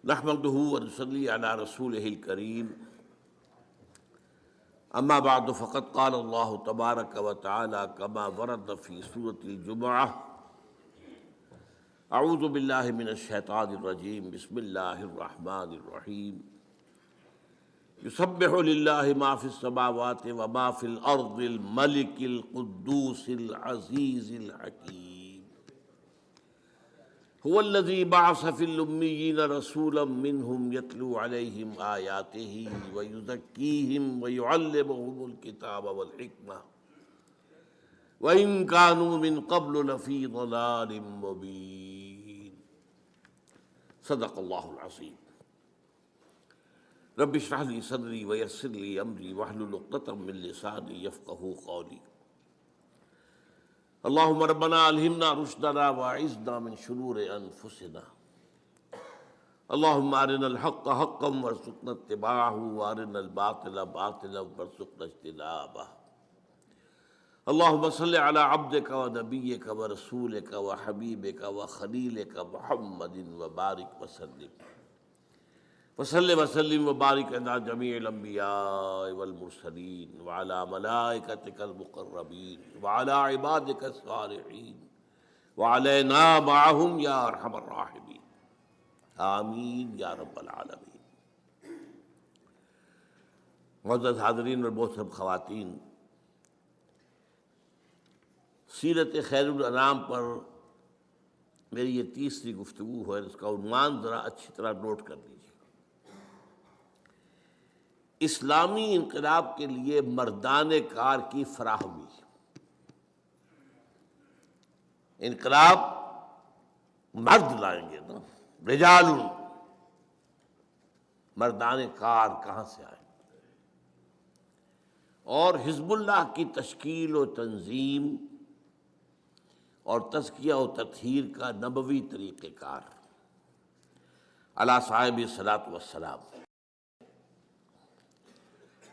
نحمده ونصلي على رسوله الكريم اما بعد فقد قال الله تبارك وتعالى كما ورد في سورة الجمعة اعوذ بالله من الشيطان الرجيم بسم الله الرحمن الرحيم يسبح لله ما في السماوات وما في الأرض الملك القدوس العزيز الحكيم هو الذي بعث في الأميين رسولا منهم يتلو عليهم آياته ويزكيهم ويعلمهم الكتاب والحكمة وإن كانوا من قبل لفي ضلال مبين صدق الله العظيم رب اشرح لي صدري ويسر لي امری واحلل عقدۃ من لسانی یفقہوا قولی اللهم ربنا الہمنا رشدنا واعذنا من شرور انفسنا اللهم ارنا الحق حقا وارزقنا اتباعه وارنا الباطل باطلا وارزقنا اجتنابه اللهم صل على عبدك ونبيك ورسولك وحبيبك وخليلك محمد وبارك وسلم وصلی وسلم وبارک علی جمیع الانبیاء والمرسلین وعلی ملائکتک المقربین وعلی عبادک الصالحین وعلینا معہم یا ارحم الراحمین آمین یا رب العالمین۔ معزز حاضرین اور محترم خواتین، سیرت خیر الانام پر میری یہ تیسری گفتگو ہے، اس کا عنوان ذرا اچھی طرح نوٹ کر لیجیے۔ اسلامی انقلاب کے لیے مردان کار کی فراہمی۔ انقلاب مرد لائیں گے نا، رجال، مردان کار کہاں سے آئے؟ اور حزب اللہ کی تشکیل و تنظیم اور تزکیہ و تطہیر کا نبوی طریقہ کار علی صاحب الصلاۃ والسلام۔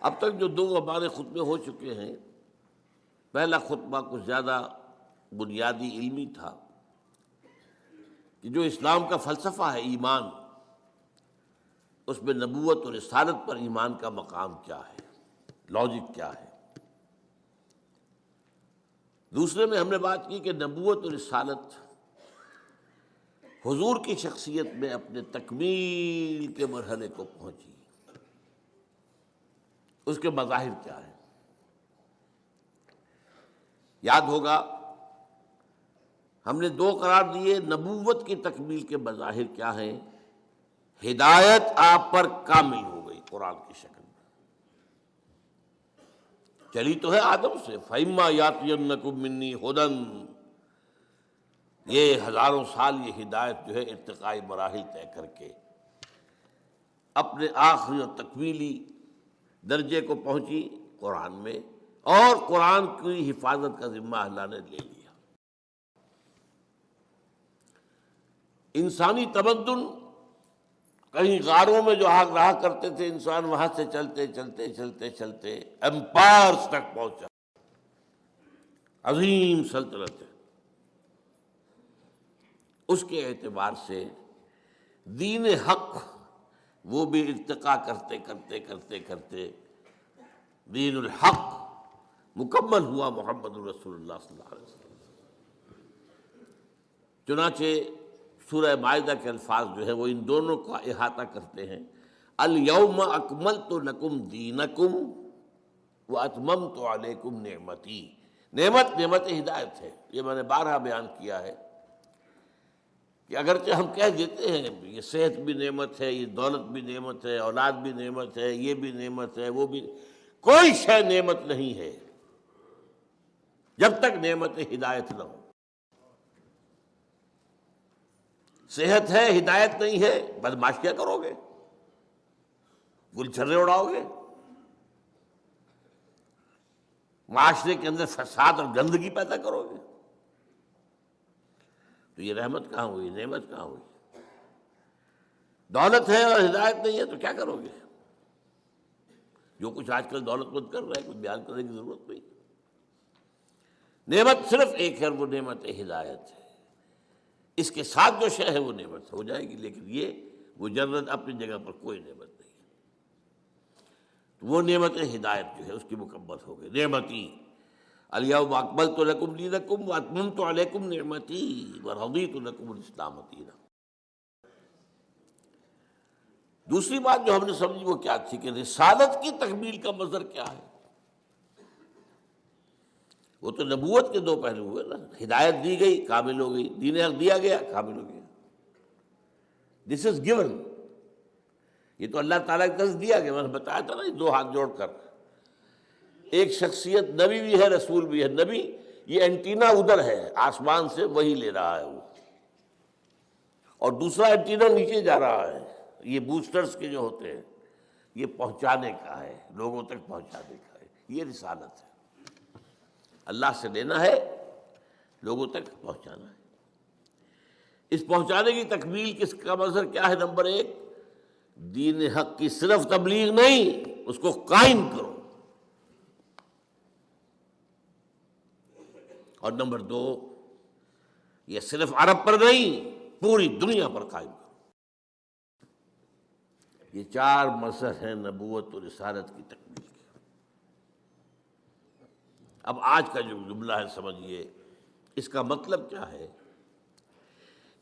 اب تک جو دو ہمارے خطبے ہو چکے ہیں، پہلا خطبہ کچھ زیادہ بنیادی علمی تھا کہ جو اسلام کا فلسفہ ہے ایمان، اس میں نبوت اور رسالت پر ایمان کا مقام کیا ہے، لاجک کیا ہے۔ دوسرے میں ہم نے بات کی کہ نبوت اور رسالت حضور کی شخصیت میں اپنے تکمیل کے مرحلے کو پہنچی، اس کے مظاہر کیا ہیں۔ یاد ہوگا ہم نے دو قرار دیے، نبوت کی تکمیل کے مظاہر کیا ہیں؟ ہدایت آپ پر کامل ہو گئی قرآن کی شکل میں، چلی تو ہے آدم سے، فَإِمَّا يَأْتِيَنَّكُم مِّنِّي هُدًى، یہ ہزاروں سال یہ ہدایت جو ہے ارتقائی مراحل طے کر کے اپنے آخری اور تکمیلی درجے کو پہنچی قرآن میں، اور قرآن کی حفاظت کا ذمہ اللہ نے لے لیا۔ انسانی تمدن کہیں غاروں میں جو آگ رہا کرتے تھے انسان، وہاں سے چلتے چلتے چلتے چلتے ایمپائرز تک پہنچا، عظیم سلطنت ہے۔ اس کے اعتبار سے دین حق وہ بھی ارتقا کرتے کرتے کرتے کرتے دین الحق مکمل ہوا محمد رسول اللہ صلی اللہ علیہ وسلم۔ چنانچہ سورہ مائدہ کے الفاظ جو ہے وہ ان دونوں کا احاطہ کرتے ہیں۔ الیوم اکملت لکم دینکم واتممت علیکم نعمتی۔ نعمت ہدایت ہے، یہ میں نے بارہا بیان کیا ہے کہ اگرچہ ہم کہہ دیتے ہیں یہ صحت بھی نعمت ہے، یہ دولت بھی نعمت ہے، اولاد بھی نعمت ہے، یہ بھی نعمت ہے، وہ بھی، کوئی شے نعمت نہیں ہے جب تک نعمت ہدایت نہ ہو۔ صحت ہے، ہدایت نہیں ہے، بدمعاشیاں کرو گے، گلچھرے اڑاؤ گے، معاشرے کے اندر فساد اور گندگی پیدا کرو گے، تو یہ رحمت کہاں ہوئی، نعمت کہاں ہوئی؟ دولت ہے اور ہدایت نہیں ہے تو کیا کرو گے؟ جو کچھ آج کل دولت مند کر رہے ہیں کچھ بیان کرنے کی ضرورت نہیں۔ نعمت صرف ایک ہے، وہ نعمت ہدایت ہے، اس کے ساتھ جو شے ہے وہ نعمت ہو جائے گی، لیکن یہ مجرد اپنی جگہ پر کوئی نعمت نہیں ہے۔ تو وہ نعمت ہدایت جو ہے اس کی مکمل ہو گئی۔ نعمتی الیوم اکملت لکم دینکم واتممت علیکم نعمتی ورضیت لکم الاسلام دینا۔ دوسری بات جو ہم نے سمجھی وہ کیا تھی کہ رسالت کی تکمیل کا مظہر کیا ہے؟ وہ تو نبوت کے دو پہلو ہوئے نا، ہدایت دی گئی کامل ہو گئی، دین حق دیا گیا کامل ہو گیا۔ دس از گیون، یہ تو اللہ تعالیٰ کی طرف دیا گیا۔ میں نے بتایا تھا نا، دو ہاتھ جوڑ کر ایک شخصیت نبی بھی ہے رسول بھی ہے۔ نبی یہ اینٹینا ادھر ہے آسمان سے وہی لے رہا ہے وہ، اور دوسرا اینٹینا نیچے جا رہا ہے، یہ بوسٹرز کے جو ہوتے ہیں، یہ پہنچانے کا ہے، لوگوں تک پہنچانے کا ہے۔ یہ رسالت ہے، اللہ سے لینا ہے، لوگوں تک پہنچانا ہے۔ اس پہنچانے کی تکمیل کس کا مظہر کیا ہے؟ نمبر ایک، دین حق کی صرف تبلیغ نہیں، اس کو قائم کرو، اور نمبر دو، یہ صرف عرب پر نہیں پوری دنیا پر قائم کرو۔ یہ چار مظہر ہیں نبوت و رسالت کی تکمیل کے۔ اب آج کا جو جملہ ہے سمجھیے، اس کا مطلب کیا ہے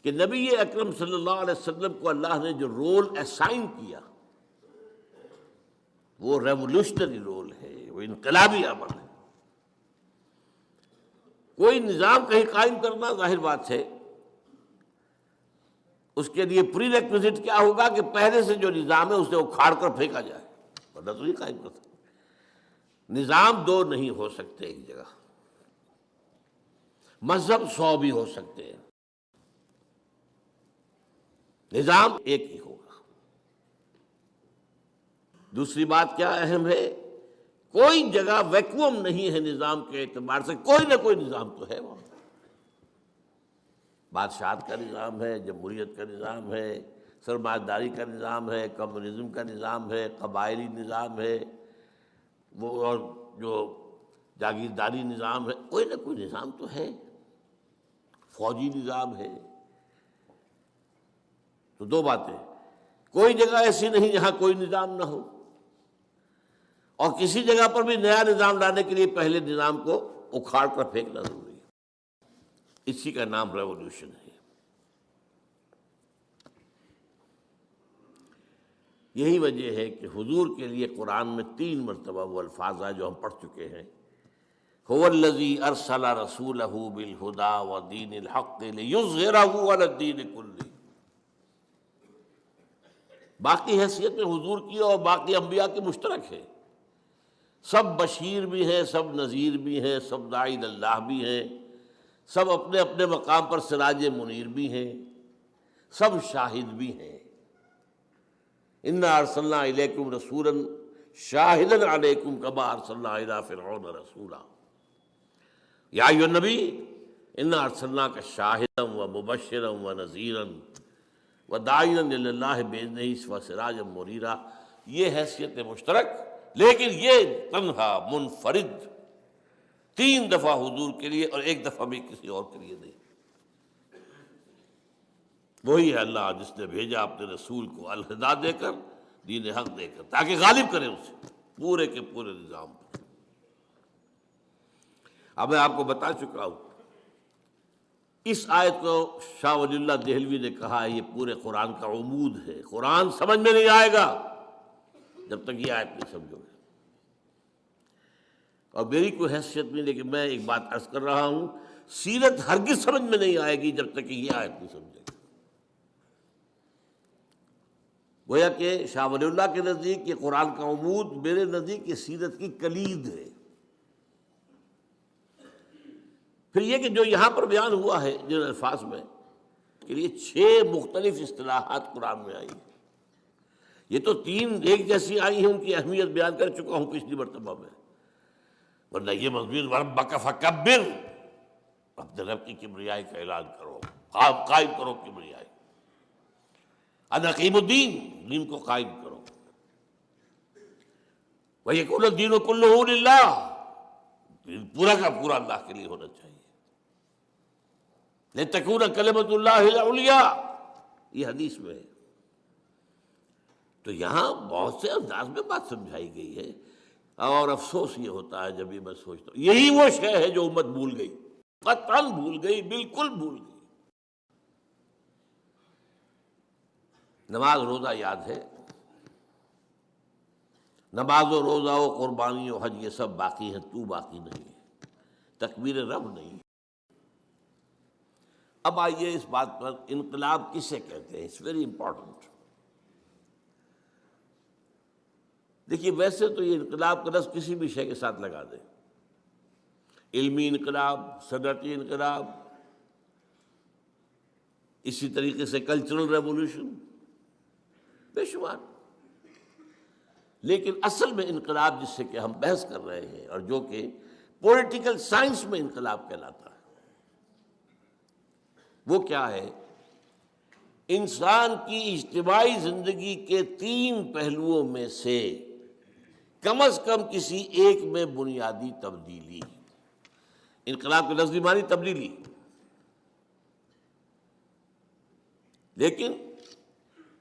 کہ نبی اکرم صلی اللہ علیہ وسلم کو اللہ نے جو رول اسائن کیا وہ ریولوشنری رول ہے، وہ انقلابی عمل ہے۔ کوئی نظام کہیں قائم کرنا ظاہر بات ہے، اس کے لیے پری ریکویزٹ کیا ہوگا کہ پہلے سے جو نظام ہے اسے اکھاڑ کر پھینکا جائے، ورنہ تو نہیں قائم کر سکتے۔ نظام دو نہیں ہو سکتے ایک جگہ، مذہب 100 بھی ہو سکتے ہیں، نظام ایک ہی ہوگا۔ دوسری بات کیا اہم ہے، کوئی جگہ ویکوم نہیں ہے نظام کے اعتبار سے، کوئی نہ کوئی نظام تو ہے وہاں۔ بادشاہت کا نظام ہے، جمہوریت کا نظام ہے، سرمایہ داری کا نظام ہے، کمیونزم کا نظام ہے، قبائلی نظام ہے، وہ اور جو جاگیرداری نظام ہے، کوئی نہ کوئی نظام تو ہے، فوجی نظام ہے۔ تو دو باتیں، کوئی جگہ ایسی نہیں جہاں کوئی نظام نہ ہو، اور کسی جگہ پر بھی نیا نظام لانے کے لیے پہلے نظام کو اکھاڑ کر پھینکنا ضروری ہے۔ اسی کا نام ریولوشن ہے۔ یہی وجہ ہے کہ حضور کے لیے قرآن میں 3 مرتبہ وہ الفاظ آئے جو ہم پڑھ چکے ہیں، هو الذی ارسل رسولہ بالہدی ودین الحق لیظہرہ علی الدین کلہ۔ باقی حیثیت حضور کی اور باقی انبیاء کی مشترک ہے، سب بشیر بھی ہیں، سب نذیر بھی ہیں، سب داعی اللہ بھی ہیں، سب اپنے اپنے مقام پر سراج منیر بھی ہیں، سب شاہد بھی ہیں۔ انا ارسلنا الیکم رسولا شاہدا علیکم کما ارسلنا الی فرعون رسولا یا ایھا النبی انا ارسلناک شاہدا ومبشرا ونذیرا وداعیا الی اللہ باذنہ وسراجا منیرا۔ یہ حیثیت مشترک، لیکن یہ تنہا منفرد 3 دفعہ حضور کے لیے اور 1 دفعہ بھی کسی اور کے لیے نہیں۔ وہی ہے اللہ جس نے بھیجا اپنے رسول کو الہدیٰ دے کر، دین حق دے کر، تاکہ غالب کرے اسے پورے کے پورے نظام پر۔ اب میں آپ کو بتا چکا ہوں، اس آیت کو شاہ ولی اللہ دہلوی نے کہا ہے یہ پورے قرآن کا عمود ہے۔ قرآن سمجھ میں نہیں آئے گا جب تک یہ آیت نہیں سمجھو گے۔ اور میری کوئی حیثیت نہیں، لیکن میں ایک بات عرض کر رہا ہوں، سیرت ہرگز سمجھ میں نہیں آئے گی جب تک کہ یہ آیت نہیں سمجھے گا۔ گویا کہ شاہ ولی اللہ کے نزدیک یہ قرآن کا عمود، میرے نزدیک یہ سیرت کی کلید ہے۔ پھر یہ کہ جو یہاں پر بیان ہوا ہے جن الفاظ میں، کے لیے 6 مختلف اصطلاحات قرآن میں آئی ہیں۔ یہ تو 3 ایک جیسی آئی ہیں، ان کی اہمیت بیان کر چکا ہوں پچھلی مرتبہ میں، ورنہ یہ مضمون وربک فکبر، اپنے رب کی کبریائی کا اعلان کرو، قائم کرو کبریائی، ان اقیموا الدین، دین کو قائم کرو، ویکون الدین کلہ للہ، دین پورا کا پورا اللہ کے لیے ہونا چاہیے، لتکون کلمۃ اللہ العلیٰ، یہ حدیث میں ہے۔ تو یہاں بہت سے انداز میں بات سمجھائی گئی ہے، اور افسوس یہ ہوتا ہے جب یہ میں سوچتا ہوں یہی وہ شے ہے جو امت بھول گئی، قطعاً بھول گئی، بالکل بھول گئی۔ نماز روزہ یاد ہے، نماز و روزہ و قربانی و حج یہ سب باقی ہیں، تو باقی نہیں ہے، تکبیر رب نہیں۔ اب آئیے اس بات پر، انقلاب کسے کہتے ہیں؟ It's very important. دیکھیے ویسے تو یہ انقلاب کا لفظ کسی بھی شے کے ساتھ لگا دیں، علمی انقلاب، صنعتی انقلاب، اسی طریقے سے کلچرل ریولوشن، بے شمار۔ لیکن اصل میں انقلاب جس سے کہ ہم بحث کر رہے ہیں، اور جو کہ پولیٹیکل سائنس میں انقلاب کہلاتا ہے، وہ کیا ہے؟ انسان کی اجتماعی زندگی کے 3 پہلوؤں میں سے کم از کم کسی ایک میں بنیادی تبدیلی۔ انقلاب کے لفظی معنی تبدیلی، لیکن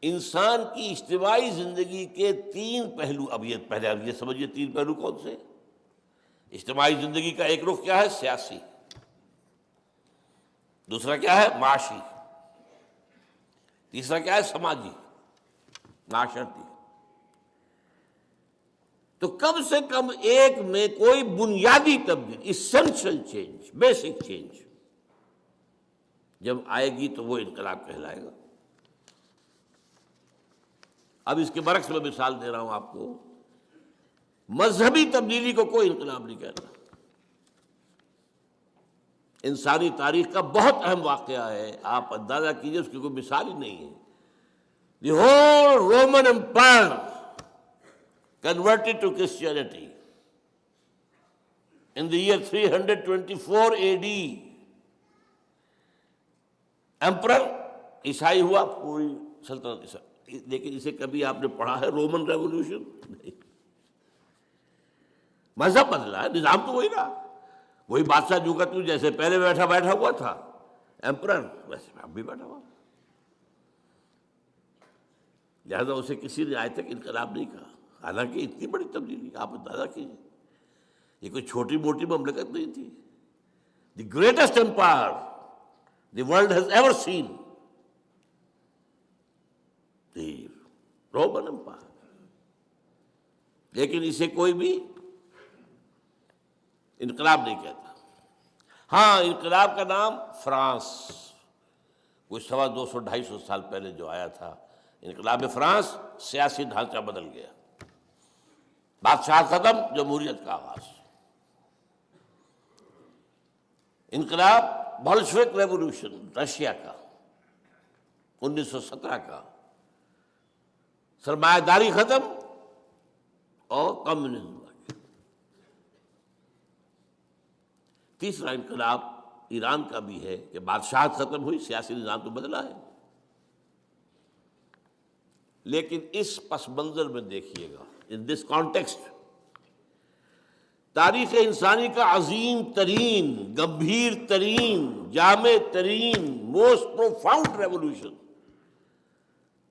انسان کی اجتماعی زندگی کے 3 پہلو، اب یہ پہلے اب یہ سمجھیے 3 پہلو کون سے؟ اجتماعی زندگی کا ایک رخ کیا ہے؟ سیاسی، دوسرا کیا ہے؟ معاشی، تیسرا کیا ہے؟ سماجی، معاشرتی۔ تو کم سے کم ایک میں کوئی بنیادی تبدیلی، اسینشل چینج، بیسک چینج جب آئے گی تو وہ انقلاب کہلائے گا۔ اب اس کے برعکس میں مثال دے رہا ہوں آپ کو، مذہبی تبدیلی کو کوئی انقلاب نہیں کہتا۔ انسانی تاریخ کا بہت اہم واقعہ ہے، آپ اندازہ کیجئے، اس کی کوئی مثال ہی نہیں ہے۔ The whole Roman empire converted to Christianity in the year 324 AD. emperor عیسائی ہوا، پوری سلطنت عیسائی، لیکن اسے کبھی آپ نے پڑھا ہے رومن ریولوشن؟ نہیں۔ مذہب بدلا ہے، نظام تو وہی رہا، وہی بادشاہ جو کا تو جیسے پہلے بیٹھا ہوا تھا ایمپرر، ویسے اب بھی بیٹھا ہوا، لہذا اسے کسی نے آج تک انقلاب نہیں کہا، حالانکہ اتنی بڑی تبدیلی آپ اندازہ کیجیے، یہ کوئی چھوٹی موٹی مملکت نہیں تھی۔ The greatest empire the world has ever seen, the Roman empire, لیکن اسے کوئی بھی انقلاب نہیں کہتا۔ ہاں، انقلاب کا نام فرانس، کوئی 250-250 سال پہلے جو آیا تھا، انقلاب فرانس، سیاسی ڈھانچہ بدل گیا، بادشاہ ختم، جمہوریت کا آغاز۔ انقلاب بولشوک ریولوشن رشیا کا 1917 کا، سرمایہ داری ختم اور کمیونزم آ گیا۔ تیسرا انقلاب ایران کا بھی ہے کہ بادشاہت ختم ہوئی، سیاسی نظام تو بدلا ہے۔ لیکن اس پس منظر میں دیکھیے گا، ان دس کانٹیکسٹ، تاریخ انسانی کا عظیم ترین، گمبھیر ترین، جامع ترین، most profound revolution,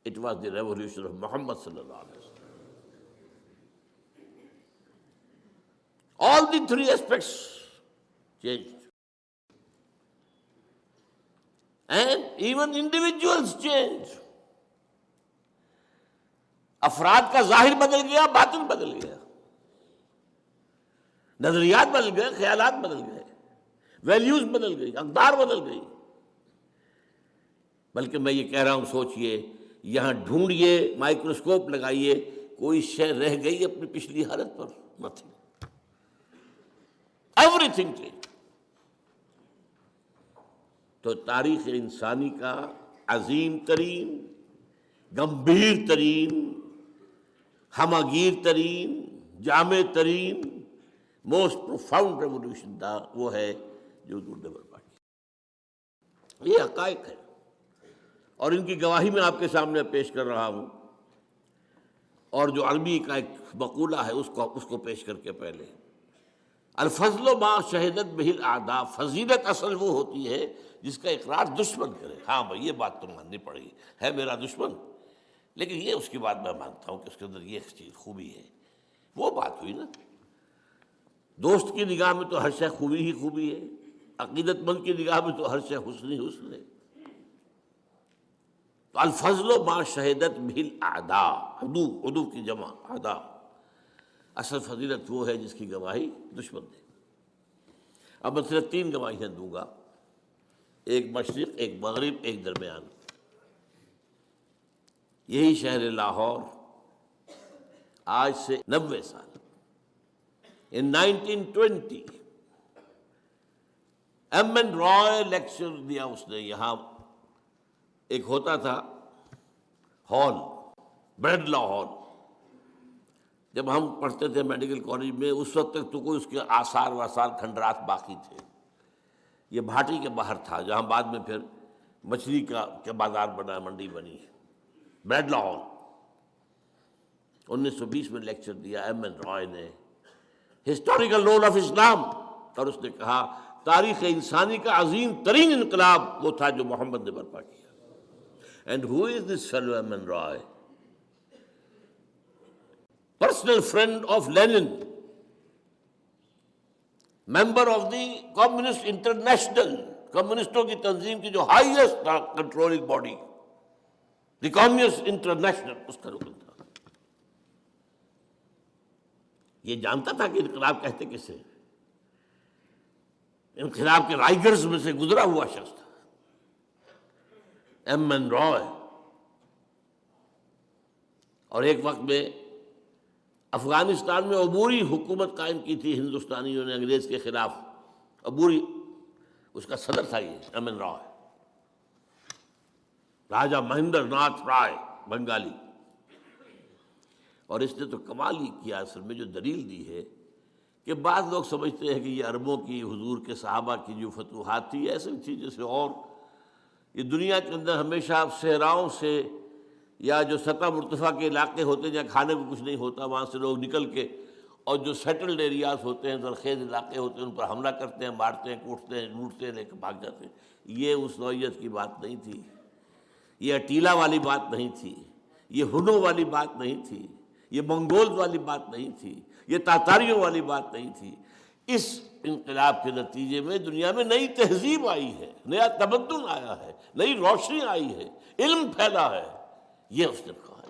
it was the revolution of Muhammad صلی اللہ علیہ وسلم۔ آل دی 3 aspects changed, and even individuals changed. افراد کا ظاہر بدل گیا، باطن بدل گیا، نظریات بدل گئے، خیالات بدل گئے، ویلیوز بدل گئی، اقدار بدل گئی۔ بلکہ میں یہ کہہ رہا ہوں، سوچئے، یہاں ڈھونڈیے، مائکروسکوپ لگائیے، کوئی شے رہ گئی اپنی پچھلی حالت پر؟ Nothing, everything change. تو تاریخ انسانی کا عظیم ترین، گمبھیر ترین، ہمگیر ترین، جامع ترین، موسٹ پروفاؤنڈ ریولوشن تھا، وہ ہے جو نے برپا کی۔ یہ حقائق ہے، اور ان کی گواہی میں آپ کے سامنے پیش کر رہا ہوں، اور جو عربی کا ایک مقولہ ہے اس کو پیش کر کے پہلے، الفضل ما شہدت بہ الاعداء، فضیلت اصل وہ ہوتی ہے جس کا اقرار دشمن کرے۔ ہاں بھائی، یہ بات تو ماننی پڑے گی، ہے میرا دشمن، لیکن یہ اس کی بات میں مانتا ہوں کہ اس کے اندر یہ چیز خوبی ہے. وہ بات ہوئی نا، دوست کی نگاہ میں تو ہر شے خوبی ہی خوبی ہے، عقیدت مند کی نگاہ میں تو ہر شے حسن ہی حسن ہے. تو الفضل ما شہدت بہ الاعداء، عدو کی جمع اعداء. اصل فضیلت وہ ہے جس کی گواہی دشمن دے. اب میں صرف 3 گواہیاں دوں گا، ایک مشرق، ایک مغرب، ایک درمیان. یہی شہر لاہور آج سے 90 سال ان 1920 ایم این رائے لیکچر دیا اس نے. یہاں ایک ہوتا تھا ہال، بریڈلا ہال. جب ہم پڑھتے تھے میڈیکل کالج میں اس وقت تک تو کوئی اس کے آثار واثار کھنڈرات باقی تھے. یہ بھاٹی کے باہر تھا جہاں بعد میں پھر مچھلی کا بازار بنا، منڈی بنی. بریڈلا ہال 1920 میں لیکچر دیا ایم این رائے نے، ہسٹوریکل رول آف اسلام. اور اس نے کہا تاریخ انسانی کا عظیم ترین انقلاب وہ تھا جو محمد نے برپا کیا. And who is this fellow M N Roy? Personal friend of Lenin, member of the Communist International, کمیونسٹوں کی تنظیم کی جو highest controlling body, the Communist International, اس کا رکن تھا. یہ جانتا تھا کہ انقلاب کہتے کسے، انقلاب کے رائگرز میں سے گزرا ہوا شخص تھا ایم این رائے. اور ایک وقت میں افغانستان میں عبوری حکومت قائم کی تھی ہندوستانیوں نے انگریز کے خلاف. عبوری، اس کا صدر تھا یہ ایم این رائے، راجہ مہندر ناتھ رائے، بنگالی. اور اس نے تو کمال ہی کیا اصل میں جو دلیل دی ہے کہ بعض لوگ سمجھتے ہیں کہ یہ عربوں کی، حضور کے صحابہ کی جو فتوحات تھی ایسی تھی جیسے اور یہ دنیا کے اندر ہمیشہ صحراؤں سے یا جو سطح مرتفع کے علاقے ہوتے ہیں جہاں کھانے کو کچھ نہیں ہوتا، وہاں سے لوگ نکل کے اور جو سیٹلڈ ایریاز ہوتے ہیں، زرخیز علاقے ہوتے ہیں، ان پر حملہ کرتے ہیں، مارتے ہیں، کوٹتے ہیں، لوٹتے ہیں، لے کے بھاگ جاتے ہیں. یہ اس نوعیت کی بات نہیں تھی، یہ اٹیلا والی بات نہیں تھی، یہ ہنو والی بات نہیں تھی، یہ منگول والی بات نہیں تھی، یہ تاتاریوں والی بات نہیں تھی. اس انقلاب کے نتیجے میں دنیا میں نئی تہذیب آئی ہے، نیا تمدن آیا ہے، نئی روشنی آئی ہے، علم پھیلا ہے. یہ اس نے کہا ہے.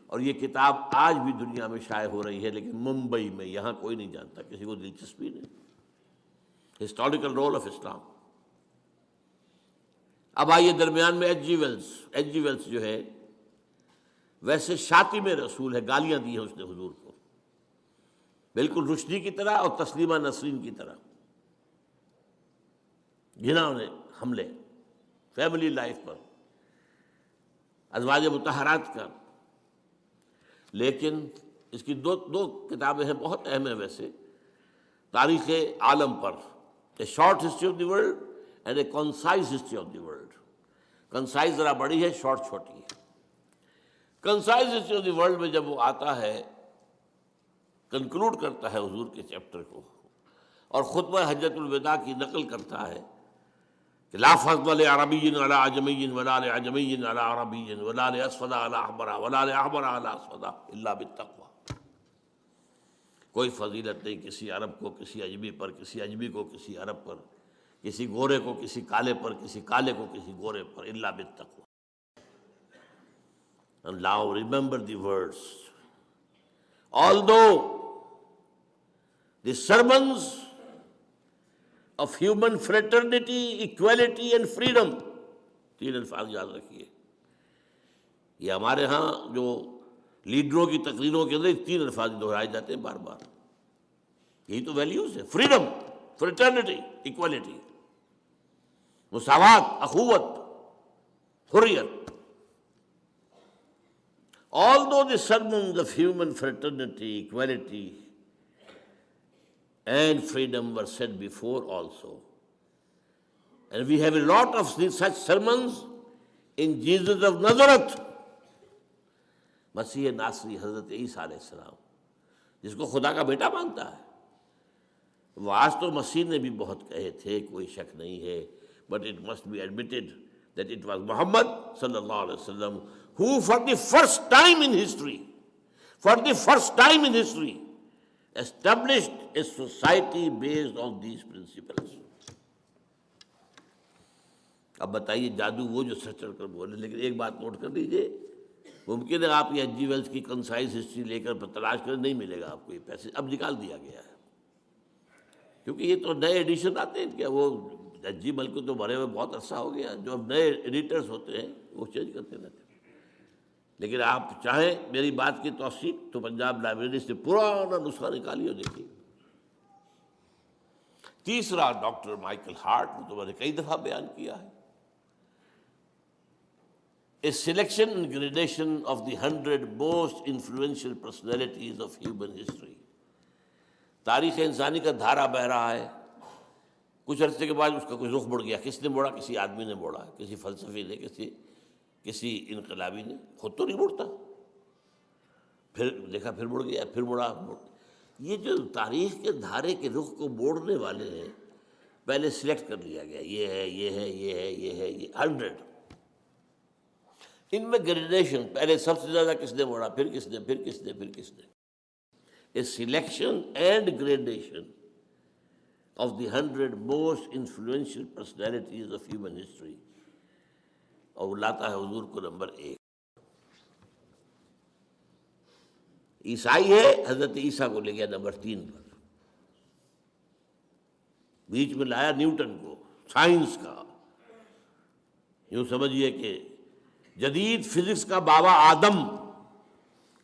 اور یہ کتاب آج بھی دنیا میں شائع ہو رہی ہے، لیکن ممبئی میں، یہاں کوئی نہیں جانتا، کسی کو دلچسپی نہیں. Historical role of Islam. اب آئیے درمیان میں H G Wells. H G Wells جو ہے ویسے شاطم رسول ہے، گالیاں دی ہیں اس نے حضور کو، بالکل رشدی کی طرح اور تسلیمہ نسرین کی طرح. جنہوں نے حملے فیملی لائف پر، ازواج مطہرات کا. لیکن اس کی دو کتابیں ہیں بہت اہم ہیں ویسے، تاریخ عالم پر، a short history of the world and a concise history of the world. Concise ذرا بڑی ہے، شارٹ چھوٹی ہے. Concise history of the world میں جب وہ آتا ہے، کنکلوڈ کرتا ہے حضور کے چیپٹر کو اور خطبہ حجۃ الوداع کی نقل کرتا ہے کہ لا فضل لعربی علی عجمی ولا لعجمی علی عربی ولا لاسود علی احمر ولا لاحمر علی اسود الا بالتقوی. کوئی فضیلت نہیں کسی عرب کو کسی عجمی پر، کسی عجمی کو کسی عرب پر، کسی گورے کو کسی کالے پر، کسی کالے کو کسی گورے پر، الا بالتقوی. And now remember the words. Although the sermons of human fraternity, equality and freedom، 3 الفاظ یاد رکھیے. یہ ہمارے ہاں جو لیڈروں کی تقریروں کے اندر 3 الفاظ دہرائے جاتے ہیں بار بار. یہی تو ویلیوز ہے، فریڈم، فریٹرنیٹی، ایکوالٹی، مساوات، اخوت، حریت. Although the sermons of human fraternity, equality and freedom were said before also, and we have a lot of such sermons in Jesus of Nazareth، مسیح ناصری حضرت عیسیٰ علیہ السلام، جس کو خدا کا بیٹا مانتا ہے. وہ آج تو مسیح نے بھی بہت کہے تھے، کوئی شک نہیں ہے، but it must be admitted that it was Muhammad sallallahu alaihi wasallam who for the first time in history established a society based on these principles. اب بتائیے جادو وہ جو سر چڑھ کر بولے، لیکن ایک بات نوٹ کر لیجئے، ممکن ہے آپ یہ ایچ جی ویلز کی کنسائز ہسٹری لے کر تلاش کریں، نہیں ملے گا آپ کو یہ پیسے، اب نکال دیا گیا ہے، کیونکہ یہ تو نئے ایڈیشن آتے ہیں کیا، وہ ایچ جی ویل کو تو مرے ہوئے بہت عرصہ ہو گیا، جو اب نئے ایڈیٹرز ہوتے ہیں وہ چینج کرتے رہتے ہیں۔ لیکن آپ چاہیں میری بات کی توثیق تو پنجاب لائبریری سے پرانا نسخہ نکالیے اور دیکھیے۔ تیسرا ڈاکٹر مائیکل ہارٹ، وہ تو میں نے کئی دفعہ بیان کیا ہے، a selection and gradation of the 100 most influential personalities of human history۔ تاریخ انسانی کا دھارا بہہ رہا ہے، کچھ عرصے کے بعد اس کا کوئی رخ مڑ گیا، کس نے موڑا؟ کسی آدمی نے موڑا، کسی فلسفی نے، کسی انقلابی نے، خود تو نہیں مڑتا، پھر دیکھا پھر مڑ گیا، پھر مڑا۔ یہ جو تاریخ کے دھارے کے رخ کو موڑنے والے ہیں، پہلے سلیکٹ کر لیا گیا، یہ ہے، یہ ہے، یہ ہے، یہ ہے، یہ 100۔ ان میں گریڈیشن، پہلے سب سے زیادہ کس نے موڑا، پھر کس نے، پھر کس نے، پھر کس نے، a selection and gradation of the 100 most influential personalities of human history, اور وہ لاتا ہے حضور کو نمبر 1۔ عیسائی ہے، حضرت عیسیٰ کو لے گیا نمبر 3 پر، بیچ میں لایا نیوٹن کو، سائنس کا، یوں سمجھیے کہ جدید فزکس کا بابا آدم،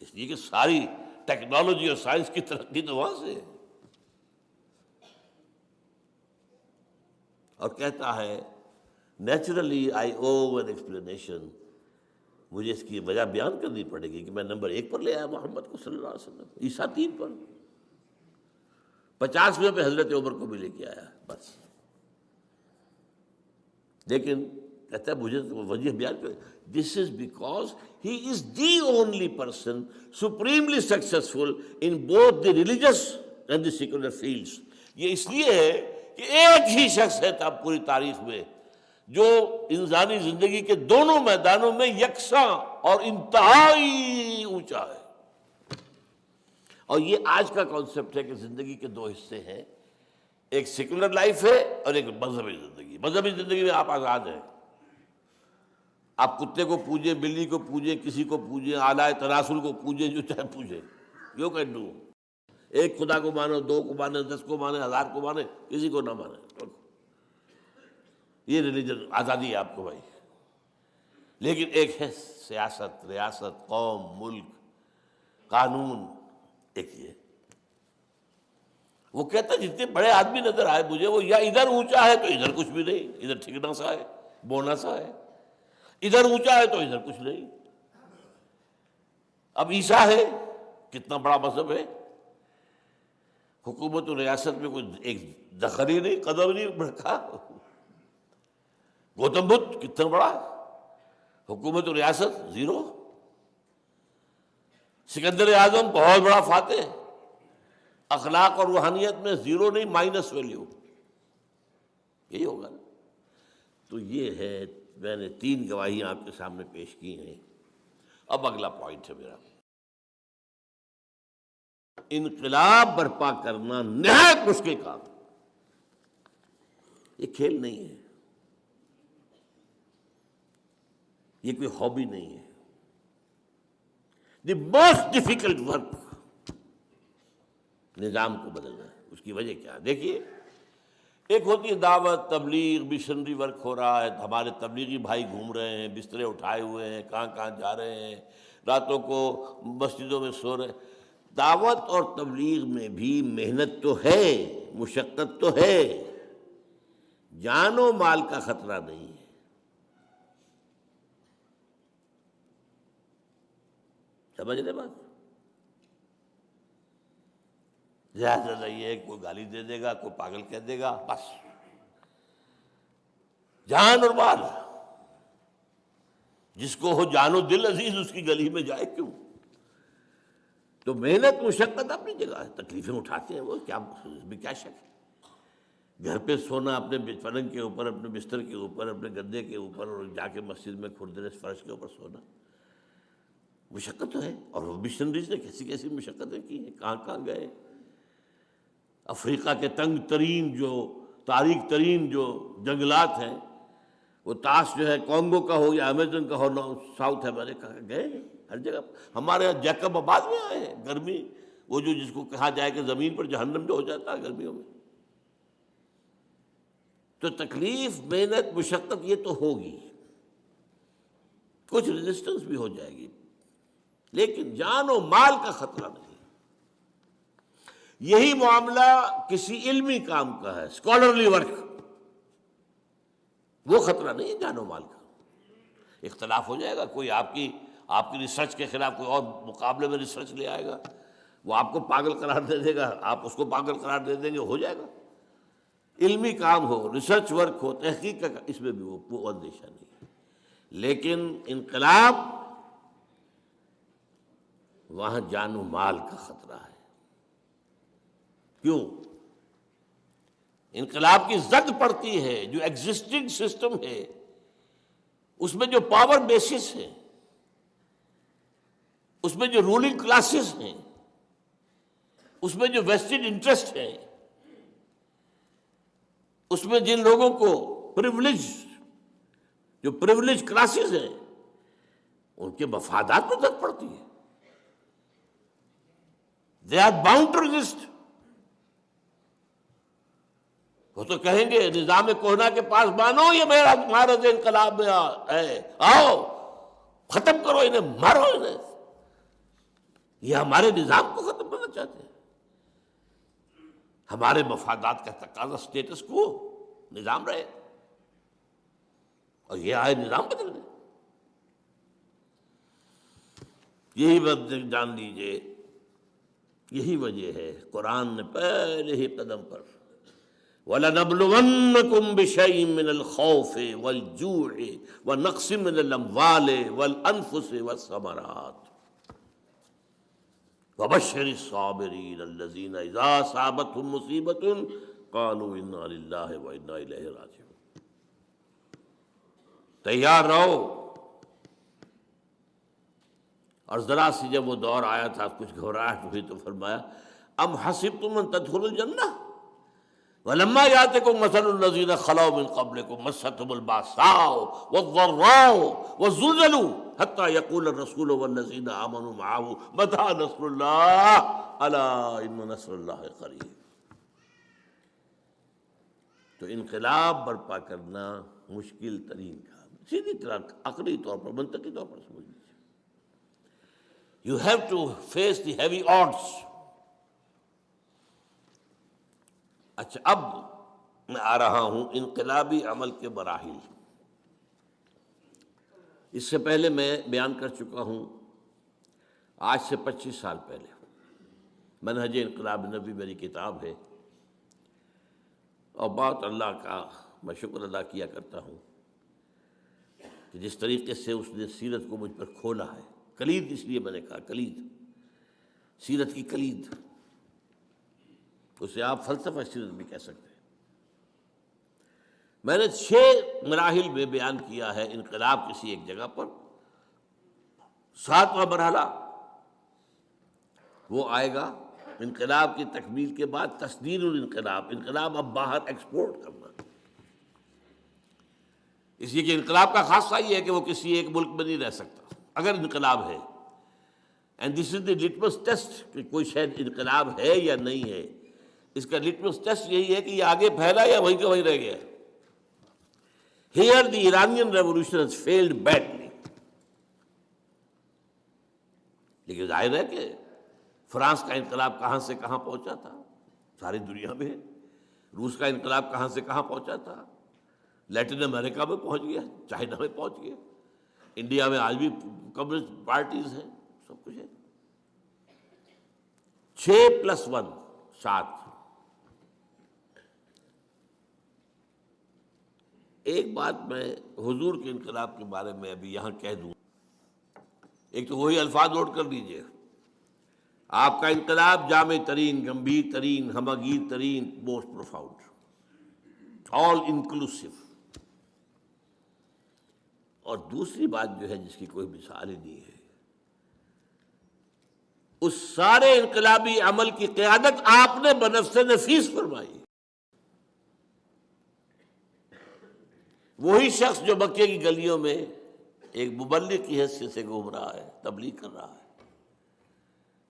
اس لیے کہ ساری ٹیکنالوجی اور سائنس کی ترقی تو وہاں سے ہے، اور کہتا ہے naturally I O an explanation, مجھے اس کی وجہ بیان کرنی پڑے گی کہ میں نمبر 1 پر لے آیا محمد کو صلی اللہ علیہ وسلم، عیسیٰ 3 پر، 50ویں پہ حضرت عمر کو بھی لے کے آیا بس۔ لیکن کہتا ہے مجھے تو وجہ بیان کر، this is because he is the only person supremely successful in both the religious and the secular fields. یہ اس لیے ہے کہ ایک ہی شخص ہے تھا پوری تاریخ میں جو انسانی زندگی کے دونوں میدانوں میں یکساں اور انتہائی اونچا ہے۔ اور یہ آج کا کانسیپٹ ہے کہ زندگی کے 2 حصے ہیں، ایک سیکولر لائف ہے اور ایک مذہبی زندگی۔ مذہبی زندگی میں آپ آزاد ہیں، آپ کتے کو پوجیں، بلی کو پوجیں، کسی کو پوجیں، اعلیٰ تناسل کو پوجیں، جو چاہے پوجیں، یو کین ڈو۔ ایک خدا کو مانو، 2 کو مانے، 10 کو مانے، 1000 کو مانے، کسی کو نہ مانے، یہ ریلیجن آزادی ہے آپ کو بھائی۔ لیکن ایک ہے سیاست، ریاست، قوم، ملک، قانون، ایک یہ۔ وہ کہتا ہے جتنے بڑے آدمی نظر آئے مجھے، وہ یا ادھر اونچا ہے تو ادھر کچھ بھی نہیں، ادھر ٹھکنا سا ہے، بونا سا ہے، ادھر اونچا ہے تو ادھر کچھ نہیں۔ اب عیسیٰ ہے، کتنا بڑا مذہب ہے، حکومت و ریاست میں کوئی ایک دخل ہی نہیں، قدم نہیں رکھا۔ گوتم بدھ کتنا بڑا، حکومت و ریاست 0۔ سکندر اعظم بہت بڑا فاتح، اخلاق اور روحانیت میں 0 نہیں، مائنس ویلیو، یہی ہوگا نا۔ تو یہ ہے، میں نے 3 گواہیاں آپ کے سامنے پیش کی ہیں۔ اب اگلا پوائنٹ ہے میرا، انقلاب برپا کرنا نہایت مشکل کام، یہ کھیل نہیں ہے، یہ کوئی ہابی نہیں ہے۔ دی موسٹ ڈیفیکلٹ ورک نظام کو بدلنا ہے۔ اس کی وجہ کیا ہے؟ دیکھیے، ایک ہوتی ہے دعوت، تبلیغ، مشنری ورک ہو رہا ہے، ہمارے تبلیغی بھائی گھوم رہے ہیں، بسترے اٹھائے ہوئے ہیں، کہاں کہاں جا رہے ہیں، راتوں کو مسجدوں میں سو رہے ہیں۔ دعوت اور تبلیغ میں بھی محنت تو ہے، مشقت تو ہے، جان و مال کا خطرہ نہیں ہے۔ سمجھ رہے بات؟ زیادہ یہ ہے، کوئی گالی دے دے گا، کوئی پاگل کہہ دے گا، بس جان اور مال، جس کو ہو جان و دل عزیز اس کی گلی میں جائے کیوں؟ تو محنت مشقت اپنی جگہ ہے، تکلیفیں اٹھاتے ہیں وہ، کیا اس میں کیا شک ہے۔ گھر پہ سونا اپنے پلنگ کے اوپر، اپنے بستر کے اوپر، اپنے گدے کے اوپر، اور جا کے مسجد میں کھردرے فرش کے اوپر سونا مشقت تو ہے. اور وہ مشنریز نے کیسی کیسی مشقتیں کی ہیں، کہاں کہاں گئے. افریقہ کے تنگ ترین جو تاریک ترین جو جنگلات ہیں، وہ تاش جو ہے کانگو کا ہو یا امیزن کا ہو، ساؤتھ امریکہ کا، گئے ہیں ہر جگہ. ہمارے یہاں جیکب آباد میں آئے ہیں، گرمی وہ جو جس کو کہا جائے کہ زمین پر جہنم جو ہو جاتا ہے گرمیوں میں. تو تکلیف، محنت، مشقت یہ تو ہوگی، کچھ ریزسٹنس بھی ہو جائے گی، لیکن جان و مال کا خطرہ نہیں. یہی معاملہ کسی علمی کام کا ہے، اسکالرلی ورک، وہ خطرہ نہیں ہے جان و مال کا. اختلاف ہو جائے گا، کوئی آپ کی ریسرچ کے خلاف کوئی اور مقابلے میں ریسرچ لے آئے گا، وہ آپ کو پاگل قرار دے دے گا، آپ اس کو پاگل قرار دے دیں گے، ہو جائے گا. علمی کام ہو، ریسرچ ورک ہو، تحقیق کا، اس میں بھی وہ اندیشہ نہیں ہے. لیکن انقلاب، وہاں جان و مال کا خطرہ ہے. کیوں؟ انقلاب کی زد پڑتی ہے جو ایگزسٹنگ سسٹم ہے، اس میں جو پاور بیسس ہیں، اس میں جو رولنگ کلاسز ہیں، اس میں جو ویسٹڈ انٹرسٹ ہے، اس میں جن لوگوں کو جو پریولیج کلاسز ہیں، ان کے مفادات میں زد پڑتی ہے. They are bound to resist. وہ تو کہیں گے نظام کوہنا کے پاس مانو یہ میرا معرض انقلاب میں ہے، آؤ ختم کرو انہیں، مارو انہیں. یہ ہمارے نظام کو ختم کرنا چاہتے ہیں. ہمارے مفادات کا تقاضا اسٹیٹس کو نظام رہے، اور یہ آئے نظام بدل دیں. یہی بات جان لیجیے، یہی وجہ ہے قرآن نے پہلے ہی قدم پر وَلَنَبْلُوَنَّكُمْ بِشَيْءٍ مِّنَ الْخَوْفِ وَالْجُوعِ وَنَقْصٍ مِّنَ الْأَمْوَالِ وَالْأَنفُسِ وَالثَّمَرَاتِ وَبَشِّرِ الصَّابِرِينَ الَّذِينَ إِذَا أَصَابَتْهُمْ مُصِيبَةٌ قَالُوا إِنَّا لِلَّهِ وَإِنَّا إِلَيْهِ رَاجِعُونَ. تیار رہو. اور ذرا سی جب وہ دور آیا تھا، کچھ گھبراہٹ ہوئی تو فرمایا ام حسبتم ان تدخلوا الجنہ ولما یاتکم مثل الذین خلوا من قبلکم مستهم الباساء والضراء وزلزلوا حتى يقول الرسول والذین آمنوا معه متى نصر اللہ الا ان نصر اللہ قریب. تو انقلاب برپا کرنا مشکل ترین کام، سیدھی طرح عقلی طور پر، منطقی طور پر سمجھ لیجیے. You have to face the heavy odds. اچھا، اب میں آ رہا ہوں انقلابی عمل کے مراحل. اس سے پہلے میں بیان کر چکا ہوں، آج سے 25 سال پہلے منہج انقلاب نبی میری کتاب ہے، اور بہت اللہ کا میں شکر ادا کیا کرتا ہوں کہ جس طریقے سے اس نے سیرت کو مجھ پر کھولا ہے. کلید اس لیے میں نے کہا، کلید، سیرت کی کلید، اسے آپ فلسفہ سیرت بھی کہہ سکتے ہیں. میں نے 6 مراحل میں بیان کیا ہے انقلاب کسی ایک جگہ پر. 7واں مرحلہ وہ آئے گا انقلاب کی تکمیل کے بعد، تصدیر الانقلاب، انقلاب اب باہر ایکسپورٹ کرنا. اس لیے کہ انقلاب کا خاصہ یہ ہے کہ وہ کسی ایک ملک میں نہیں رہ سکتا اگر انقلاب ہے. And this is the litmus test کہ کوئی شاید انقلاب ہے یا نہیں ہے. اس کا لٹمس ٹیسٹ یہی ہے کہ یہ آگے پھیلا یا وہیں کا وہیں رہ گیا. Here the Iranian revolution has failed badly. لیکن ظاہر ہے کہ فرانس کا انقلاب کہاں سے کہاں پہنچا تھا، ساری دنیا میں ہے. روس کا انقلاب کہاں سے کہاں پہنچا تھا، لیٹن امریکہ میں پہنچ گیا، چائنا میں پہنچ گیا، انڈیا میں آج بھی کمیونسٹ پارٹیز ہیں، سب کچھ ہے. 6+1 7. ایک بات میں حضور کے انقلاب کے بارے میں ابھی یہاں کہہ دوں. ایک تو وہی الفاظ نوٹ کر لیجئے، آپ کا انقلاب جامع ترین، گمبھیر ترین، ہمگیر ترین، موسٹ پروفاؤنڈ. آل انکلوسیو. اور دوسری بات جو ہے جس کی کوئی مثال ہی نہیں ہے، اس سارے انقلابی عمل کی قیادت آپ نے بنفس نفیس فرمائی. وہی شخص جو مکے کی گلیوں میں ایک مبلغ کی حیثیت سے گھوم رہا ہے، تبلیغ کر رہا ہے،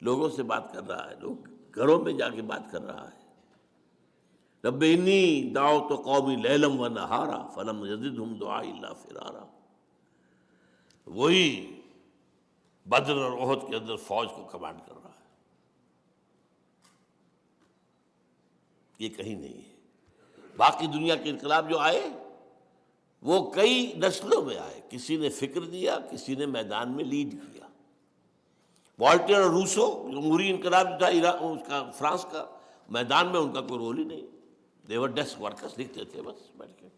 لوگوں سے بات کر رہا ہے، لوگ گھروں میں جا کے بات کر رہا ہے. رب انی دعوت قومی لیلا و نہارا فلم یزدہم دعائی الا فرارا. وہی بدر اور احد کے اندر فوج کو کمانڈ کر رہا ہے. یہ کہیں نہیں ہے. باقی دنیا کے انقلاب جو آئے وہ کئی نسلوں میں آئے. کسی نے فکر دیا، کسی نے میدان میں لیڈ کیا. والٹر اور روسو جمہوری انقلاب جو تھا اس کا فرانس کا، میدان میں ان کا کوئی رول ہی نہیں. دیور ڈیسک ورکرز، لکھتے تھے بس بیٹھ کے.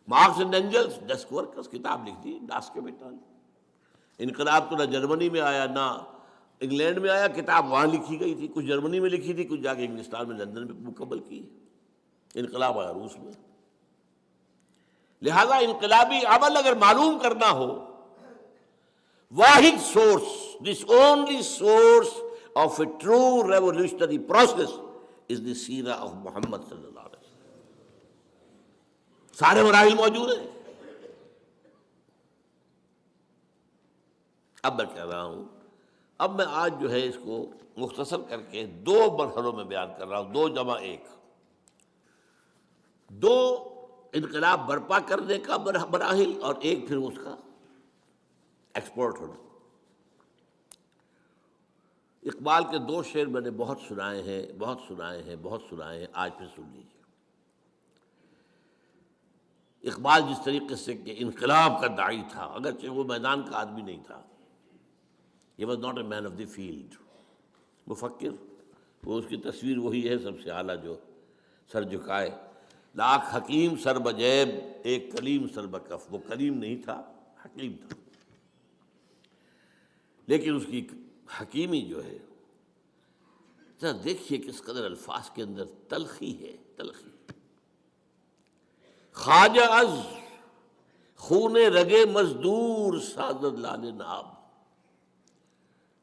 Marx and Engels desk workers, کتاب لکھ دی ڈاس کے بیٹا. انقلاب تو نہ جرمنی میں آیا نہ انگلینڈ میں آیا، کتاب وہاں لکھی گئی تھی، کچھ جرمنی میں لکھی تھی، کچھ جا کے انگلستان میں لندن میں مکمل کی. انقلاب آیا روس میں. لہذا انقلابی عمل اگر معلوم کرنا ہو، واحد source, this only source of a true revolutionary process is the سیرہ آف محمد صلی اللہ علیہ وسلم. سارے مراحل موجود ہیں. اب میں کہہ رہا ہوں، اب میں آج جو ہے اس کو مختصر کر کے دو مرحلوں میں بیان کر رہا ہوں، 2+1، دو انقلاب برپا کرنے کا مراحل اور ایک پھر اس کا ایکسپورٹ ہونا. اقبال کے دو شعر میں نے بہت سنائے ہیں، آج پھر سن لیجیے. اقبال جس طریقے سے کہ انقلاب کا داعی تھا، اگرچہ وہ میدان کا آدمی نہیں تھا، he was not a man of the field، مفکر، وہ اس کی تصویر وہی ہے سب سے اعلیٰ جو سر جھکائے. لاکھ حکیم سر بجیب ایک کلیم سر بکف. وہ کلیم نہیں تھا، حکیم تھا، لیکن اس کی حکیمی جو ہے، ذرا دیکھیے کس قدر الفاظ کے اندر تلخی ہے، تلخی. خواجہ از خون رگے مزدور سازد لال ناب.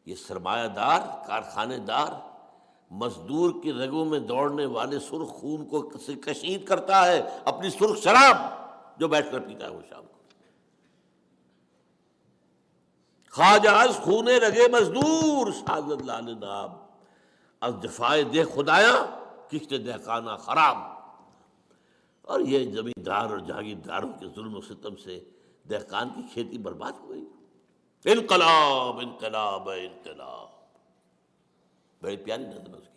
یہ سرمایہ دار، کارخانے دار، مزدور کی رگوں میں دوڑنے والے سرخ خون کو کشید کرتا ہے اپنی سرخ شراب جو بیٹھ کر پیتا ہے وہ شام کو. خواجہ از خون رگے مزدور سازد لال ناب، از دفاع دہ خدایا کشت دہقانہ خراب. اور یہ زمیندار اور جاگیرداروں کے ظلم و ستم سے دہقان کی کھیتی برباد ہو گئی. انقلاب انقلاب انقلاب، بڑی پیاری نظم اس کی.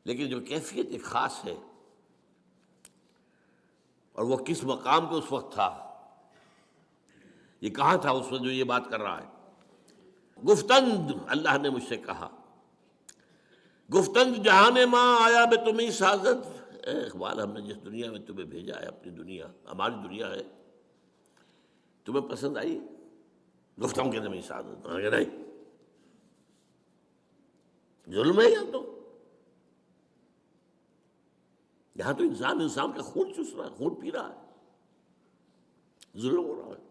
لیکن جو کیفیت ایک خاص ہے، اور وہ کس مقام پہ اس وقت تھا، یہ کہاں تھا اس وقت جو یہ بات کر رہا ہے. گفتند اللہ نے مجھ سے کہا، گفتند جہان ماں آیا بے تمہیں سازد. اے اقبال، ہم نے جس دنیا میں تمہیں بھیجا ہے، اپنی دنیا، ہماری دنیا ہے، تمہیں پسند آئی؟ گفتم کے تمہیں سازد. نہیں، ظلم ہے یہاں تو انسان کا خون چوس رہا ہے، خون پی رہا ہے، ظلم ہو رہا ہے.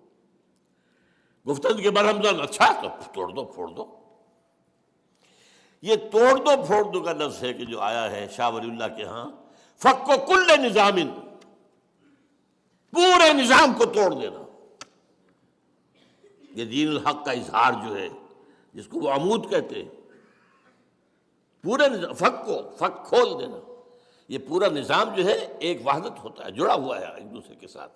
گفتند کے برہمزن، اچھا تو توڑ دو پھوڑ دو. یہ توڑ دو پھوڑ دو کا لفظ ہے کہ جو آیا ہے شاہ ولی اللہ کے ہاں، فک و کل نظام، پورے نظام کو توڑ دینا. یہ دین الحق کا اظہار جو ہے، جس کو وہ عمود کہتے ہیں، پورے نظام، فک کھول دینا. یہ پورا نظام جو ہے ایک وحدت ہوتا ہے، جڑا ہوا ہے ایک دوسرے کے ساتھ.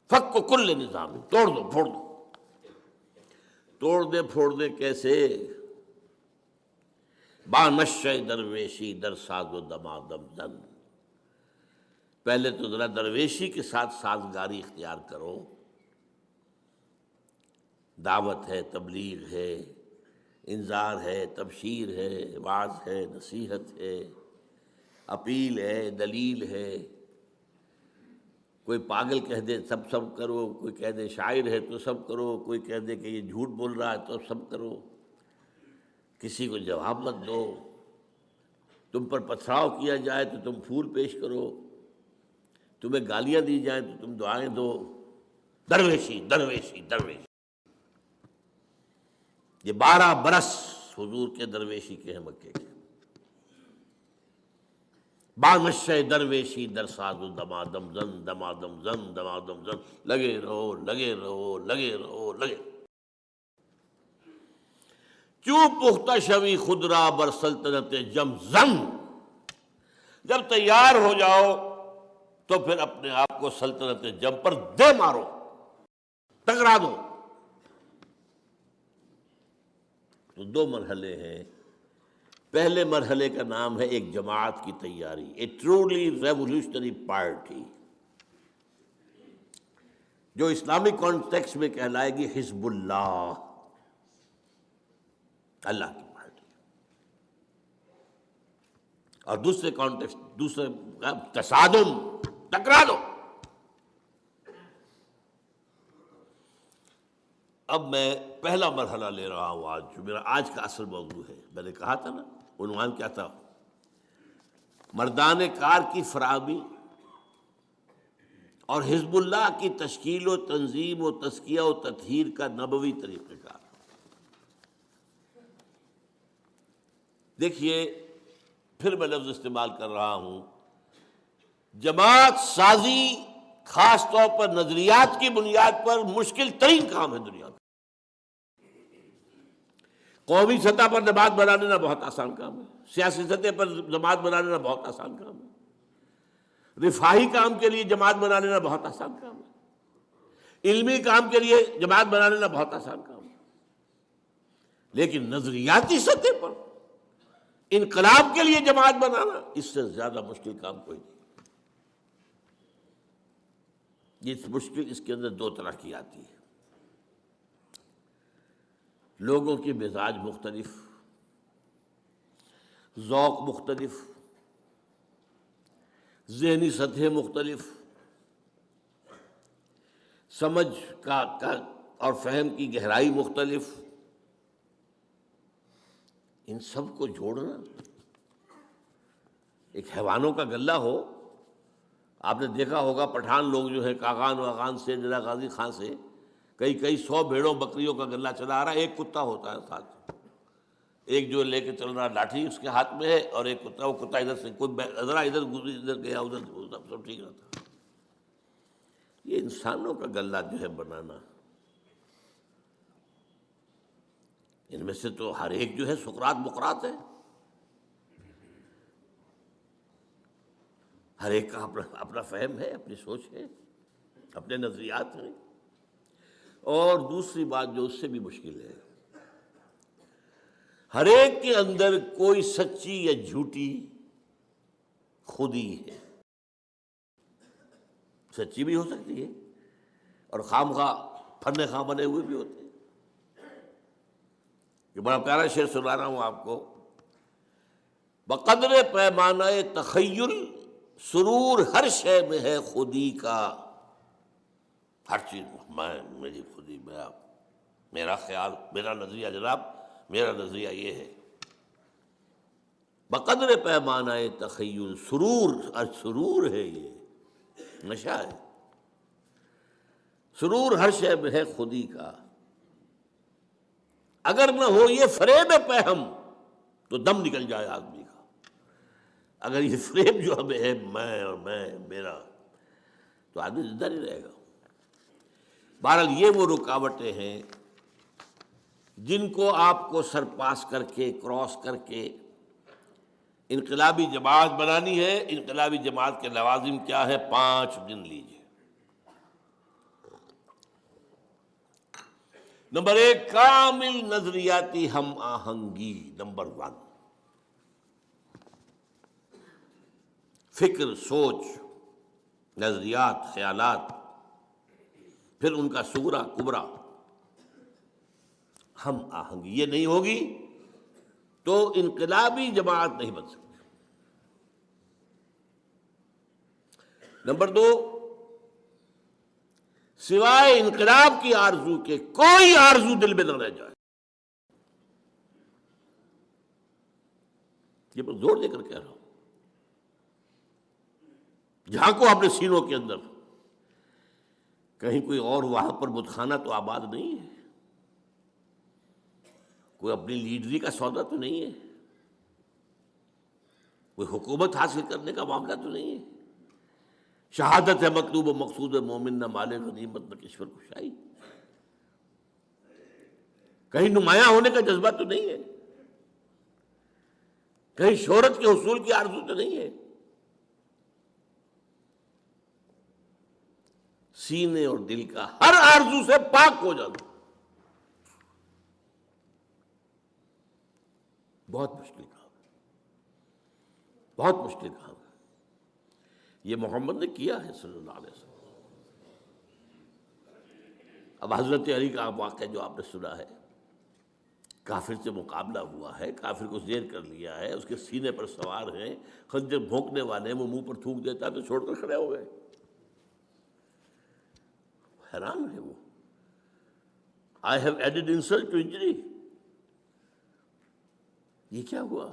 فک و کل نظام، توڑ دو پھوڑ دو. توڑ دے پھوڑ دے کیسے؟ با نشہ درویشی در ساز و دمادم زن. پہلے تو ذرا درویشی کے ساتھ سازگاری اختیار کرو. دعوت ہے، تبلیغ ہے، انذار ہے، تبشیر ہے، وعظ ہے، نصیحت ہے، اپیل ہے، دلیل ہے. کوئی پاگل کہہ دے سب کرو، کوئی کہہ دے شاعر ہے تو سب کرو، کوئی کہہ دے کہ یہ جھوٹ بول رہا ہے تو سب کرو، کسی کو جواب مت دو. تم پر پتھراؤ کیا جائے تو تم پھول پیش کرو، تمہیں گالیاں دی جائیں تو تم دعائیں دو، درویشی درویشی درویشی۔ یہ 12 برس حضور کے درویشی کے ہیں مکے کے، بانشہ درویشی در ساز و دمادم زن دمادم زن دمادم زن، لگے رہو لگے رہو لگے رہو لگے۔ چوں پختہ شوی خود را بر سلطنت جم زن، جب تیار ہو جاؤ تو پھر اپنے آپ کو سلطنت جم پر دے مارو، ٹکرا دو۔ تو 2 مرحلے ہیں۔ پہلے مرحلے کا نام ہے ایک جماعت کی تیاری، اے ٹرولی ریولیوشنری پارٹی، جو اسلامک کانٹیکسٹ میں کہلائے گی حزب اللہ، اللہ کی پارٹی۔ اور دوسرے کانٹیکسٹ، دوسرے تصادم، ٹکرا دو۔ اب میں پہلا مرحلہ لے رہا ہوں آج، جو میرا آج کا اصل موضوع ہے۔ میں نے کہا تھا نا، عنوان کیا تھا؟ مردان کار کی فراہمی اور حزب اللہ کی تشکیل و تنظیم و تزکیہ و تطہیر کا نبوی طریقہ کار۔ دیکھیے، پھر میں لفظ استعمال کر رہا ہوں، جماعت سازی خاص طور پر نظریات کی بنیاد پر مشکل ترین کام ہے دنیا کا۔ قومی سطح پر جماعت بنا لینا بہت آسان کام ہے، سیاسی سطح پر جماعت بنا لینا بہت آسان کام ہے، رفاہی کام کے لیے جماعت بنا لینا بہت آسان کام ہے، علمی کام کے لیے جماعت بنا لینا بہت آسان کام ہے، لیکن نظریاتی سطح پر انقلاب کے لیے جماعت بنانا اس سے زیادہ مشکل کام کوئی نہیں۔ یہ مشکل اس کے اندر 2 طرح کی آتی ہے۔ لوگوں کی مزاج مختلف، ذوق مختلف، ذہنی سطح مختلف، سمجھ کا اور فہم کی گہرائی مختلف، ان سب کو جوڑنا ایک حیوانوں کا غلہ ہو۔ آپ نے دیکھا ہوگا پٹھان لوگ جو ہے کاغان واغان سے، جلا غازی خان سے کئی 100 بھیڑوں بکریوں کا غلہ چلا آ رہا ہے، ایک کتا ہوتا ہے ساتھ، ایک جو لے کے چل رہا لاٹھی اس کے ہاتھ میں ہے، اور ایک کتا، وہ کتا ادھر سے کوئی ذرا ادھر ادھر گیا ادھر، سب ٹھیک رہتا۔ یہ انسانوں کا غلہ جو ہے بنانا، ان میں سے تو ہر ایک جو ہے سقراط بقراط ہے، ہر ایک کا اپنا فہم ہے، اپنی سوچ ہے، اپنے نظریات ہیں۔ اور دوسری بات جو اس سے بھی مشکل ہے، ہر ایک کے اندر کوئی سچی یا جھوٹی خودی ہے، سچی بھی ہو سکتی ہے اور خامخواہ فن خواہ بنے ہوئے بھی ہوتے ہیں۔ یہ بڑا پیارا شعر سنا رہا ہوں آپ کو، بقدر پیمانہ تخیل سرور ہر شے میں ہے خودی کا، ہر چیز میں، میری خودی، میرا خیال، میرا نظریہ، جناب میرا نظریہ یہ ہے۔ بقدر پیمانہ تخیل سرور، اور سرور ہے، یہ نشہ ہے، سرور ہر شے میں ہے خودی کا، اگر نہ ہو یہ فریب پہم تو دم نکل جائے آدمی کا۔ اگر یہ فریب جو ہمیں ہے، میں اور میں میرا، تو آدمی زندہ نہیں رہے گا۔ بہرحال یہ وہ رکاوٹیں ہیں جن کو آپ کو سرپاس کر کے، کراس کر کے انقلابی جماعت بنانی ہے۔ انقلابی جماعت کے لوازم کیا ہے؟ 5 دن لیجیے۔ نمبر 1، کامل نظریاتی ہم آہنگی۔ نمبر 1، فکر، سوچ، نظریات، خیالات، پھر ان کا صغرا کبرا، ہم آہنگی۔ یہ نہیں ہوگی تو انقلابی جماعت نہیں بن سکتی۔ نمبر 2، سوائے انقلاب کی آرزو کے کوئی آرزو دل میں نہ رہ جائے۔ یہ میں زور دے کر کہہ رہا ہوں. جھانکو اپنے سینوں کے اندر، کہیں کوئی اور وہاں پر بتخانہ تو آباد نہیں ہے، کوئی اپنی لیڈری کا سودا تو نہیں ہے، کوئی حکومت حاصل کرنے کا معاملہ تو نہیں ہے. شہادت ہے مطلوب و مقصود مومن، نہ مال غنیمت نہ کشور کشائی. کہیں نمایاں ہونے کا جذبہ تو نہیں ہے، کہیں شہرت کے حصول کی آرزو تو نہیں ہے. سینے اور دل کا ہر آرزو سے پاک ہو جانا بہت مشکل کام ہے، بہت مشکل کام ہے. یہ محمد نے کیا ہے صلی اللہ علیہ وسلم. اب حضرت علی کا واقعہ جو آپ نے سنا ہے، کافر سے مقابلہ ہوا ہے، کافر کو زیر کر لیا ہے، اس کے سینے پر سوار ہیں، خنجر بھونکنے والے ہیں، وہ منہ پر تھوک دیتا ہے تو چھوڑ کر کھڑے ہو گئے. حیران ہے وہ. I have added insult to injury. یہ کیا ہوا؟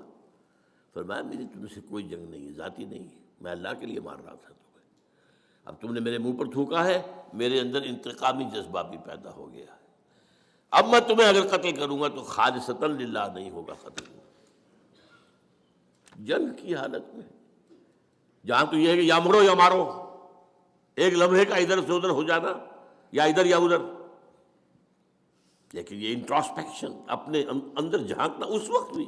فرمایا میری تم سے کوئی جنگ نہیں ہے، ذاتی نہیں ہے، میں اللہ کے لیے مار رہا تھا تمہیں. اب تم نے میرے منہ پر تھوکا ہے، میرے اندر انتقامی جذبہ بھی پیدا ہو گیا ہے. اب میں تمہیں اگر قتل کروں گا تو خالصتاً للہ نہیں ہوگا قتل. جنگ کی حالت میں جہاں تو یہ ہے کہ یا مرو یا مارو، ایک لمحے کا ادھر سے ادھر ہو جانا، یا ادھر یا ادھر. لیکن یہ انٹراسپیکشن، اپنے اندر جھانکنا، اس وقت بھی،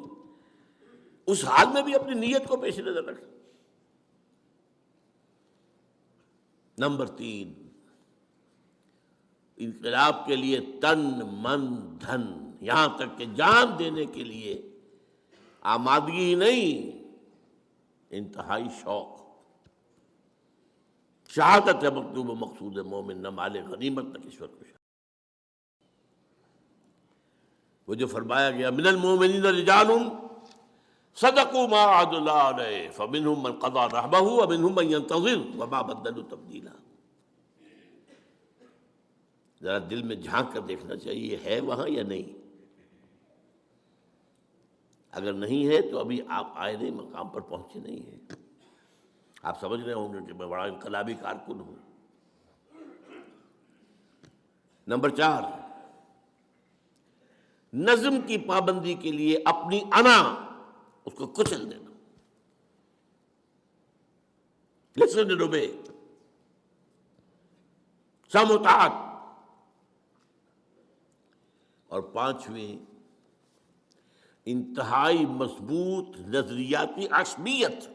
اس حال میں بھی اپنی نیت کو پیش نظر رکھنا. نمبر 3، انقلاب کے لیے تن من دھن، یہاں تک کہ جان دینے کے لیے آمادگی ہی نہیں، انتہائی شوق. شہادت ہے مطلوب و مقصود مومن، نہ مال غنیمت نہ کشور کشائی. وہ جو فرمایا گیا من المؤمنین رجال صدقوا ما عاهدوا الله علیہ فمنهم من قضى نحبه ومنهم من ينتظر وما بدلوا تبدیلا. ذرا دل میں جھانک کر دیکھنا چاہیے ہے وہاں یا نہیں. اگر نہیں ہے تو ابھی آپ آئے نہیں، مقام پر پہنچے نہیں ہیں. آپ سمجھ رہے ہوں گے کہ میں بڑا انقلابی کارکن ہوں. نمبر 4، نظم کی پابندی کے لیے اپنی انا اس کو کچل دینا. لسن اینڈ اوبے، سماعت. اور 5ویں، انتہائی مضبوط نظریاتی عصبیت،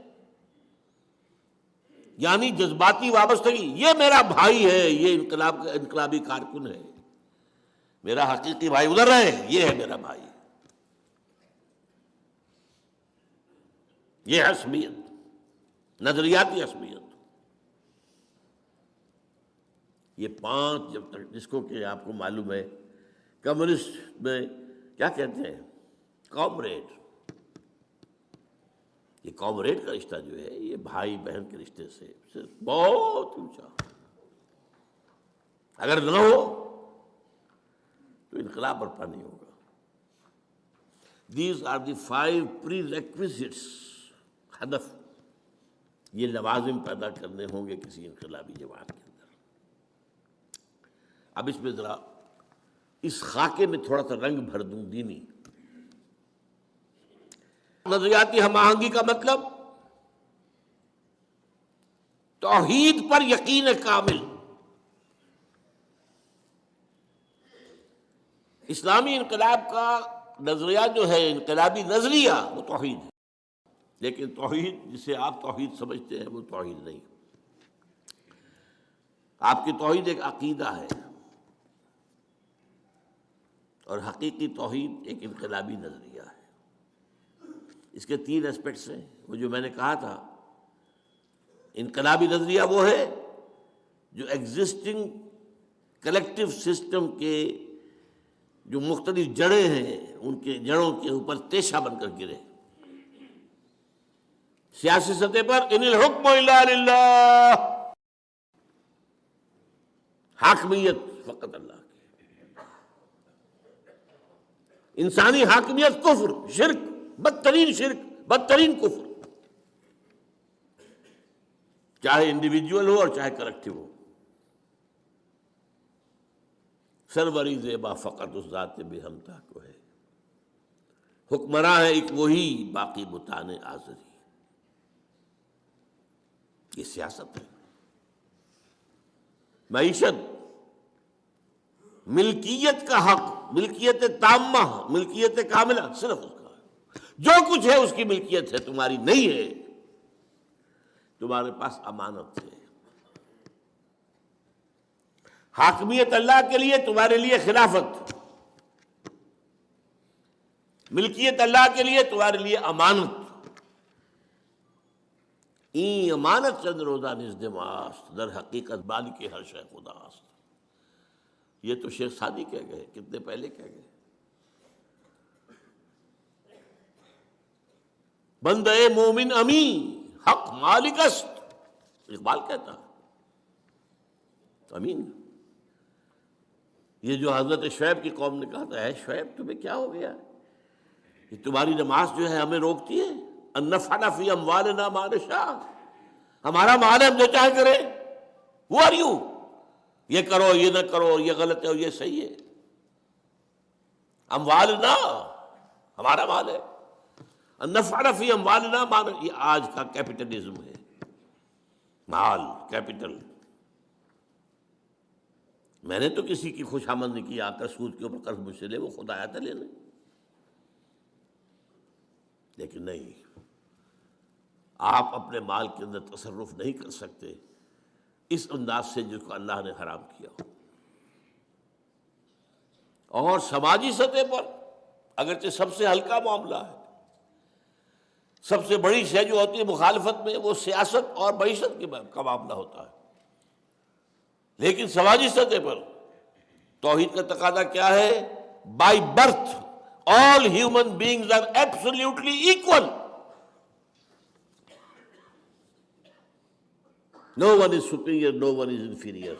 یعنی جذباتی وابستگی. یہ میرا بھائی ہے، یہ انقلابی کارکن ہے، میرا حقیقی بھائی ادھر رہے، یہ ہے میرا بھائی. یہ عصبیت، نظریاتی عصبیت. یہ 5 جب تک، جس کو کہ آپ کو معلوم ہے کمیونسٹ میں کیا کہتے ہیں، کامریڈ. یہ کامریڈ کا رشتہ جو ہے یہ بھائی بہن کے رشتے سے بہت اونچا. اگر نہ ہو تو انقلاب برپا نہیں ہوگا. These are the 5 prerequisites. ہدف، یہ لوازم پیدا کرنے ہوں گے کسی انقلابی جماعت کے اندر. اب اس میں ذرا اس خاکے میں تھوڑا سا رنگ بھر دوں دینی. نظریاتی ہم آہنگی کا مطلب توحید پر یقین کامل. اسلامی انقلاب کا نظریہ جو ہے، انقلابی نظریہ، وہ توحید ہے. لیکن توحید جسے آپ توحید سمجھتے ہیں وہ توحید نہیں. آپ کی توحید ایک عقیدہ ہے، اور حقیقی توحید ایک انقلابی نظریہ ہے. اس کے 3 اسپیکٹس ہیں. وہ جو میں نے کہا تھا، انقلابی نظریہ وہ ہے جو ایگزسٹنگ کلیکٹیو سسٹم کے جو مختلف جڑیں ہیں ان کے جڑوں کے اوپر تیشہ بن کر گرے. سیاسی سطح پر ان الحکم الا للہ، حاکمیت فقط اللہ کی. انسانی حاکمیت کفر، شرک، بدترین شرک بدترین کفر، چاہے انڈیویجول ہو اور چاہے کلیکٹیو ہو۔ سروری زیبا فقط اس ذات بے ہمتا کو ہے، حکمراں ہے ایک وہی، باقی بتان آزری۔ یہ سیاست ہے۔ معیشت، ملکیت کا حق، ملکیت تامہ، ملکیت کاملہ صرف اس کا ہے۔ جو کچھ ہے اس کی ملکیت ہے، تمہاری نہیں ہے، تمہارے پاس امانت ہے۔ حاکمیت اللہ کے لیے، تمہارے لیے خلافت، ملکیت اللہ کے لیے، تمہارے لیے امانت۔ این امانت چند روزہ نزد ماست، در حقیقت مالک ہر شے خداست۔ یہ تو شیخ سعدی کہہ گئے، کتنے پہلے کہہ گئے۔ بندہ مومن امین، حق مالک است، اقبال کہتا امین۔ یہ جو حضرت شعیب کی قوم نے کہا تھا، اے شعیب تمہیں کیا ہو گیا، یہ تمہاری نماز جو ہے ہمیں روکتی ہے، ان نفعل فی اموالنا ما نشاء، ہمارا مال ہے ہم جو چاہے کریں، who are you؟ یہ کرو، یہ نہ کرو، یہ غلط ہے اور یہ صحیح ہے۔ اموالنا، ہمارا مال ہے، ان نفعل فی اموالنا ما نشاء، یہ آج کا کیپٹلزم ہے، مال، کیپٹل۔ میں نے تو کسی کی خوش آمد نہیں کی، آ کر سود کے اوپر قرض مجھ سے لے، وہ خود آیا تھا لینے، لیکن نہیں، آپ اپنے مال کے اندر تصرف نہیں کر سکتے اس انداز سے جس کو اللہ نے حرام کیا ہو۔ اور سماجی سطح پر اگرچہ سب سے ہلکا معاملہ ہے، سب سے بڑی شے جو ہوتی ہے مخالفت میں وہ سیاست اور معیشت کا معاملہ ہوتا ہے، لیکن سماجی سطح پر توحید کا تقاضا کیا ہے؟ By birth all human beings are absolutely equal. No one is superior, no one is inferior.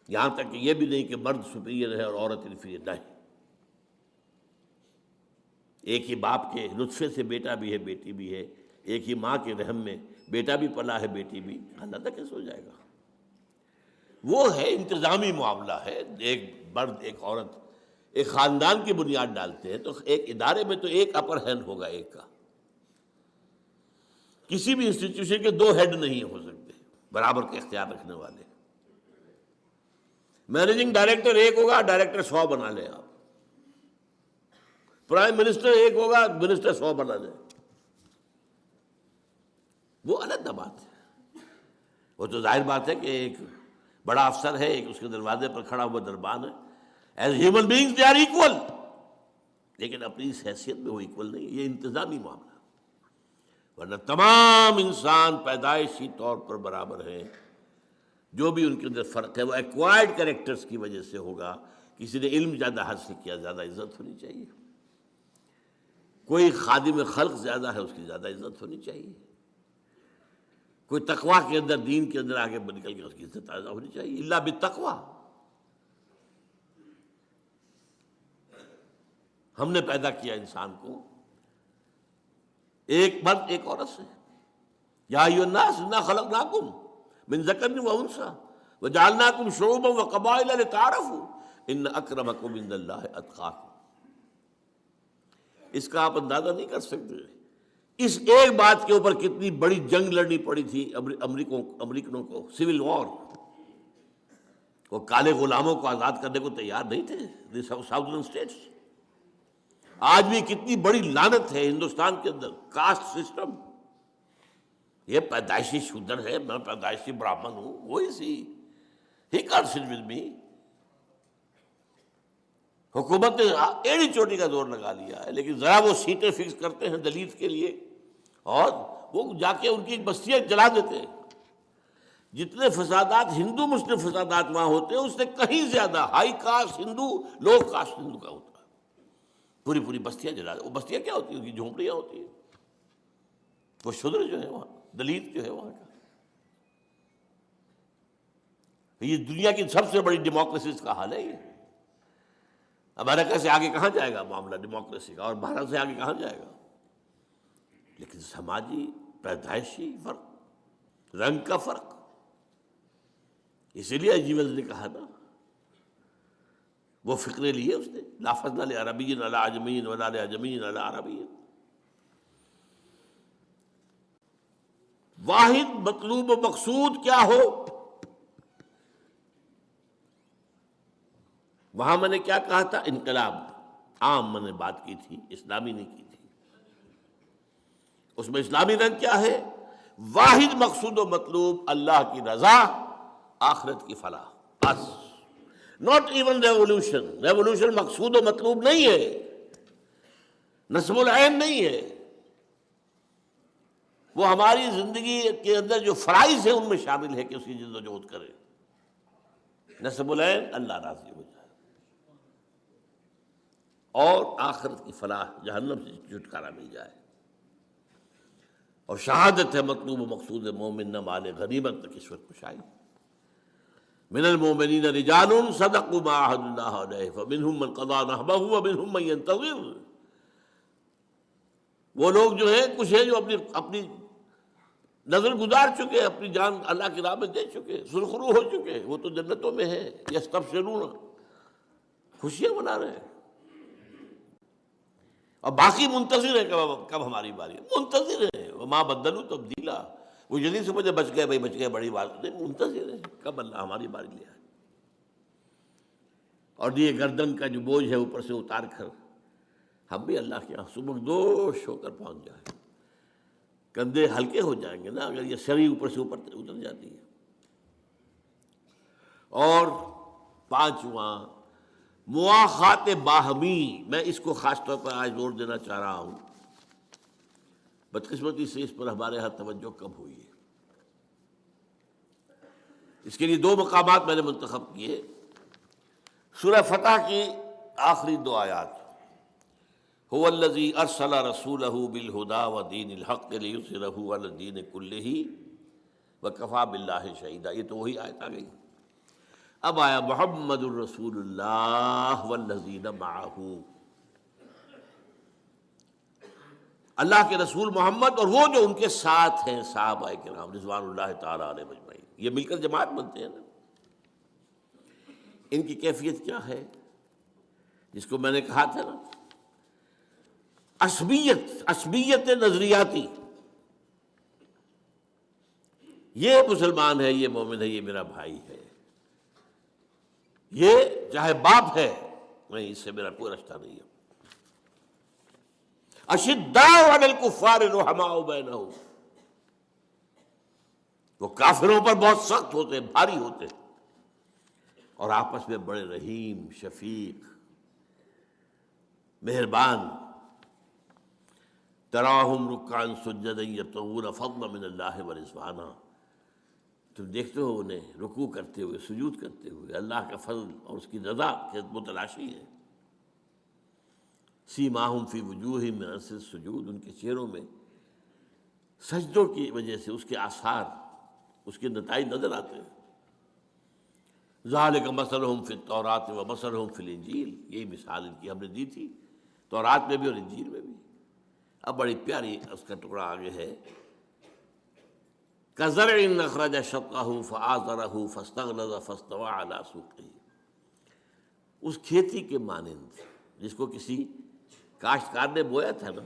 یہاں تک کہ یہ بھی نہیں کہ مرد سپیریئر ہے اور عورت انفیریئر، نہیں۔ ایک ہی باپ کے نطفے سے بیٹا بھی ہے، بیٹی بھی ہے، ایک ہی ماں کے رحم میں بیٹا بھی پلا ہے، بیٹی بھی، اللہ کیسے ہو جائے گا؟ وہ ہے انتظامی معاملہ ہے، ایک مرد ایک عورت ایک خاندان کی بنیاد ڈالتے ہیں تو ایک ادارے میں تو ایک اپر ہینڈ ہوگا، ایک کا۔ کسی بھی انسٹیٹیوشن کے دو ہیڈ نہیں ہو سکتے برابر کے اختیار رکھنے والے۔ مینیجنگ ڈائریکٹر ایک ہوگا، ڈائریکٹر 100 بنا لے آپ، پرائم منسٹر ایک ہوگا، منسٹر 100 بنا لے، وہ الگ بات ہے۔ وہ تو ظاہر بات ہے کہ ایک بڑا افسر ہے، ایک اس کے دروازے پر کھڑا ہوا دربان ہے، as human beings they are equal, لیکن اپنی اس حیثیت میں وہ ایکول نہیں۔ یہ انتظامی معاملہ، ورنہ تمام انسان پیدائشی طور پر برابر ہیں۔ جو بھی ان کے اندر فرق ہے وہ ایکوائرڈ کریکٹرز کی وجہ سے ہوگا۔ کسی نے علم زیادہ حاصل کیا، زیادہ عزت ہونی چاہیے، کوئی خادم خلق زیادہ ہے، اس کی زیادہ عزت ہونی چاہیے، کوئی تقویٰ کے اندر، دین کے اندر آگے نکل کے اس کی عزت زیادہ ہونی چاہیے، الا بالتقویٰ۔ ہم نے پیدا کیا انسان کو ایک مرد ایک عورت سے، یا ایھا الناس انا خلقناکم من ذکر و انثی وجعلناکم شعوبا وقبائل لتعارفوا ان اکرمکم عند اللہ اتقاکم۔ اس کا آپ اندازہ نہیں کر سکتے اس ایک بات کے اوپر کتنی بڑی جنگ لڑنی پڑی تھی امریکنوں کو، سول وار۔ وہ کالے غلاموں کو آزاد کرنے کو تیار نہیں تھے، ساؤدرن اسٹیٹس۔ آج بھی کتنی بڑی لعنت ہے ہندوستان کے اندر، کاسٹ سسٹم۔ یہ پیدائشی شودر ہے، میں پیدائشی براہمن ہوں، وہی سی he can't sit with me. حکومت نے ایڑی چوٹی کا زور لگا لیا ہے، لیکن ذرا وہ سیٹیں فکس کرتے ہیں دلت کے لیے اور وہ جا کے ان کی بستیاں جلا دیتے ہیں۔ جتنے فسادات ہندو مسلم فسادات وہاں ہوتے ہیں اس سے کہیں زیادہ ہائی کاسٹ ہندو، لو کاسٹ ہندو کا ہوتا ہے۔ پوری پوری بستیاں جلا دیں۔ وہ بستیاں کیا ہوتی ہیں؟ ان کی جھونپڑیاں ہوتی ہیں۔ وہ شودر جو ہے وہاں، دلت جو ہے وہاں کا، یہ دنیا کی سب سے بڑی ڈیموکریسیز کا حال ہے۔ یہ امریکہ سے آگے کہاں جائے گا معاملہ ڈیموکریسی کا، اور بھارت سے آگے کہاں جائے گا؟ لیکن سماجی پیدائشی فرق، رنگ کا فرق، اسی لیے ایجیولس نے کہا نا، وہ فقرے لیے اس نے، لا فضل لعربی علی عجمی ولا لعجمی علی عربی. واحد مطلوب و مقصود کیا ہو، وہاں میں نے کیا کہا تھا، انقلاب عام میں نے بات کی تھی، اسلامی نہیں کی تھی. اس میں اسلامی رنگ کیا ہے، واحد مقصود و مطلوب اللہ کی رضا، آخرت کی فلاح، بس. ناٹ ایون ریولوشن، ریولوشن مقصود و مطلوب نہیں ہے، نصب العین نہیں ہے، وہ ہماری زندگی کے اندر جو فرائض ہیں ان میں شامل ہے کہ اس کی جد و جہد کرے. نصب العین اللہ راضی ہو جائے اور آخرت کی فلاح، جہنم سے چھٹکارا مل جائے. اور شہادت ہے مطلوب و مقصود مومن نہ مال غنیمت نہ کسوت کشائی. من المؤمنین رجال صدقوا ما عاهدوا الله علیہ فمنهم من قضى نحبه ومنهم من ينتظر. وہ لوگ جو ہیں کچھ ہیں جو اپنی نظر گزار چکے، اپنی جان اللہ کی راہ میں دے چکے، سرخرو ہو چکے، وہ تو جنتوں میں ہیں. یستبشرون، خوشیاں منا رہے ہیں، اور باقی منتظر ہے کب ہماری باری ہے، منتظر ہے. وما بدلوا تبدیلا، وہ جلدی سے مجھے بچ گئے بھائی، بچ گئے، بڑی بات نہیں، منتظر ہے کب اللہ ہماری باری لے آئے. اور یہ گردن کا جو بوجھ ہے اوپر سے اتار کر ہم بھی اللہ کے یہاں سبکدوش ہو کر پہنچ جائیں. کندھے ہلکے ہو جائیں گے نا اگر یہ سری اوپر سے اوپر اتر جاتی ہے. اور پانچواں مواخات باہمی، میں اس کو خاص طور پر آج زور دینا چاہ رہا ہوں، بدقسمتی سے اس پر ہمارے ہاں توجہ کم ہوئی ہے. اس کے لیے دو مقامات میں نے منتخب کیے. سورہ فتح کی آخری دو آیات، هو الذی ارسل رسولہ بالہدی ودین الحق لیظہرہ علی الدین کلہ وکفی باللہ شہیدا. یہ تو وہی آیت آ گئی. اب آیا محمد الرسول اللہ والذین معہ، اللہ کے رسول محمد اور وہ جو ان کے ساتھ ہیں صحابہ کرام رضوان اللہ تعالی علیہم اجمعین. یہ مل کر جماعت بنتے ہیں نا. ان کی کیفیت کیا ہے، جس کو میں نے کہا تھا نا، عصبیت نظریاتی. یہ مسلمان ہے، یہ مومن ہے، یہ میرا بھائی ہے، یہ چاہے باپ ہے، نہیں، اس سے میرا کوئی رشتہ نہیں ہے. اشداء علی الکفار رحماء بینہم، وہ کافروں پر بہت سخت ہوتے ہیں، بھاری ہوتے ہیں، اور آپس میں بڑے رحیم، شفیق، مہربان. تراہم رکعا سجدا یبتغون فضلا من اللہ ورضوانا، تم دیکھتے ہو انہیں رکوع کرتے ہوئے، سجود کرتے ہوئے، اللہ کا فضل اور اس کی رضا کے متلاشی ہے. سیماہم فی وجوہہم من اثر السجود، ان کے چہروں میں سجدوں کی وجہ سے اس کے آثار، اس کے نتائج نظر آتے ہیں. ذالک مثلہم فی التوراۃ ومثلہم فی الانجیل، یہی مثال ان کی ہم نے دی تھی تورات میں بھی اور انجیل میں بھی. اب بڑی پیاری اس کا ٹکڑا آگے ہے، کزرع اخرج شطأہ فآزرہ فاستغلظ فاستوى علی سوقہ. اس کھیتی کے مانند جس کو کسی کاشتکار نے بویا تھا نا،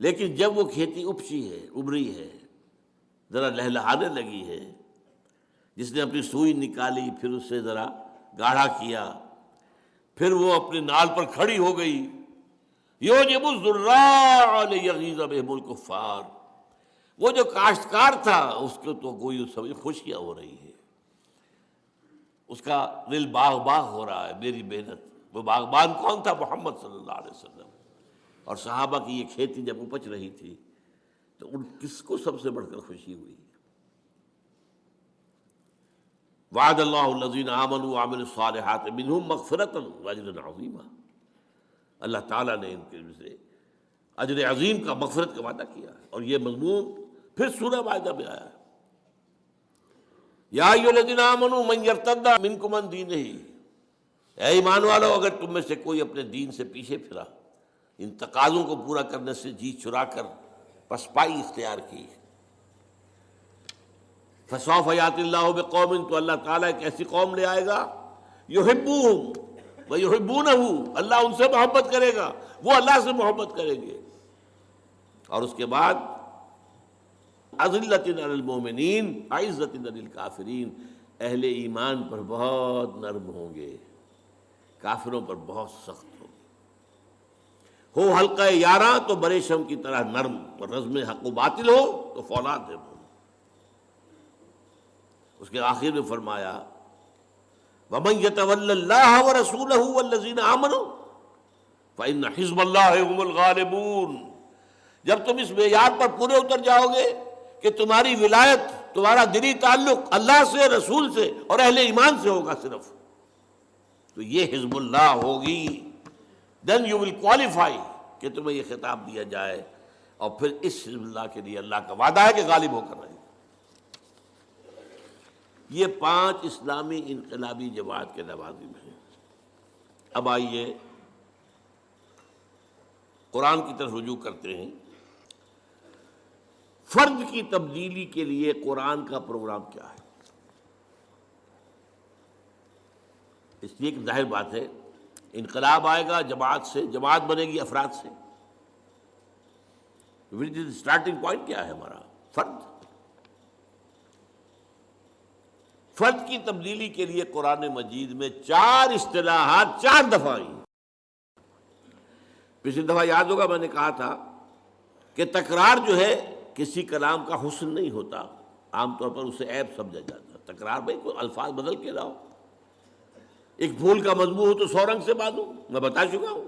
لیکن جب وہ کھیتی اپچی ہے، ابری ہے، ذرا لہلہانے لگی ہے، جس نے اپنی سوئی نکالی، پھر اس سے ذرا گاڑھا کیا، پھر وہ اپنے نال پر کھڑی ہو گئی. یعجب الزراع لیغیظ بہم الکفار، وہ جو کاشتکار تھا اس کو تو کوئی سمجھ خوشیاں ہو رہی ہے، اس کا دل باغ باغ ہو رہا ہے میری محنت. وہ باغبان کون تھا؟ محمد صلی اللہ علیہ وسلم. اور صحابہ کی یہ کھیتی جب اپج رہی تھی تو ان کس کو سب سے بڑھ کر خوشی ہوئی. وعد اللہ الذین آمنوا وعملوا الصالحات منہم مغفرۃ واجرا عظیما، اللہ تعالیٰ نے ان کے سے اجر عظیم کا، مغفرت کا وعدہ کیا ہے. اور یہ مضمون پھر سورہ مائدہ میں آیا ہے، یا ایھا الذین آمنوا من یرتد منکم عن دینہ، اے ایمان والو اگر تم میں سے کوئی اپنے دین سے پیچھے پھرا ان تقاضوں کو پورا کرنے سے جی چرا کر پسپائی اختیار کی۔ فسوف یأتی اللہ بقوم، تو اللہ تعالیٰ ایک ایسی قوم لے آئے گا، یحبوہم ویحبونہ، اللہ ان سے محبت کرے گا، وہ اللہ سے محبت کریں گے، اور اس کے بعد اذلۃ علی المؤمنین اعزۃ علی الکافرین، اہل ایمان پر بہت نرم ہوں گے، کافروں پر بہت سخت ہوں گے۔ ہو حلقہ یاراں تو بریشم کی طرح نرم، اور رزم حق و باطل ہو تو فولاد ہے وہ۔ اس کے آخر میں فرمایا وَمَن يَتَوَلَّ اللَّهَ وَرَسُولَهُ وَالَّذِينَ آمَنُوا فَإِنَّ حِزْبَ اللَّهِ هُمُ الْغَالِبُونَ۔ جب تم اس معیار پر پورے اتر جاؤ گے کہ تمہاری ولایت، تمہارا دلی تعلق اللہ سے، رسول سے اور اہل ایمان سے ہوگا صرف، تو یہ حزب اللہ ہوگی، then you will qualify کہ تمہیں یہ خطاب دیا جائے، اور پھر اس حزب اللہ کے لیے اللہ کا وعدہ ہے کہ غالب ہو کر رہے۔ یہ 5 اسلامی انقلابی جماعت کے لوازم ہیں۔ اب آئیے قرآن کی طرف رجوع کرتے ہیں۔ فرد کی تبدیلی کے لیے قرآن کا پروگرام کیا ہے؟ اس لیے کہ ظاہر بات ہے انقلاب آئے گا جماعت سے، جماعت بنے گی افراد سے۔ اسٹارٹنگ پوائنٹ کیا ہے ہمارا؟ فرد۔ فرد کی تبدیلی کے لیے قرآن مجید میں 4 اصطلاحات 4 دفعہ آئی۔ پچھلی دفعہ یاد ہوگا میں نے کہا تھا کہ تکرار جو ہے کسی کلام کا حسن نہیں ہوتا، عام طور پر اسے عیب سمجھا جاتا۔ تکرار بھائی کوئی الفاظ بدل کے لاؤ، ایک پھول کا مضمون ہو تو 100 رنگ سے باندھو، میں بتا چکا ہوں۔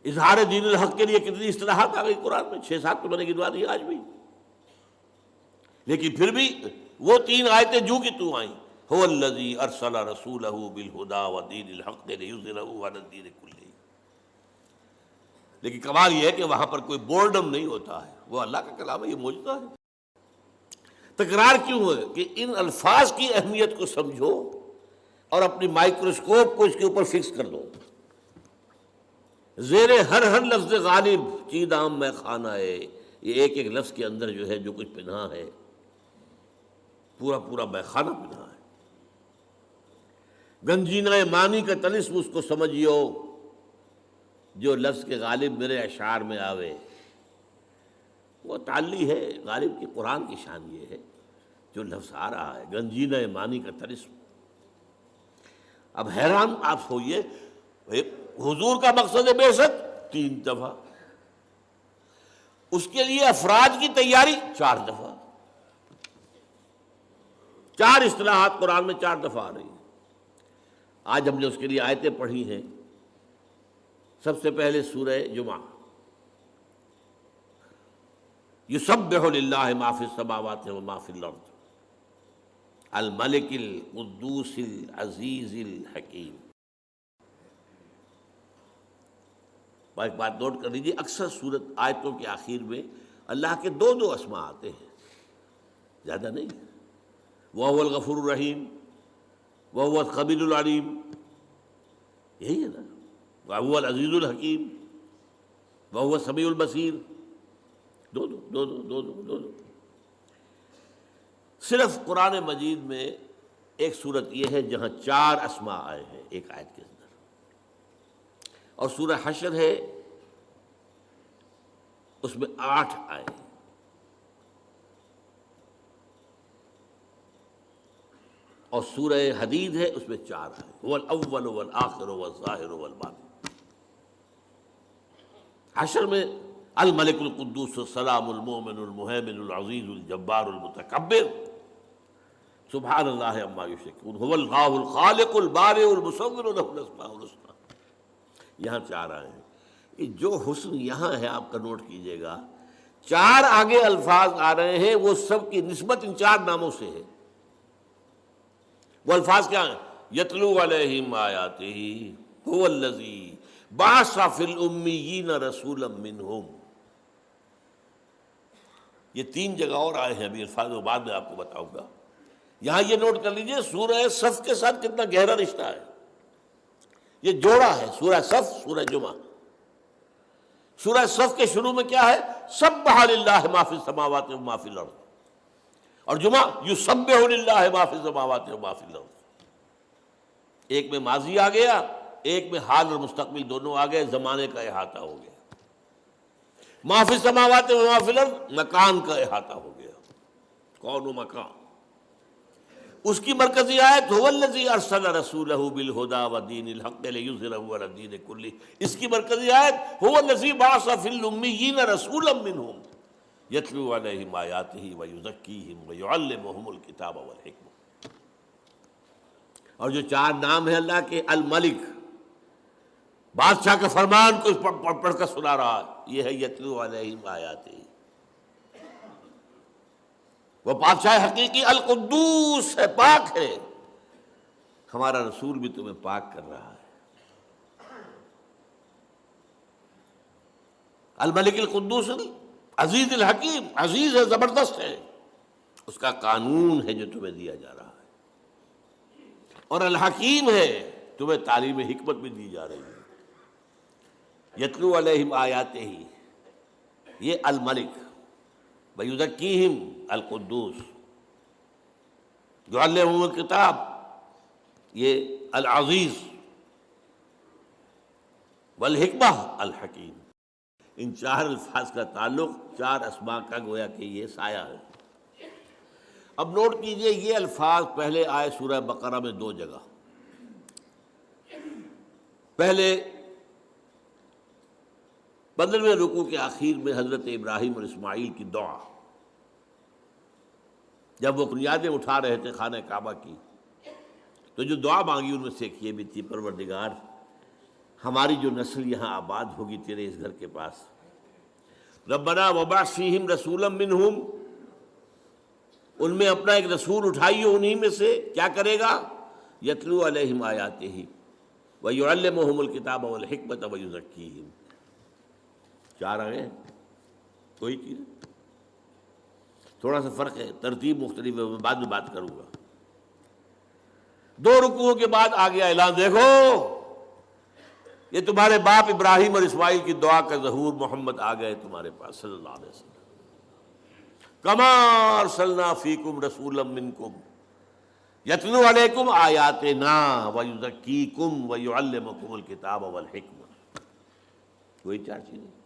اظہار دین الحق کے لیے کتنی اصطلاحات آ گئی قرآن میں، 6-7 تو میں نے گنوا دی آج بھی، لیکن پھر بھی وہ 3 آیتیں جو کہ تو آئیں، هو الذی ارسل رسولہ بالہدی ودین الحق لیظہرہ علی الدین کلہ۔ لیکن کمال یہ ہے کہ وہاں پر کوئی بورڈم نہیں ہوتا ہے، وہ اللہ کا کلام ہے، یہ معجزہ ہے۔ تکرار کیوں ہے؟ کہ ان الفاظ کی اہمیت کو سمجھو اور اپنی مائکروسکوپ کو اس کے اوپر فکس کر دو۔ زیر ہر لفظ غالب چیدام میں خانہ ہے، یہ ایک لفظ کے اندر جو ہے جو کچھ پنہا ہے، پورا میخانہ پنہا ہے۔ گنجینہ معنی کا طلسم اس کو سمجھیو، جو لفظ کے غالب میرے اشعار میں آوے، وہ تعلی ہے غالب کی۔ قرآن کی شان یہ ہے جو لفظ آ رہا ہے گنجینہ معنی کا طلسم۔ اب حیران آپ ہوئیے، حضور کا مقصد بے شک 3 دفعہ، اس کے لیے افراد کی تیاری 4 دفعہ، 4 اصطلاحات قرآن میں 4 دفعہ آ رہی ہیں۔ آج ہم نے اس کے لیے آیتیں پڑھی ہیں۔ سب سے پہلے سورہ جمعہ، یسبح للہ ما فی السماوات و ما فی الارض الملک القدوس العزیز الحکیم۔ ایک بات نوٹ کر لیجیے، اکثر سورت آیتوں کے آخر میں اللہ کے 2 اسماء آتے ہیں، زیادہ نہیں۔ وَهُوَ الْغَفُورُ الرَّحِيمُ وَهُوَ الْخَبِيرُ الْعَلِيمُ، یہی ہے نا، وَهُوَ الْعَزِيزُ الْحَكِيمُ وَهُوَ السَّمِيعُ الْبَصِيرُ، دو۔ صرف قرآن مجید میں ایک صورت یہ ہے جہاں 4 اسماء آئے ہیں ایک آیت کے اندر، اور سورہ حشر ہے اس میں 8 آئے ہیں۔ اور سورہ حدید ہے اس میں 4 آئے، هو الاول والآخر والظاہر والباطن۔ حشر میں الملک القدوس السلام المؤمن المہیمن العزیز الجبار المتکبر سبحان اللہ عما یشرکون، هو اللہ الخالق البارئ المصور له الاسماء الحسنى۔ یہاں 4 آئے ہیں۔ یہ جو حسن یہاں ہے آپ کا نوٹ کیجئے گا، 4 آگے الفاظ آ رہے ہیں، وہ سب کی نسبت ان 4 ناموں سے ہے۔ وہ الفاظ کیا ہیں؟ یتلو علیہم آیاتہ، هو الذی بعث فی الامیین رسولا منہم۔ یہ 3 جگہ اور آئے ہیں، ابھی الفاظ وہ بعد میں آپ کو بتاؤں گا۔ یہاں یہ نوٹ کر لیجئے سورہ صف کے ساتھ کتنا گہرا رشتہ ہے، یہ جوڑا ہے سورہ صف سورہ جمعہ۔ سورہ صف کے شروع میں کیا ہے؟ سبح للہ ما فی السماوات و ما فی الارض، اور جمعہ یسبح للہ ما فی السماوات و ما فی الارض۔ ایک میں ماضی آ گیا، ایک میں حال اور مستقبل دونوں آ گئے، زمانے کا احاطہ ہو گیا۔ ما فی السماوات و ما فی الارض مکان کا احاطہ ہو گیا، کون و مکان۔ اس کی مرکزی آیت هو الذی ارسل رسولہ بالہدی ودین الحق لیظہرہ علی الدین کلہ، اس کی مرکزی آیت هو الذی بعث فی الامیین رسولا منہم یتلو علیہم آیاتہ ویزکیہم ویعلمہم الکتاب والحکمہ۔ اور جو چار نام ہیں اللہ کے، الملک، بادشاہ کا فرمان کو پڑھ کر سنا رہا ہے، یہ ہے یتلو علیہم آیاتہ۔ وہ بادشاہ حقیقی القدوس ہے، پاک ہے، ہمارا رسول بھی تمہیں پاک کر رہا ہے۔ الملک القدوس عزیز الحکیم، عزیز ہے، زبردست ہے، اس کا قانون ہے جو تمہیں دیا جا رہا ہے، اور الحکیم ہے، تمہیں تعلیم حکمت بھی دی جا رہی ہے۔ یتلو علیہم آیاتہ، یہ الملک، ویزکیہم القدوس، یعلمہم الکتاب، یہ العزیز، والحکمہ الحکیم۔ ان چار الفاظ کا تعلق چار اسماء کا گویا کہ یہ سایہ ہے۔ اب نوٹ کیجئے، یہ الفاظ پہلے آئے سورہ بقرہ میں دو جگہ۔ پہلے 15ویں رکوع کے آخر میں حضرت ابراہیم اور اسماعیل کی دعا، جب وہ بنیادیں اٹھا رہے تھے خانہ کعبہ کی، تو جو دعا مانگی ان میں سے ایک یہ بھی تھی، پروردگار ہماری جو نسل یہاں آباد ہوگی تیرے اس گھر کے پاس، ربنا وبعث فیہم رسولا منہم، ان میں اپنا ایک رسول اٹھائیے انہی میں سے، کیا کرے گا؟ یتلو علیہم آیاتہ ویعلمہم الکتاب والحکمۃ ویزکیہم۔ چار آئے، کوئی چیز، تھوڑا سا فرق ہے، ترتیب مختلف ہے، میں بعد میں بات کروں گا۔ دو رکوعوں کے بعد آ گیا اعلان، دیکھو یہ تمہارے باپ ابراہیم اور اسماعیل کی دعا کا ظہور، محمد آ گئے تمہارے پاس صلی اللہ علیہ وسلم۔ کما ارسلنا فیکم رسولا منکم یتلو علیکم آیاتنا ویزکیکم ویعلمکم الکتاب والحکمہ۔ وہی چار چیزیں۔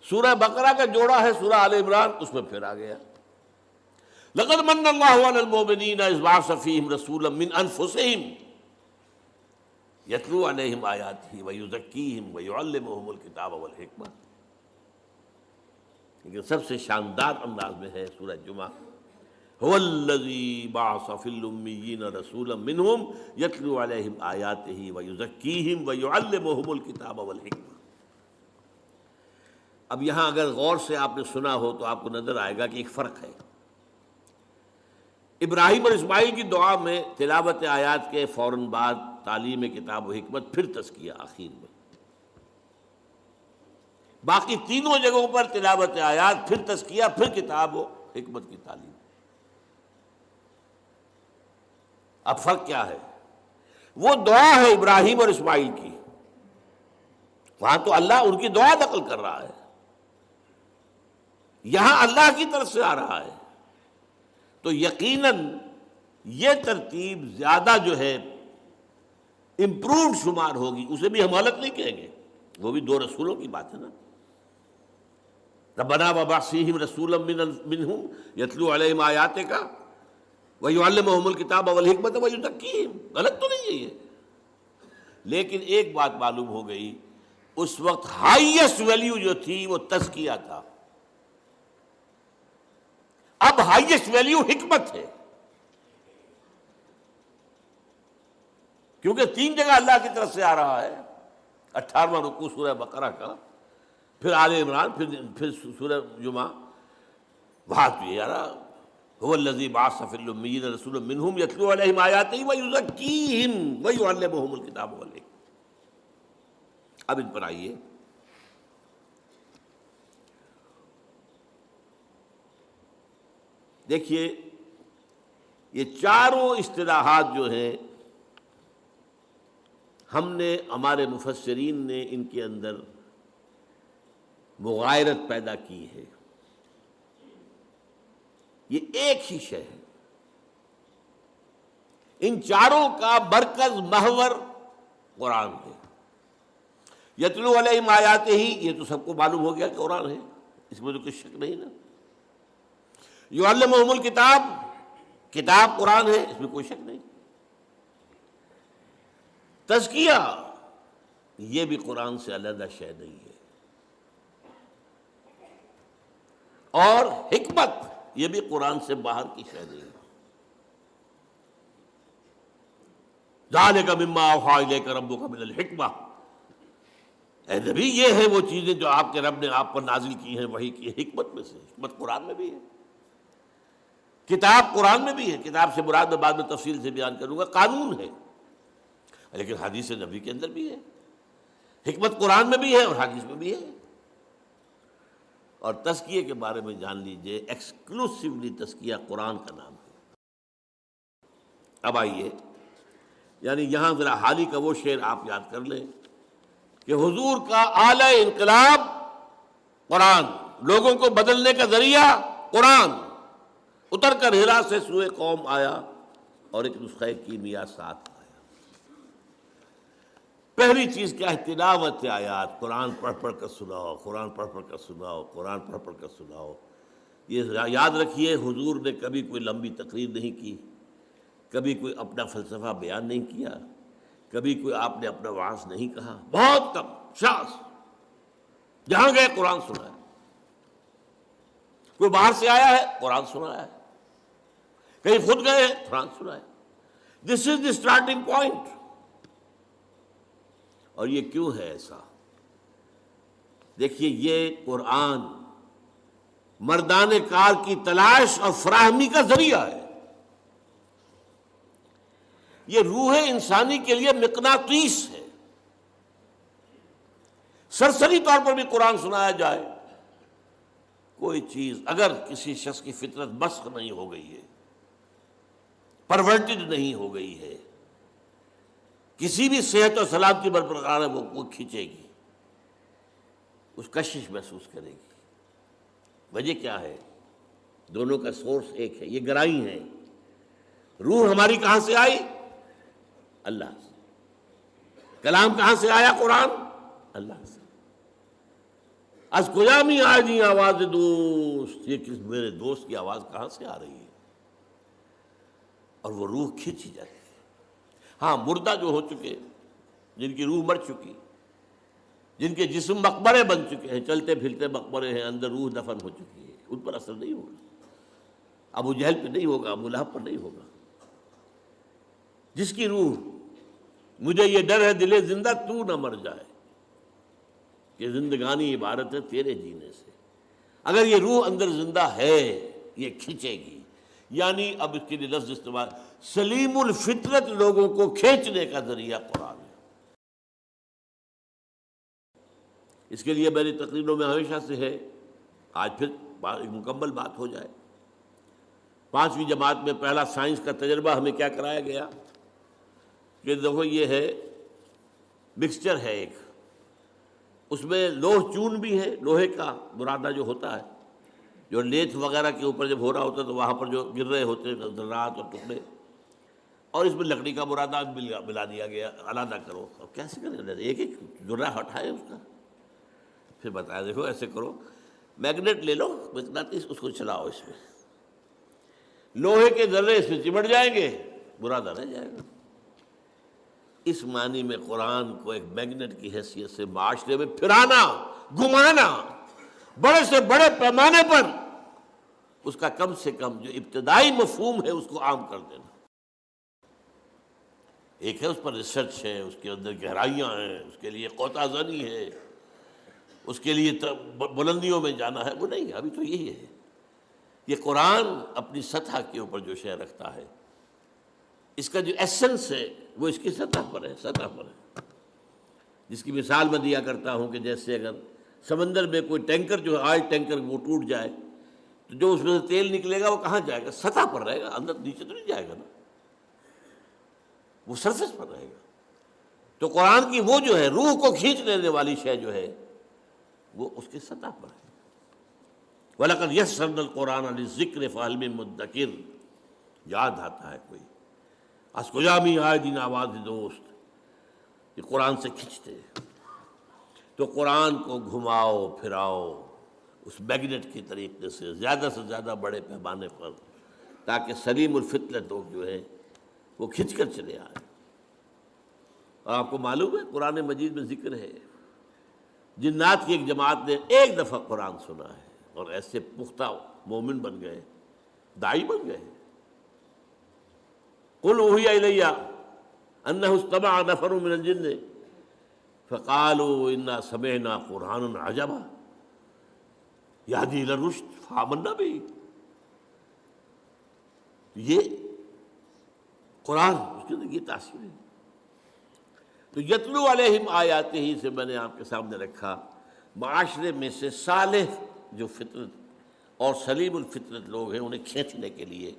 سورہ بقرہ کا جوڑا ہے سورہ آل عمران، اس میں پھر آ گیا لقد من اللہ علی المؤمنین اذ بعث فیہم رسولا من انفسہم یتلو علیہم آیاتہ ویزکیہم ویعلمہم الکتاب والحکمہ۔ لیکن سب سے شاندار انداز میں ہے سورہ جمعہ، هو الذی بعث فی الامیین رسولا منہم یتلو علیہم آیاتہ ویزکیہم ویعلمہم الکتاب والحکمہ۔ اب یہاں اگر غور سے آپ نے سنا ہو تو آپ کو نظر آئے گا کہ ایک فرق ہے۔ ابراہیم اور اسماعیل کی دعا میں تلاوت آیات کے فوراً بعد تعلیم کتاب و حکمت، پھر تزکیہ آخر میں۔ باقی تینوں جگہوں پر تلاوت آیات، پھر تزکیہ، پھر کتاب و حکمت کی تعلیم۔ اب فرق کیا ہے؟ وہ دعا ہے ابراہیم اور اسماعیل کی، وہاں تو اللہ ان کی دعا نقل کر رہا ہے، یہاں اللہ کی طرف سے آ رہا ہے، تو یقیناً یہ ترتیب زیادہ جو ہے امپرووڈ شمار ہوگی، اسے بھی ہم غلط نہیں کہیں گے، وہ بھی دو رسولوں کی بات ہے نا۔ ربنا وبعث فیہم رسولا منہم یتلو علیہم آیاتک ویعلمہم الکتاب والحکمۃ ویزکیہم، غلط تو نہیں ہے یہ۔ لیکن ایک بات معلوم ہو گئی، اس وقت ہائیسٹ ویلیو جو تھی وہ تزکیہ تھا، اب ہائیسٹ ویلیو حکمت ہے، کیونکہ تین جگہ اللہ کی طرف سے آ رہا ہے۔ 18واں رکوع سورہ بقرہ کا، پھر آل عمران، پھر سورہ جمعہ، وہاں تو یہ آ رہا هو الذی بعث فی الامیین رسولا منہم یتلو علیہم آیاتہ ویزکیہم ویعلمہم الکتاب والحکمہ۔ اب ان پر آئیے، دیکھیے یہ چاروں اصطلاحات جو ہیں ہم نے ہمارے مفسرین نے ان کے اندر مغایرت پیدا کی ہے. یہ ایک ہی شے ہے، ان چاروں کا مرکز محور قرآن ہے. یتلو علیہم آیاتہ ہی، یہ تو سب کو معلوم ہو گیا کہ قرآن ہے، اس میں تو کچھ شک نہیں نا. یعلمہم الکتاب، کتاب قرآن ہے، اس میں کوئی شک نہیں. تزکیہ، یہ بھی قرآن سے علیحدہ شے نہیں ہے. اور حکمت، یہ بھی قرآن سے باہر کی شے نہیں ہے. ذالک مما اوحی الیک ربک من الحکمہ، اے نبی یہ ہے وہ چیزیں جو آپ کے رب نے آپ پر نازل کی ہیں وحی کی حکمت میں سے. حکمت قرآن میں بھی ہے، کتاب قرآن میں بھی ہے. کتاب سے مراد میں بعد میں تفصیل سے بیان کروں گا، قانون ہے، لیکن حدیث نبی کے اندر بھی ہے. حکمت قرآن میں بھی ہے اور حدیث میں بھی ہے. اور تزکیے کے بارے میں جان لیجئے، ایکسکلوسیولی تزکیہ قرآن کا نام ہے. اب آئیے، یعنی یہاں ذرا حالی کا وہ شعر آپ یاد کر لیں کہ حضور کا اعلی انقلاب قرآن، لوگوں کو بدلنے کا ذریعہ قرآن، اتر کر ہرا سے سوئے قوم آیا اور ایک نسخہ کیمیا ساتھ آیا. پہلی چیز کیا ہے؟ تلاوت آیات. قرآن پڑھ پڑھ کر سناؤ، قرآن پڑھ پڑھ کر سناؤ، قرآن پڑھ پڑھ کر سناؤ. یہ یاد رکھیے، حضور نے کبھی کوئی لمبی تقریر نہیں کی، کبھی کوئی اپنا فلسفہ بیان نہیں کیا، کبھی کوئی آپ نے اپنا وعظ نہیں کہا. بہت کم، شاذ. جہاں گئے قرآن سنایا. کوئی باہر سے آیا ہے قرآن سنایا ہے، کہیں خود گئے ہیں قرآن سنایا. دس از دی اسٹارٹنگ پوائنٹ. اور یہ کیوں ہے ایسا؟ دیکھیے، یہ قرآن مردان کار کی تلاش اور فراہمی کا ذریعہ ہے. یہ روح انسانی کے لیے مقناطیس ہے. سرسری طور پر بھی قرآن سنایا جائے، کوئی چیز اگر کسی شخص کی فطرت مسخ نہیں ہو گئی ہے، پرورٹڈ نہیں ہو گئی ہے، کسی بھی صحت و سلامتی برقرار ہے، وہ کھینچے گی، اس کشش محسوس کرے گی. وجہ کیا ہے؟ دونوں کا سورس ایک ہے، یہ گرائی ہیں. روح ہماری کہاں سے آئی؟ اللہ سے. کلام کہاں سے آیا؟ قرآن، اللہ سے. از کجا می آئی آواز دوست، یہ میرے دوست کی آواز کہاں سے آ رہی ہے؟ اور وہ روح کھینچی جاتی ہے. ہاں، مردہ جو ہو چکے، جن کی روح مر چکی، جن کے جسم مقبرے بن چکے ہیں، چلتے پھرتے مقبرے ہیں، اندر روح دفن ہو چکی ہے، ان پر اثر نہیں ہوگا. ابو جہل پہ نہیں ہوگا، ابو لہب پر نہیں ہوگا. جس کی روح، مجھے یہ ڈر ہے دل زندہ تو نہ مر جائے، کہ زندگانی عبارت ہے تیرے جینے سے. اگر یہ روح اندر زندہ ہے، یہ کھینچے گی. یعنی اب اس کے لیے لفظ استعمال، سلیم الفطرت لوگوں کو کھینچنے کا ذریعہ قرآن ہے. اس کے لیے میری تقریروں میں ہمیشہ سے ہے، آج پھر ایک مکمل بات ہو جائے. 5ویں جماعت میں پہلا سائنس کا تجربہ ہمیں کیا کرایا گیا کہ دیکھو یہ ہے مکسچر ہے ایک، اس میں لوہ چون بھی ہے، لوہے کا برادہ جو ہوتا ہے، جو لیتھ وغیرہ کے اوپر جب ہو رہا ہوتا ہے تو وہاں پر جو گر رہے ہوتے ہیں ذرات اور ٹکڑے، اور اس میں لکڑی کا برادہ ملا دیا گیا. علیحدہ کرو. اب کیسے کریں؟ ایک ایک ذرہ ہٹائے اس کا، پھر بتایا دیکھو ایسے کرو، میگنیٹ لے لو، مقناطیس، اس کو چلاؤ، اس میں لوہے کے ذرے اس میں چمٹ جائیں گے، برادہ رہ جائے گا. اس معنی میں قرآن کو ایک میگنیٹ کی حیثیت سے معاشرے میں پھرانا، گھمانا، بڑے سے بڑے پیمانے پر اس کا کم سے کم جو ابتدائی مفہوم ہے اس کو عام کر دینا. ایک ہے اس پر ریسرچ ہے، اس کے اندر گہرائیاں ہیں، اس کے لیے قوطہ زنی ہے، اس کے لیے بلندیوں میں جانا ہے. وہ نہیں، ابھی تو یہی ہے. یہ قرآن اپنی سطح کے اوپر جو شے رکھتا ہے، اس کا جو ایسنس ہے وہ اس کی سطح پر ہے، سطح پر ہے. جس کی مثال میں دیا کرتا ہوں کہ جیسے اگر سمندر میں کوئی ٹینکر جو ہے، آئل ٹینکر، وہ ٹوٹ جائے تو جو اس میں سے تیل نکلے گا وہ کہاں جائے گا؟ سطح پر رہے گا، اندر نیچے تو نہیں جائے گا نا، وہ سرفیس پر رہے گا. تو قرآن کی وہ جو ہے روح کو کھینچ لینے والی شے جو ہے وہ اس کی سطح پر ہے۔ وَلَقَدْ يَسَّرْنَا الْقُرْآنَ لِلذِّكْرِ فَهَلْ مِن مُدَّكِرٍ، یاد آتا ہے کوئی از کجا می آئے دین آواز دوست، یہ قرآن سے کھنچتے ہیں۔ تو قرآن کو گھماؤ پھراؤ اس میگنیٹ کے طریقے سے زیادہ بڑے پیمانے پر، تاکہ سلیم الفطرت لوگ جو ہے وہ کھنچ کر چلے آئیں۔ اور آپ کو معلوم ہے قرآن مجید میں ذکر ہے جنات کی ایک جماعت نے ایک دفعہ قرآن سنا ہے اور ایسے پختہ مومن بن گئے، داعی بن گئے۔ قُلْ أُوحِيَ إِلَيَّ أَنَّهُ اسْتَمَعَ نَفَرٌ مِّنَ الْجِنِّ فَقَالُوا إِنَّا سَمِعْنَا قُرْآنًا عَجَبًا يَهْدِي إِلَى الرُّشْدِ فَآمَنَّا بِهِ۔ یہ قرآن اس کے اندر یہ تاثیر ہے۔ تو یتلو علیہم آیاتہ ہی سے میں نے آپ کے سامنے رکھا، معاشرے میں سے صالح جو فطرت اور سلیم الفطرت لوگ ہیں انہیں کھینچنے کے لیے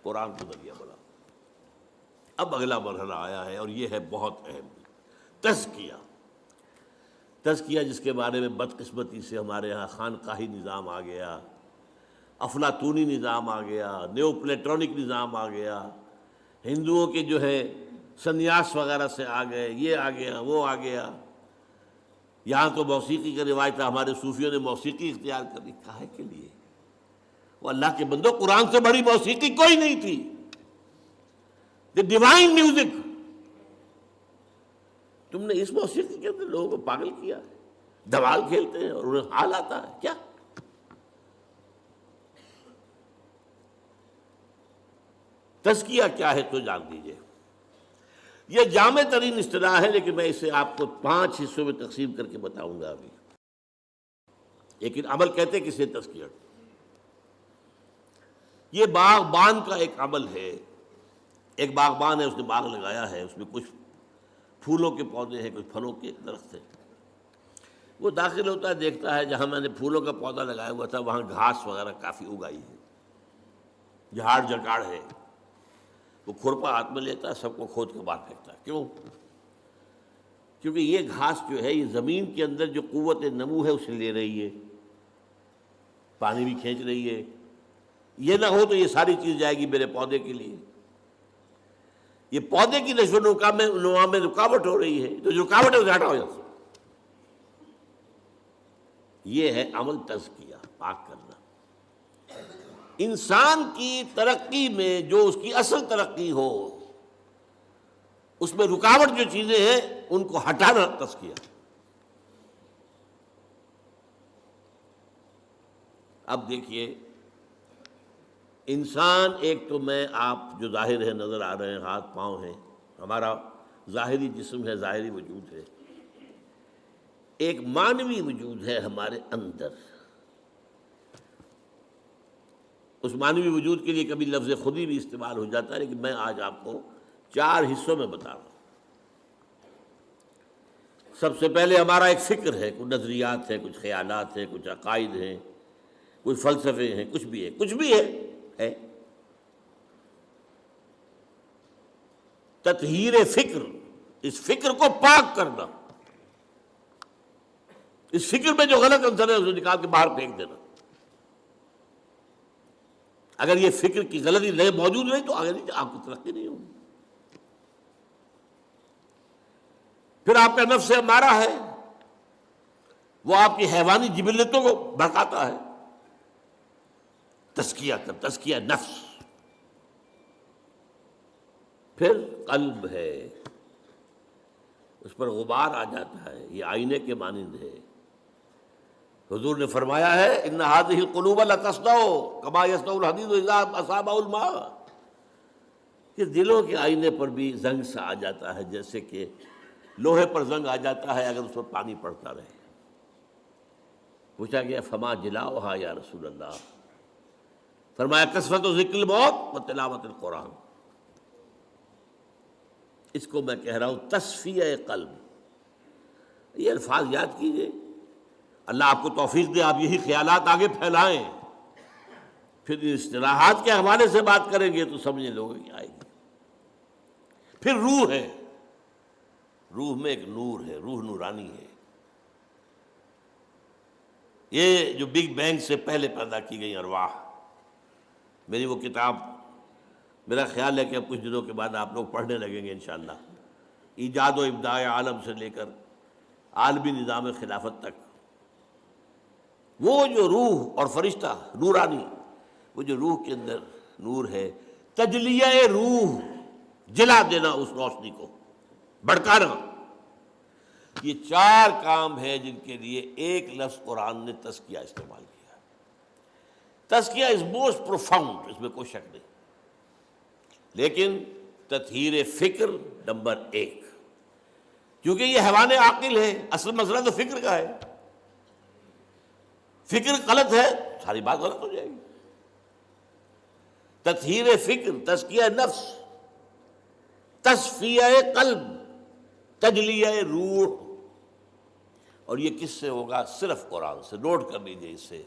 قرآن کو ذریعہ بنا۔ اب اگلا مرحلہ آیا ہے اور یہ ہے بہت اہم، تزکیہ۔ تزکیہ جس کے بارے میں بدقسمتی سے ہمارے ہاں خانقاہی نظام آ گیا، افلاطونی نظام آ گیا، نیو پلیٹونک نظام آ گیا، ہندوؤں کے جو ہے سنیاس وغیرہ سے آ گئے، یہ آ گیا وہ آ گیا۔ یہاں تو موسیقی کا روایت ہے، ہمارے صوفیوں نے موسیقی اختیار کر لی، کاہے کے لیے؟ وہ اللہ کے بندو، قرآن سے بڑی موسیقی کوئی نہیں تھی، دی ڈیوائن میوزک۔ تم نے اس موسیقی کے اندر لوگوں کو پاگل کیا ہے، دھمال کھیلتے ہیں اور انہیں حال آتا ہے کیا؟ تزکیہ کیا ہے تو جان دیجئے۔ یہ جامع ترین اصطلاح ہے، لیکن میں اسے آپ کو 5 حصوں میں تقسیم کر کے بتاؤں گا ابھی۔ لیکن عمل کہتے کسے تزکیہ؟ یہ باغبان کا ایک عمل ہے۔ ایک باغبان ہے، اس نے باغ لگایا ہے، اس میں کچھ پھولوں کے پودے ہیں، کچھ پھلوں کے درخت ہیں۔ وہ داخل ہوتا ہے، دیکھتا ہے جہاں میں نے پھولوں کا پودا لگایا ہوا تھا وہاں گھاس وغیرہ کافی اگائی ہے، جھاڑ جکاڑ ہے۔ وہ کھرپا ہاتھ میں لیتا ہے، سب کو کھود کے باہر پھینکتا ہے۔ کیوں؟ کیونکہ یہ گھاس جو ہے یہ زمین کے اندر جو قوت نمو ہے اسے لے رہی ہے، پانی بھی کھینچ رہی ہے۔ یہ نہ ہو تو یہ ساری چیز جائے گی میرے پودے کے لیے، یہ پودے کی نشو و نما میں رکاوٹ ہو رہی ہے، تو جو رکاوٹ ہے اسے ہٹا ہو جاتا ہے۔ یہ ہے عمل تزکیہ، پاک کرنا۔ انسان کی ترقی میں جو اس کی اصل ترقی ہو اس میں رکاوٹ جو چیزیں ہیں ان کو ہٹانا تزکیہ۔ اب دیکھیے انسان ایک تو میں آپ جو ظاہر ہے نظر آ رہے ہیں، ہاتھ پاؤں ہیں، ہمارا ظاہری جسم ہے، ظاہری وجود ہے۔ ایک معنوی وجود ہے ہمارے اندر۔ اس معنوی وجود کے لیے کبھی لفظ خودی بھی استعمال ہو جاتا ہے، لیکن میں آج آپ کو 4 حصوں میں بتا رہا ہوں۔ سب سے پہلے ہمارا ایک فکر ہے، کچھ نظریات ہیں، کچھ خیالات ہیں، کچھ عقائد ہیں، کچھ فلسفے ہیں، کچھ بھی ہے۔ تطہیر فکر، اس فکر کو پاک کرنا، اس فکر میں جو غلط عنصر ہے اسے نکال کے باہر پھینک دینا۔ اگر یہ فکر کی غلطی موجود نہیں تو آگے نہیں، آپ کی ترقی نہیں ہوگی۔ پھر آپ کا نفس امارہ ہے، وہ آپ کی حیوانی جبلتوں کو بھڑکاتا ہے۔ تزکیہ نفس۔ پھر قلب ہے، اس پر غبار آ جاتا ہے، یہ آئینے کے مانند ہے۔ حضور نے فرمایا ہے ان هذه القلوب لتصدع كما يصدع الحديد اذا اصابه الماء، کہ دلوں کے آئینے پر بھی زنگ سا آ جاتا ہے، جیسے کہ لوہے پر زنگ آ جاتا ہے اگر اس پر پانی پڑتا رہے۔ پوچھا گیا فما جلاؤها یا رسول اللہ؟ فرمایا کثرت ذکر الموت و تلاوت القرآن۔ اس کو میں کہہ رہا ہوں تصفیہ قلب۔ یہ الفاظ یاد کیجئے، اللہ آپ کو توفیق دے آپ یہی خیالات آگے پھیلائیں، پھر اصطلاحات کے حوالے سے بات کریں گے تو سمجھے لوگوں کی آئے گی۔ پھر روح ہے، روح میں ایک نور ہے، روح نورانی ہے۔ یہ جو بگ بینگ سے پہلے پیدا کی گئی ارواح، میری وہ کتاب، میرا خیال ہے کہ اب کچھ دنوں کے بعد آپ لوگ پڑھنے لگیں گے انشاءاللہ، ایجاد و ابداع عالم سے لے کر عالمی نظام خلافت تک، وہ جو روح اور فرشتہ نورانی، وہ جو روح کے اندر نور ہے، تجلیہ روح، جلا دینا اس روشنی کو، بھڑکانا، یہ 4 کام ہے جن کے لیے ایک لفظ قرآن نے تزکیہ استعمال کیا۔ تزکیہ از موسٹ پروفاؤنڈ، اس میں کوئی شک نہیں، لیکن تطہیر فکر نمبر 1، کیونکہ یہ حیوان عاقل ہے، اصل مسئلہ تو فکر کا ہے، فکر غلط ہے ساری بات غلط ہو جائے گی۔ تطہیر فکر، تزکیہ نفس، تصفیہ قلب، تجلیہ روح، اور یہ کس سے ہوگا؟ صرف قرآن سے۔ نوٹ کر لیجیے اس سے۔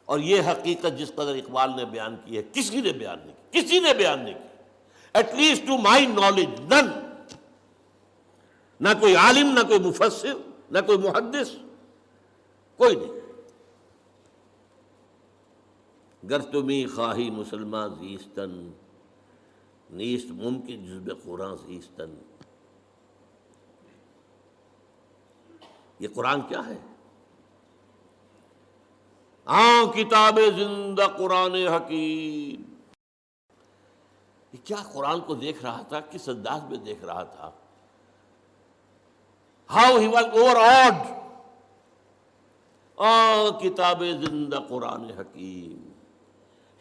اور یہ حقیقت جس قدر اقبال نے بیان کی ہے، کسی نے بیان نہیں کی، کسی نے بیان نہیں کی، at least to my knowledge none, نہ کوئی عالم، نہ کوئی مفسر، نہ کوئی محدث، کوئی نہیں۔ گر تمی خواہی مسلماں زیستن، نیست ممکن جز بے قرآن زیستن۔ یہ قرآن کیا ہے؟ کتاب زندہ قرآن حکیم۔ یہ کیا قرآن کو دیکھ رہا تھا، کس انداز میں دیکھ رہا تھا؟ How he was over odd. کتاب زندہ قرآن حکیم،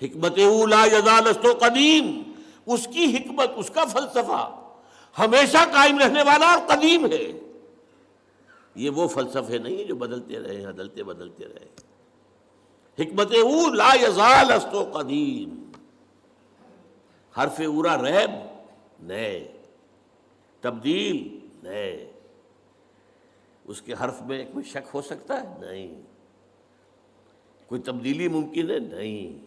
حکمت لا یزال است قدیم، اس کی حکمت، اس کا فلسفہ ہمیشہ قائم رہنے والا اور قدیم ہے۔ یہ وہ فلسفے نہیں جو بدلتے رہے، بدلتے بدلتے رہے۔ حکمت لا یزال است قدیم، حرف اورا ریب نئے، تبدیل نئے، اس کے حرف میں کوئی شک ہو سکتا ہے؟ نہیں۔ کوئی تبدیلی ممکن ہے؟ نہیں۔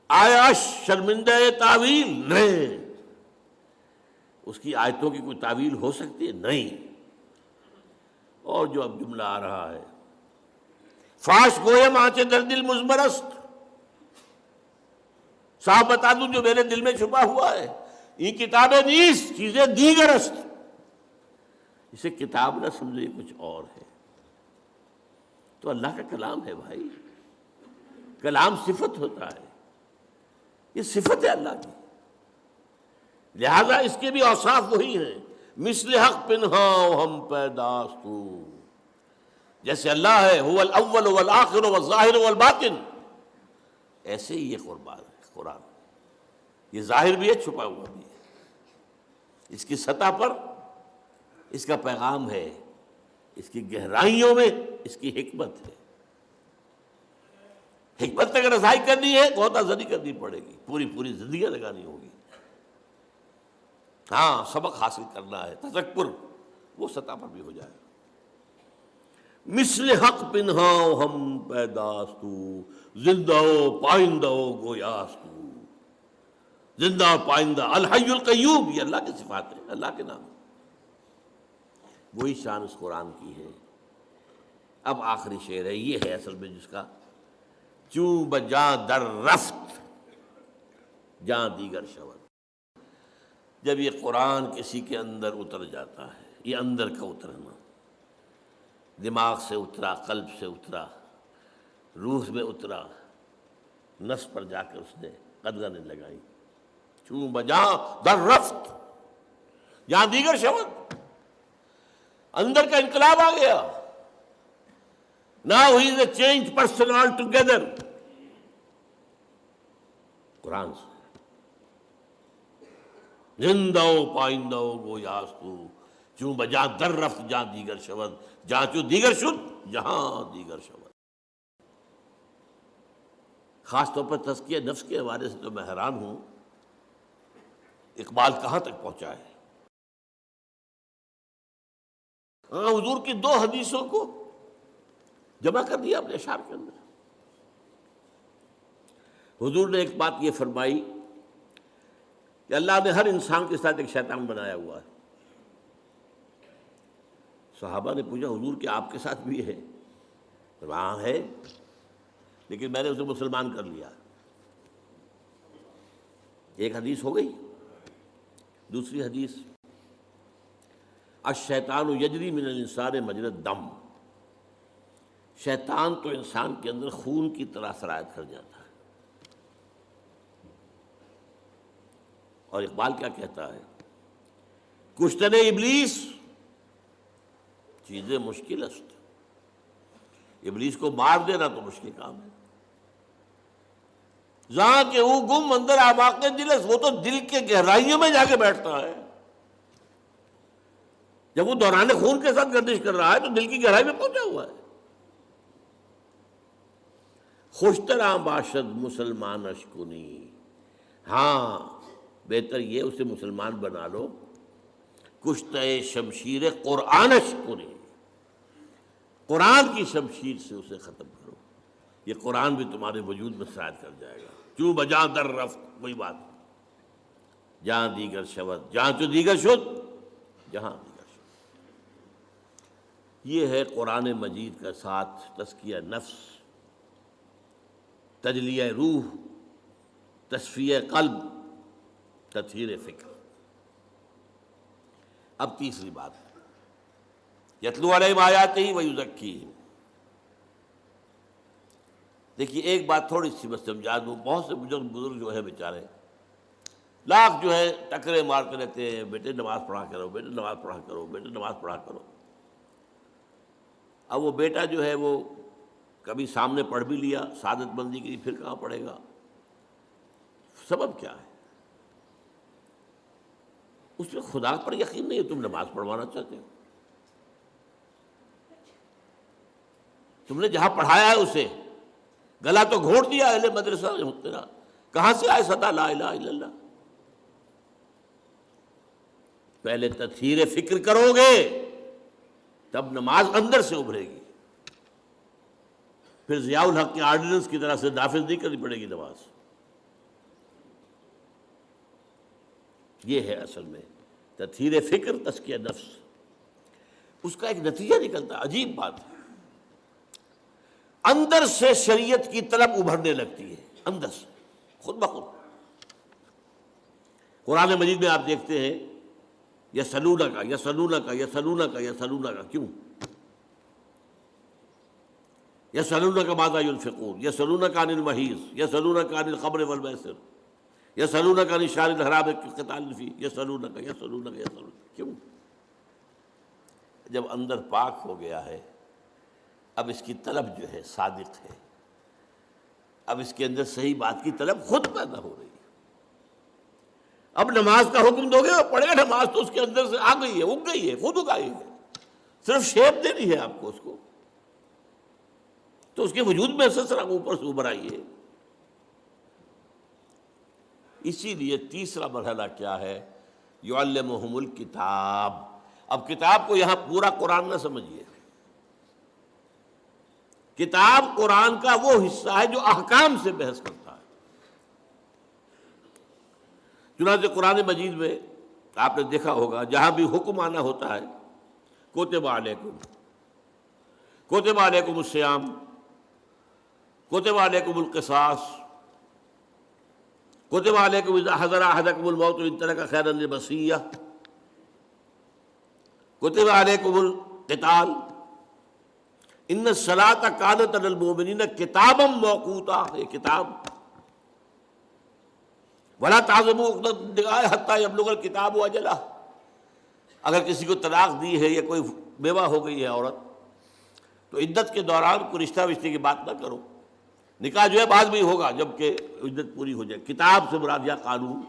آیا شرمندہ تعویل؟ نہیں۔ اس کی آیتوں کی کوئی تعویل ہو سکتی ہے؟ نہیں۔ اور جو اب جملہ آ رہا ہے، فاش گویم آنچے در دل مزمرست، صاحب بتا دوں جو میرے دل میں چھپا ہوا ہے، یہ کتابیں نیست چیزیں دیگر است۔ اسے کتاب نہ سمجھے، یہ کچھ اور ہے۔ تو اللہ کا کلام ہے بھائی، کلام صفت ہوتا ہے، یہ صفت ہے اللہ کی، لہذا اس کے بھی اوصاف وہی ہیں۔ مثل حق پنہاں ہم پیداستو، جیسے اللہ ہے هو الاول والآخر والظاہر والباطن، ایسے ہی یہ قرآن، یہ ظاہر بھی ہے، چھپا ہوا بھی ہے۔ اس کی سطح پر اس کا پیغام ہے، اس کی گہرائیوں میں اس کی حکمت ہے۔ حکمت تک رسائی کرنی ہے، بہت آزادی کرنی پڑے گی، پوری زندگیاں لگانی ہوگی۔ ہاں، سبق حاصل کرنا ہے، تذکر وہ سطح پر بھی ہو جائے۔ مثل حق پنہاں ہم پیداستو، زندہ و پائندہ و گویاستو، زندہ و پائندہ، الحی القیوم، یہ اللہ کی صفات ہے، اللہ کے نام، وہی شان اس قرآن کی ہے۔ اب آخری شعر ہے، یہ ہے اصل میں جس کا چوں بجاں در رفت جاں دیگر شود۔ جب یہ قرآن کسی کے اندر اتر جاتا ہے، یہ اندر کا اترنا، دماغ سے اترا، قلب سے اترا، روح میں اترا، نفس پر جا کر اس نے قدغنیں لگائیں، چوں بجاں در رفت جہاں دیگر شود، اندر کا انقلاب آ گیا۔ Now he is a changed person altogether۔ قرآن سے زندہ و پائندہ و گویاستو، چوں بجاں در رفت جہاں دیگر شود، جہاں چوں دیگر شد جہاں دیگر شود۔ خاص طور پر تزکیہ نفس کے حوالے سے تو میں حیران ہوں، اقبال کہاں تک پہنچا ہے۔ حضور کی 2 حدیثوں کو جمع کر دیا اپنے اشعار کے اندر۔ حضور نے ایک بات یہ فرمائی کہ اللہ نے ہر انسان کے ساتھ ایک شیطان بنایا ہوا ہے، صحابہ نے پوچھا حضور کہ آپ کے ساتھ بھی ہے؟ وہاں ہے، لیکن میں نے اسے مسلمان کر لیا۔ ایک حدیث ہو گئی۔ دوسری حدیث، الشیطان یجری من الانسان مجری الدم، شیطان تو انسان کے اندر خون کی طرح سرایت کر جاتا ہے۔ اور اقبال کیا کہتا ہے، کشتن ابلیس چیزیں مشکل است، ابلیس کو مار دینا تو مشکل کام ہے۔ جہاں کہ وہ گم اندر اعماق دل، وہ تو دل کے گہرائیوں میں جا کے بیٹھتا ہے۔ جب وہ دوران خون کے ساتھ گردش کر رہا ہے تو دل کی گہرائی میں پہنچا ہوا ہے۔ خوشترا باشد مسلمان اشکنی، ہاں بہتر یہ اسے مسلمان بنا لو، کشتہ شمشیر قرآن اشکنی، قرآن کی شمشیر سے اسے ختم کرو، یہ قرآن بھی تمہارے وجود میں سرایت کر جائے گا۔ کیوں بجاں در رفت، وہی بات، جہاں دیگر شود، جہاں تو دیگر شد، جہاں دیگر شد۔ یہ ہے قرآن مجید کا ساتھ تزکیہ نفس، تجلیہ روح، تصفیہ قلب، تطہیر فکر۔ اب تیسری بات، یتلو علیہم آیاتہ ویزکیہم۔ دیکھیے ایک بات تھوڑی سی بس سمجھا دوں، بہت سے بزرگ جو ہے بیچارے لاکھ جو ہے ٹکرے مارتے رہتے ہیں، بیٹے نماز پڑھا کرو، بیٹے نماز پڑھا کرو، بیٹے نماز پڑھا کرو۔ اب وہ بیٹا جو ہے وہ کبھی سامنے پڑھ بھی لیا سعادت مندی کے لیے، پھر کہاں پڑھے گا؟ سبب کیا ہے؟ اس میں خدا پر یقین نہیں ہے، تم نماز پڑھوانا چاہتے ہو، تم نے جہاں پڑھایا ہے اسے گلا تو گھونٹ دیا اہل مدرسہ نے تیرا، کہاں سے آئے صدا لا الہ الا اللہ؟ پہلے تطہیر فکر کرو گے تب نماز اندر سے ابھرے گی، پھر ضیاء الحق کے آرڈیننس کی طرح سے نافذ نہیں کرنی پڑے گی نماز۔ یہ ہے اصل میں تطہیر فکر، تزکیہ نفس۔ اس کا ایک نتیجہ نکلتا ہے، عجیب بات ہے، اندر سے شریعت کی طلب ابھرنے لگتی ہے، اندر سے خود بخود۔ قرآن مجید میں آپ دیکھتے ہیں یسألونک یسألونک یسألونک یسألونک، کیوں؟ یسألونک ماذا ينفقون، یسألونک عن المحیض، یسألونک عن الخمر والمیسر، یسألونک عن الشہر الحرام قتال فیہ، یسألونک یسألونک یسألونک، کیوں؟ جب اندر پاک ہو گیا ہے اب اس کی طلب جو ہے صادق ہے، اب اس کے اندر صحیح بات کی طلب خود پیدا ہو رہی ہے۔ اب نماز کا حکم دو گے وہ پڑھے گا، نماز تو اس کے اندر سے آ گئی ہے، اگ گئی ہے، خود اگائی ہے، صرف شیپ دینی ہے آپ کو اس کو، تو اس کے وجود میں سسرا اوپر سے ابھر آئی ہے۔ اسی لیے تیسرا مرحلہ کیا ہے، یعلمہم الکتاب۔ اب کتاب کو یہاں پورا قرآن نہ سمجھیے، کتاب قرآن کا وہ حصہ ہے جو احکام سے بحث کرتا ہے۔ چنانچہ قرآن مجید میں آپ نے دیکھا ہوگا جہاں بھی حکم آنا ہوتا ہے، کتب علیکم، کتب علیکم الصیام، کتب علیکم القصاص، کتب علیکم اذا حضر احدکم الموت ان ترک خیرا الوصیہ، کتب علیکم القتال، ان الصلاۃ کانت علی المؤمنین کتابا موقوتا، یہ کتاب، ولا تعزموا عقدۃ النکاح حتی یبلغ الکتاب اجلہ۔ اگر کسی کو طلاق دی ہے یا کوئی بیوہ ہو گئی ہے عورت تو عدت کے دوران کوئی رشتہ وشتے کی بات نہ کرو، نکاح جو ہے بعد میں ہی ہوگا جب کہ عدت پوری ہو جائے۔ کتاب سے مراد یا قانون،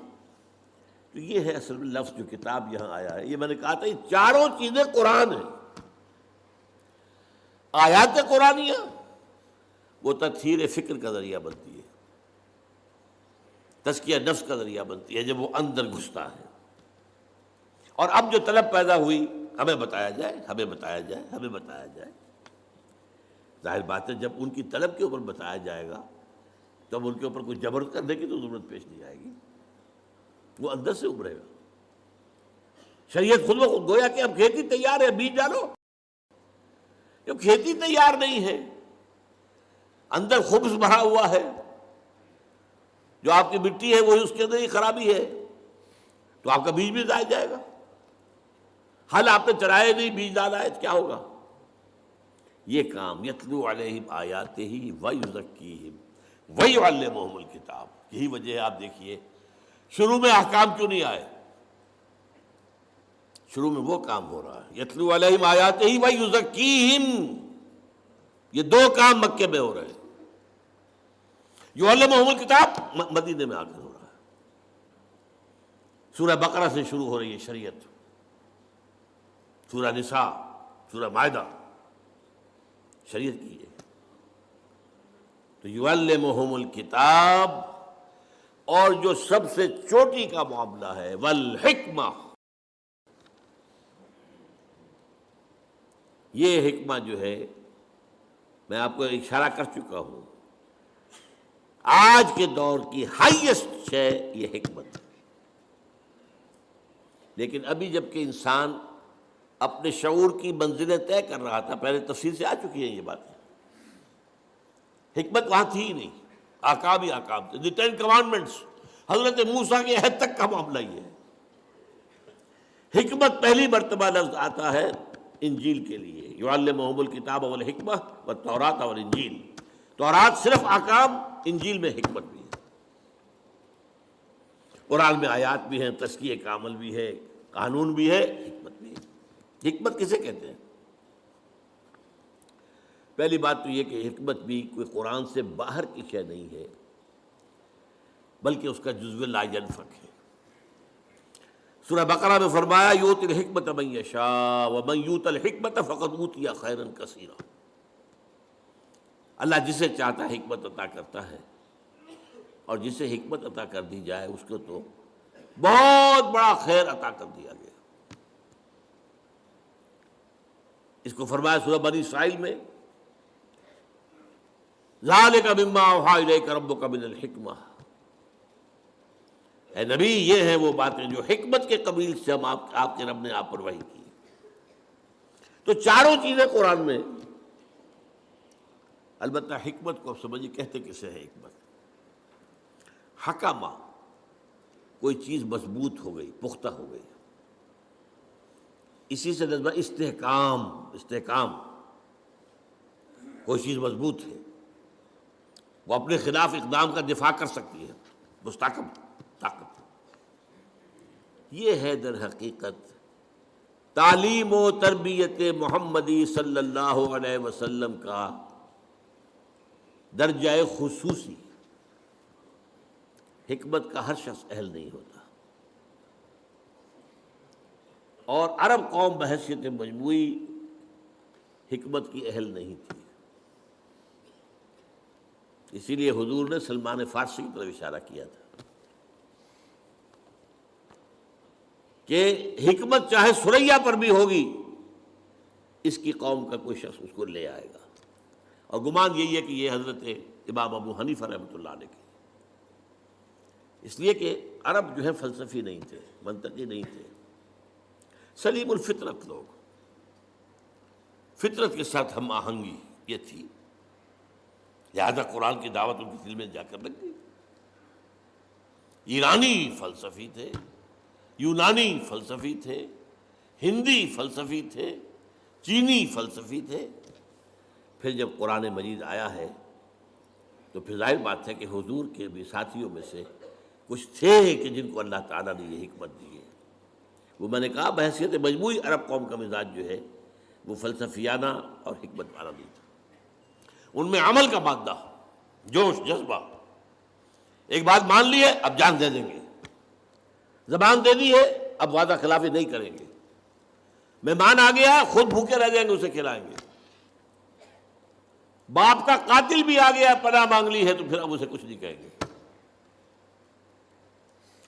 تو یہ ہے اصل میں لفظ جو کتاب یہاں آیا ہے۔ یہ میں نے کہا تھا یہ چاروں چیزیں قرآن ہیں۔ آیات قرآنیہ وہ تطہیر فکر کا ذریعہ بنتی ہے، تزکیہ نفس کا ذریعہ بنتی ہے جب وہ اندر گھستا ہے۔ اور اب جو طلب پیدا ہوئی، ہمیں بتایا جائے، ہمیں بتایا جائے، ہمیں بتایا جائے، ظاہر بات ہے جب ان کی طلب کے اوپر بتایا جائے گا تب ان کے اوپر کوئی جبر کرنے کی تو ضرورت پیش نہیں آئے گی، وہ اندر سے ابھرے گا۔ شریعت خود بخود گویا کہ اب کھیتی تیار ہے، بیج ڈالو، جو کھیتی تیار نہیں ہے، اندر خبث بھرا ہوا ہے، جو آپ کی مٹی ہے وہی اس کے اندر ہی خرابی ہے، تو آپ کا بیج بھی ضائع جائے گا۔ حل آپ نے چرائے نہیں، بیج ڈالا ہے، کیا ہوگا؟ یہ کام یتلو علیہم آیاتہ ویزکیہم ویعلمہم الکتاب، یہی وجہ ہے آپ دیکھیے شروع میں احکام کیوں نہیں آئے؟ شروع میں وہ کام ہو رہا ہے، یتلو علیہم آیاتہ ویزکیہم، یہ دو کام مکے میں ہو رہے ہیں۔ یعلمہم الکتاب مدینے میں آ کر ہو رہا ہے۔ سورہ بقرہ سے شروع ہو رہی ہے شریعت، سورہ نساء، سورہ مائدہ، شریعت کی ہے۔ تو یعلمہم الکتاب، اور جو سب سے چوٹی کا معاملہ ہے والحکمہ، یہ حکمہ جو ہے میں آپ کو اشارہ کر چکا ہوں، آج کے دور کی ہائیسٹ شے یہ حکمت ہے۔ لیکن ابھی جب کہ انسان اپنے شعور کی منزلیں طے کر رہا تھا، پہلے تفصیل سے آ چکی ہیں یہ باتیں، حکمت وہاں تھی ہی نہیں، احکام ہی احکام تھے، دی 10 کمانڈمنٹس، حضرت موسیٰ کے عہد تک کا معاملہ یہ ہے۔ حکمت پہلی مرتبہ لفظ آتا ہے انجیل کے لیے، یعلمہم الکتاب والحکمہ والتوراۃ والانجیل، تورات صرف احکام، انجیل میں حکمت بھی ہے، قرآن میں آیات بھی ہیں، تزکیہ کامل بھی ہے، قانون بھی ہے، حکمت بھی ہے۔ حکمت کسے کہتے ہیں؟ پہلی بات تو یہ کہ حکمت بھی کوئی قرآن سے باہر کی شے نہیں ہے، بلکہ اس کا جزو لا ینفک ہے۔ سورہ بقرہ میں فرمایا یؤتی الحکمۃ من یشاء ومن یؤت الحکمۃ فقد اوتی خیرا کثیرا، اللہ جسے چاہتا ہے حکمت عطا کرتا ہے، اور جسے حکمت عطا کر دی جائے اس کو تو بہت بڑا خیر عطا کر دیا گیا۔ اس کو فرمایا سورہ بنی اسرائیل میں ذالک مما اوحی الیک ربک من الحکمہ، اے نبی یہ ہیں وہ باتیں جو حکمت کے قبیل سے ہم آپ کے رب نے آپ پر وحی کی۔ تو چاروں چیزیں قرآن میں، البتہ حکمت کو اب سمجھیے کہتے کسے ہے حکمت؟ حکمہ، کوئی چیز مضبوط ہو گئی، پختہ ہو گئی، اسی سے نسبت استحکام، کوئی چیز مضبوط ہے، وہ اپنے خلاف اقدام کا دفاع کر سکتی ہے، مستحکم طاقت۔ یہ ہے در حقیقت تعلیم و تربیت محمدی صلی اللہ علیہ وسلم کا درجہ خصوصی۔ حکمت کا ہر شخص اہل نہیں ہوتا، اور عرب قوم بحیثیت مجموعی حکمت کی اہل نہیں تھی، اسی لیے حضور نے سلمان فارسی کی طرف اشارہ کیا تھا کہ حکمت چاہے سریا پر بھی ہوگی، اس کی قوم کا کوئی شخص اس کو لے آئے گا، اور گمان یہی ہے کہ یہ حضرت امام ابو حنیفہ رحمۃ اللہ علیہ کی، اس لیے کہ عرب جو ہے فلسفی نہیں تھے، منطقی نہیں تھے، سلیم الفطرت لوگ، فطرت کے ساتھ ہم آہنگی یہ تھی، لہذا قرآن کی دعوت ان کے دل میں جا کر لگ گئی۔ ایرانی فلسفی تھے، یونانی فلسفی تھے، ہندی فلسفی تھے، چینی فلسفی تھے، پھر جب قرآن مجید آیا ہے تو پھر ظاہر بات ہے کہ حضور کے بھی ساتھیوں میں سے کچھ تھے کہ جن کو اللہ تعالیٰ نے یہ حکمت دی ہے۔ وہ میں نے کہا بحیثیت مجموعی عرب قوم کا مزاج جو ہے وہ فلسفیانہ اور حکمت والا نہیں تھا، ان میں عمل کا مادہ، جوش، جذبہ، ایک بات مان لی ہے اب جان دے دیں گے، زبان دے دی ہے اب وعدہ خلافی نہیں کریں گے، مہمان آ گیا خود بھوکے رہ جائیں گے اسے کھلائیں گے، باپ کا قاتل بھی آ گیا پناہ مانگ لی ہے تو پھر اب اسے کچھ نہیں کہیں گے،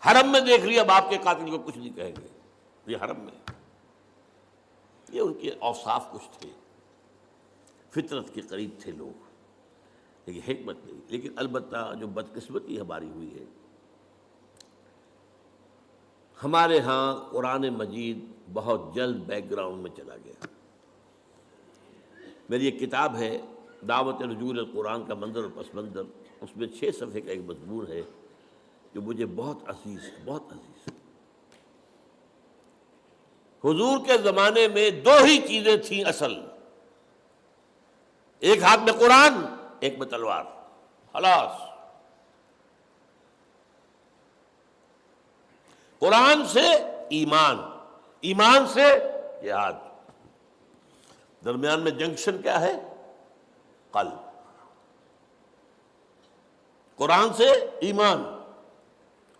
حرم میں دیکھ لیا باپ کے قاتل کو کچھ نہیں کہیں گے، یہ حرم میں، یہ ان کے اوصاف کچھ تھے، فطرت کے قریب تھے لوگ، لیکن حکمت نہیں۔ لیکن البتہ جو بدقسمتی ہماری ہوئی ہے، ہمارے ہاں قرآن مجید بہت جلد بیک گراؤنڈ میں چلا گیا، میری ایک کتاب ہے دعوت رجوع القرآن کا منظر اور پس منظر، اس میں 6 صفحے کا ایک مضمون ہے جو مجھے بہت عزیز ہے، بہت عزیز ہے۔ حضور کے زمانے میں 2 ہی چیزیں تھیں اصل، ایک ہاتھ میں قرآن، ایک میں تلوار، خلاص۔ قرآن سے ایمان، ایمان سے جہاد، درمیان میں جنکشن کیا ہے؟ قلب۔ قرآن سے ایمان،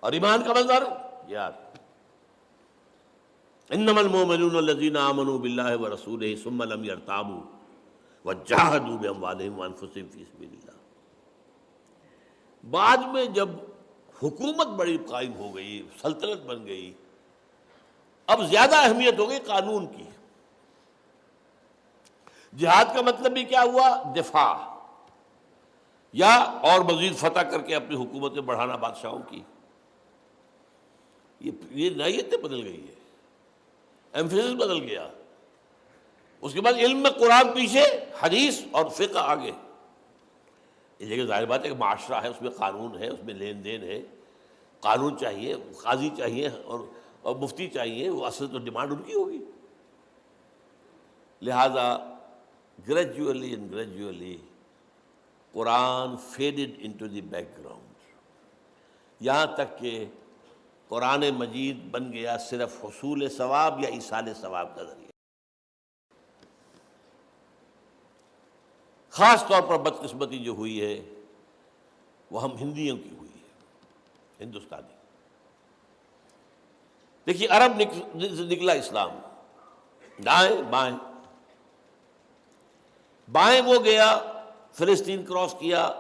اور ایمان کا منظر جہاد۔ انما المؤمنون الذین آمنوا باللہ ورسولہ ثم لم یرتابوا وجاہدوا باموالہم وانفسہم فی سبیل اللہ۔ بعد میں جب حکومت بڑی قائم ہو گئی، سلطنت بن گئی، اب زیادہ اہمیت ہو گئی قانون کی۔ جہاد کا مطلب بھی کیا ہوا؟ دفاع، یا اور مزید فتح کر کے اپنی حکومتیں بڑھانا بادشاہوں کی۔ یہ نوعیتیں بدل گئی ہے، ایمفیسس بدل گیا۔ اس کے بعد علم میں قرآن پیچھے، حدیث اور فقہ آگے۔ اس جگہ ظاہر بات ہے کہ معاشرہ ہے، اس میں قانون ہے، اس میں لین دین ہے، قانون چاہیے، قاضی چاہیے اور مفتی چاہیے، وہ اصل تو ڈیمانڈ ان کی ہوگی۔ لہذا gradually and gradually Quran faded into the back ground, یہاں تک کہ قرآن مجید بن گیا صرف حصول ثواب یا ایصال ثواب کا ذریعہ۔ خاص طور پر بدقسمتی جو ہوئی ہے وہ ہم ہندیوں کی ہوئی ہے، ہندوستانی۔ دیکھیے عرب نکلا اسلام، دائیں بائیں، بائیں وہ گیا فلسطین کراس کیا،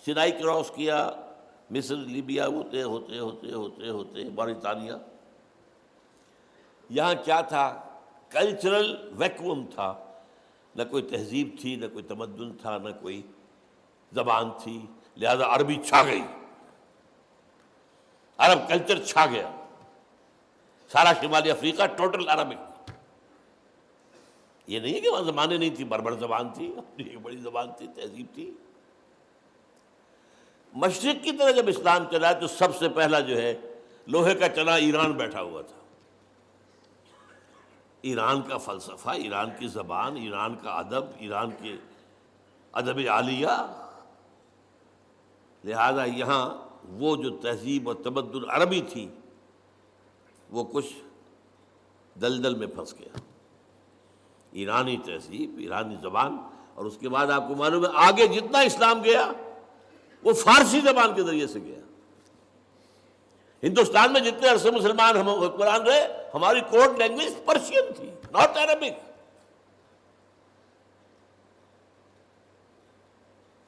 سینائی کراس کیا، مصر لیبیا ہوتے ہوتے ہوتے ہوتے ہوتے موریطانیہ۔ یہاں کیا تھا؟ کلچرل ویکوم تھا، نہ کوئی تہذیب تھی، نہ کوئی تمدن تھا، نہ کوئی زبان تھی، لہذا عربی چھا گئی، عرب کلچر چھا گیا، سارا شمالی افریقہ ٹوٹل عربک۔ یہ نہیں ہے کہ وہاں زبانیں نہیں تھیں، بربر زبان تھی، اپنی ایک بڑی زبان تھی، تہذیب تھی۔ مشرق کی طرح جب اسلام چلا تو سب سے پہلا جو ہے لوہے کا چنا ایران بیٹھا ہوا تھا۔ ایران کا فلسفہ، ایران کی زبان، ایران کا ادب، ایران کے ادب عالیہ، لہذا یہاں وہ جو تہذیب اور تمدن عربی تھی وہ کچھ دلدل میں پھنس گیا۔ ایرانی تہذیب، ایرانی زبان، اور اس کے بعد آپ کو معلوم ہے آگے جتنا اسلام گیا وہ فارسی زبان کے ذریعے سے گیا۔ ہندوستان میں جتنے عرصے مسلمان ہم حکمران رہے، ہماری کوڈ لینگویج پرشین تھی، ناٹ عربک۔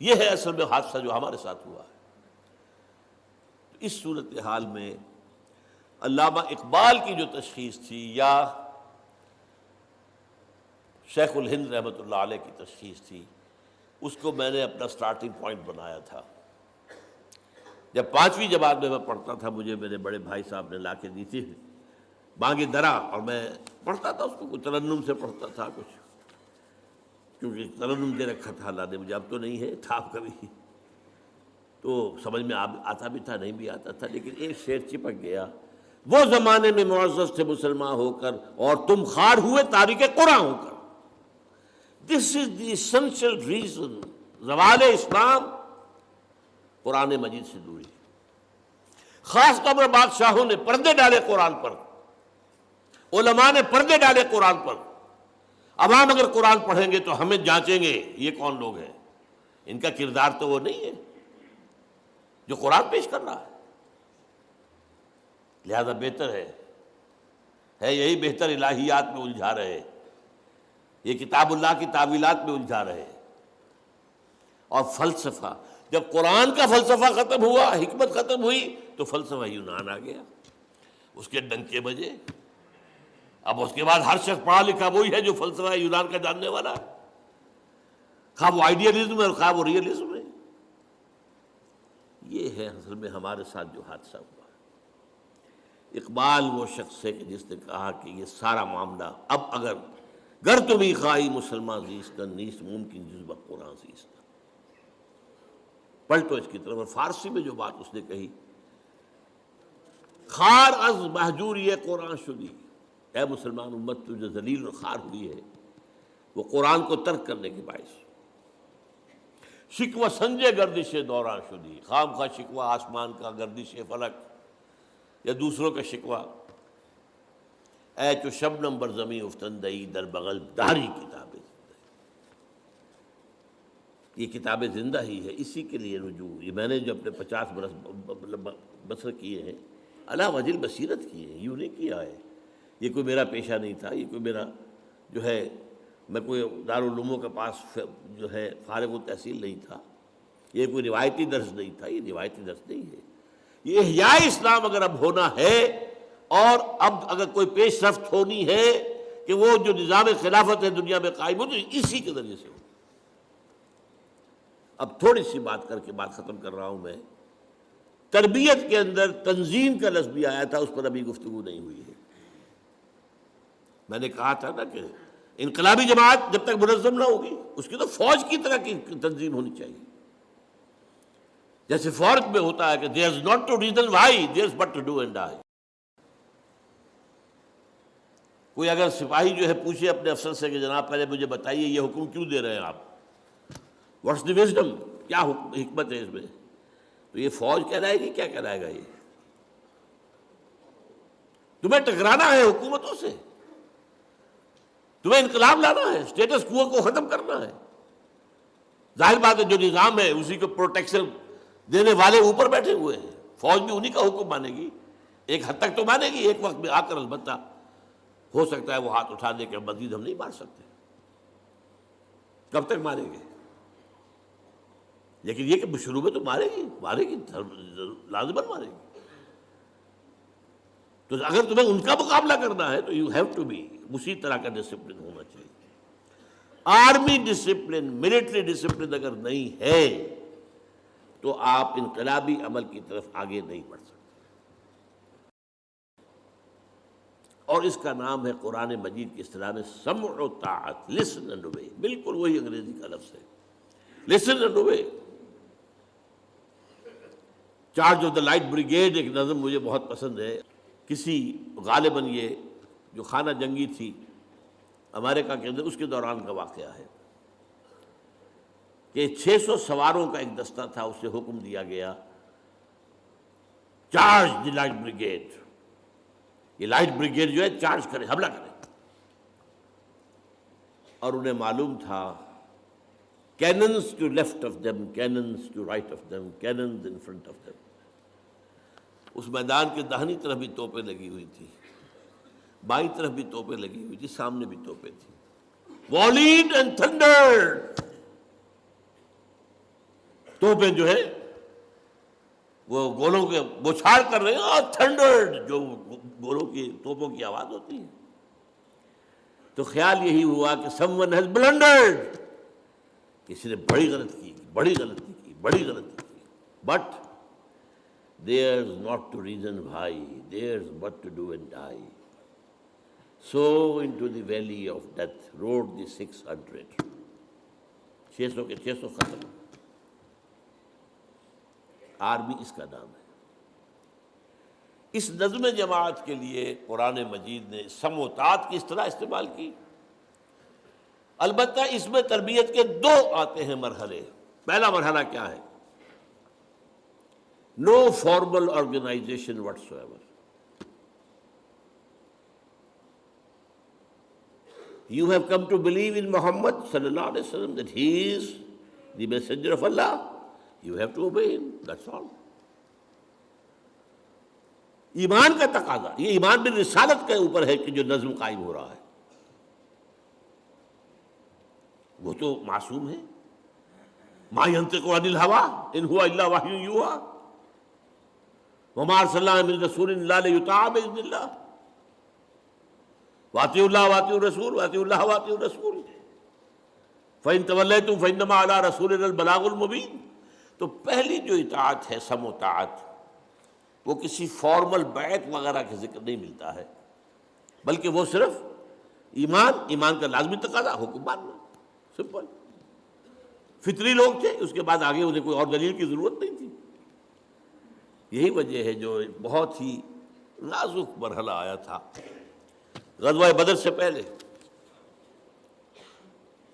یہ ہے اصل میں حادثہ جو ہمارے ساتھ ہوا ہے۔ اس صورتحال میں علامہ اقبال کی جو تشخیص تھی یا شیخ الہند رحمۃ اللہ علیہ کی تشخیص تھی، اس کو میں نے اپنا سٹارٹنگ پوائنٹ بنایا تھا۔ جب 5ویں جماعت میں پڑھتا تھا، مجھے میرے بڑے بھائی صاحب نے لا کے دی تھی بانگ درا، اور میں پڑھتا تھا اس کو، کچھ ترنم سے پڑھتا تھا، کچھ کیونکہ ترنم دے رکھا تھا اللہ نے مجھے، اب تو نہیں ہے، تھا کبھی تو سمجھ میں آتا بھی تھا، نہیں بھی آتا تھا، لیکن ایک شعر چپک گیا، وہ زمانے میں معزز تھے مسلمان ہو کر اور تم خار ہوئے تاریک قرآن ہو کر۔ This is the essential reason, زوال اسلام قرآن مجید سے دوری۔ خاص طور پر بادشاہوں نے پردے ڈالے قرآن پر، علماء نے پردے ڈالے قرآن پر۔ اب ہم اگر قرآن پڑھیں گے تو ہمیں جانچیں گے یہ کون لوگ ہیں، ان کا کردار تو وہ نہیں ہے جو قرآن پیش کر رہا ہے۔ لہذا بہتر ہے یہی بہتر الہیات میں الجھا رہے، یہ کتاب اللہ کی تعویلات میں الجھا رہے۔ اور فلسفہ، جب قرآن کا فلسفہ ختم ہوا، حکمت ختم ہوئی، تو فلسفہ یونان آ گیا، اس کے ڈنکے بجے۔ اب اس کے بعد ہر شخص پڑھا لکھا وہی ہے جو فلسفہ یونان کا جاننے والا ہے، خواہ وہ آئیڈیلزم ہے اور خواہ وہ ریئلزم ہے۔ یہ ہے اصل میں ہمارے ساتھ جو حادثہ ہوا۔ اقبال وہ شخص ہے کہ جس نے کہا کہ یہ سارا معاملہ اب اگر گر تمی خواہی مسلمان زیستن نیست ممکن جز قرآن زیستن. پلٹو اس کی طرف. اور فارسی میں جو بات اس نے کہی، خار از محجوری قرآن شدی، اے مسلمان امت تو جو ذلیل اور خار ہوئی ہے وہ قرآن کو ترک کرنے کے باعث. شکوہ سنجے گردش دوران شدی، خام خواہ شکوہ آسمان کا، گردش فلک یا دوسروں کا شکوہ. اے چو شبنم بر زمین افتندئی در بغل داری کتابیں. یہ کتاب زندہ ہی ہے، اسی کے لیے رجوع. یہ میں نے جو اپنے 50 برس بسر کیے ہیں علی وجہ البصیرت کیے ہیں، یوں نہیں کیا ہے. یہ کوئی میرا پیشہ نہیں تھا، یہ کوئی میرا جو ہے، میں کوئی دارالعلوموں کے پاس جو ہے فارغ التحصیل نہیں تھا. یہ کوئی روایتی درس نہیں تھا، یہ روایتی درس نہیں ہے. یہ احیاء اسلام اگر اب ہونا ہے اور اب اگر کوئی پیش رفت ہونی ہے کہ وہ جو نظام خلافت ہے دنیا میں قائم ہو تو اسی کے ذریعے سے ہو. اب تھوڑی سی بات کر کے بات ختم کر رہا ہوں. میں تربیت کے اندر تنظیم کا لفظ بھی آیا تھا، اس پر ابھی گفتگو نہیں ہوئی ہے. میں نے کہا تھا نا کہ انقلابی جماعت جب تک منظم نہ ہوگی اس کی تو فوج کی طرح کی تنظیم ہونی چاہیے. جیسے فوج میں ہوتا ہے کہ there is not to reason why, there is but to do and die. کوئی اگر سپاہی جو ہے پوچھے اپنے افسر سے کہ جناب پہلے مجھے بتائیے یہ حکم کیوں دے رہے ہیں آپ، واٹس دی وزڈم، کیا حکمت ہے اس میں، تو یہ فوج کہلائے گی، کیا کہلائے گا. یہ تمہیں ٹکرانا ہے حکومتوں سے، تمہیں انقلاب لانا ہے، اسٹیٹس کو ختم کرنا ہے. ظاہر بات ہے جو نظام ہے اسی کو پروٹیکشن دینے والے اوپر بیٹھے ہوئے ہیں. فوج بھی انہی کا حکم مانے گی، ایک حد تک تو مانے گی. ایک وقت میں آ کر البتہ ہو سکتا ہے وہ ہاتھ اٹھا دے کہ مزید ہم نہیں مار سکتے. کب تک ماریں گے؟ لیکن یہ کہ شروع میں تو مارے گی لازماً مارے گی. تو اگر تمہیں ان کا مقابلہ کرنا ہے تو یو ہیو ٹو بی، اسی طرح کا ڈسپلن ہونا چاہیے. آرمی ڈسپلن، ملٹری ڈسپلن اگر نہیں ہے تو آپ انقلابی عمل کی طرف آگے نہیں بڑھ سکتے. اور اس کا نام ہے قرآن مجید کی اصطلاح میں سمع و طاعت، لسن اینڈ اوبے. بالکل وہی انگریزی کا لفظ ہے، listen and obey. Charge of the light brigade ایک نظم مجھے بہت پسند ہے. کسی غالباً یہ جو خانہ جنگی تھی امریکہ کے اندر، اس کے دوران کا واقعہ ہے کہ 600 سواروں کا ایک دستہ تھا. اسے حکم دیا گیا چارج دی لائٹ بریگیڈ. یہ لائٹ بریگیڈ جو ہے چارج کرے، حملہ کرے. اور انہیں معلوم تھا cannons to left of them, cannons to right of them, cannons in front of them. اس میدان کے داہنی طرف بھی توپیں لگی ہوئی تھی، بائیں طرف بھی توپیں لگی ہوئی تھی، سامنے بھی توپیں تھی. Volleyed and thundered. توپیں جو ہے وہ گولوں کے بوچھار کر رہے ہیں، اور تھنڈرڈ جو گولوں کی توپوں کی آواز ہوتی ہے. تو خیال یہی ہوا کہ someone has blundered، کسی نے بڑی غلطی کی، بڑی غلطی کی، بڑی غلطی کی. But there's not to reason why, there's but to do and die. So into the valley of death rode the 600. 600 کے 600 ختم. آرمی اس کا نام ہے. اس نظم جماعت کے لیے قرآن مجید نے سمع و طاعت کی اصطلاح استعمال کی. البتہ اس میں تربیت کے 2 آتے ہیں مرحلے. پہلا مرحلہ کیا ہے؟ No formal organization whatsoever. You have come to believe in Muhammad sallallahu alaihi wasallam that he is the messenger of Allah. You have to obey him. That's all. ایمان کا تقاضا، یہ ایمان بالرسالت کے اوپر ہے کہ جو نظم قائم ہو رہا ہے. وہ تو معصوم ہے. ما ينطق عن الهوى ان هو الا وحی یوحی وما ارسلنا من رسول الا لیطاع باذن اللہ واطیعوا اللہ واطیعوا الرسول واطیعوا اللہ واطیعوا الرسول فإن تولیتم فإنما علی رسولنا البلاغ المبین. تو پہلی جو اطاعت ہے سمع و طاعت، وہ کسی فارمل بیعت وغیرہ کا ذکر نہیں ملتا ہے، بلکہ وہ صرف ایمان کا لازمی تقاضا حکم ماننا، سمپل. فطری لوگ تھے، اس کے بعد آگے انہیں کوئی اور دلیل کی ضرورت نہیں تھی. یہی وجہ ہے جو بہت ہی نازک مرحلہ آیا تھا غزوہ بدر سے پہلے.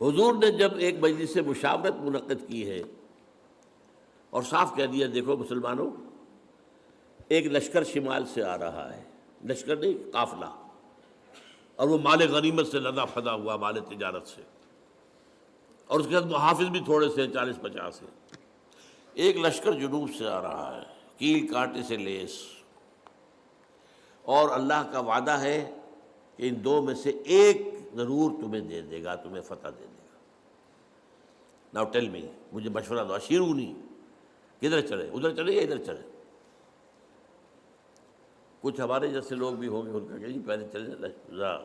حضور نے جب ایک مجلس مشاورت منعقد کی ہے اور صاف کہہ دیا دیکھو مسلمانوں، ایک لشکر شمال سے آ رہا ہے، لشکر نہیں قافلہ، اور وہ مال غنیمت سے لدا پھدا ہوا، مال تجارت سے، اور اس کے بعد محافظ بھی تھوڑے سے 40-50 ہیں. ایک لشکر جنوب سے آ رہا ہے، کیل کانٹے سے لیس، اور اللہ کا وعدہ ہے کہ ان دو میں سے ایک ضرور تمہیں دے دے گا، تمہیں فتح دے دے گا. ناؤ ٹیل می، مجھے مشورہ دو، اشیرونی، کدھر چلے؟ ادھر چلے یا ادھر چلے؟ کچھ ہمارے جیسے لوگ بھی ہوں گے، ان کا کہ جی پہلے چلے ذرا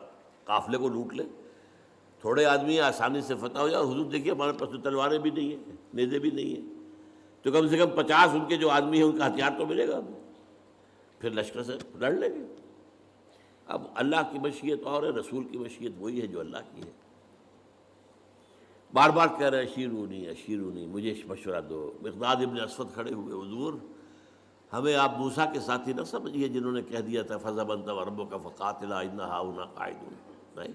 قافلے کو لوٹ لیں، تھوڑے آدمی آسانی سے فتح ہو جائے. حضور دیکھیے ہمارے پاس تو تلواریں بھی نہیں ہیں، نیزے بھی نہیں ہیں، تو کم سے کم 50 ان کے جو آدمی ہیں ان کا ہتھیار تو ملے گا ہمیں، پھر لشکر سے لڑ لیں گے. اب اللہ کی مشیت اور ہے، رسول کی مشیت وہی ہے جو اللہ کی ہے. بار بار کہہ رہے اشیرونی اشیرونی، مجھے مشورہ دو. مقداد ابن اسود کھڑے ہوئے، حضور ہمیں آپ موسیٰ کے ساتھی نہ سمجھیے جنہوں نے کہہ دیا تھا فَذَهَبَ أَنْتَ وَرَبُّكَ فَقَاتِلَا إِنَّا هَاهُنَا قَاعِدُونَ. نہیں،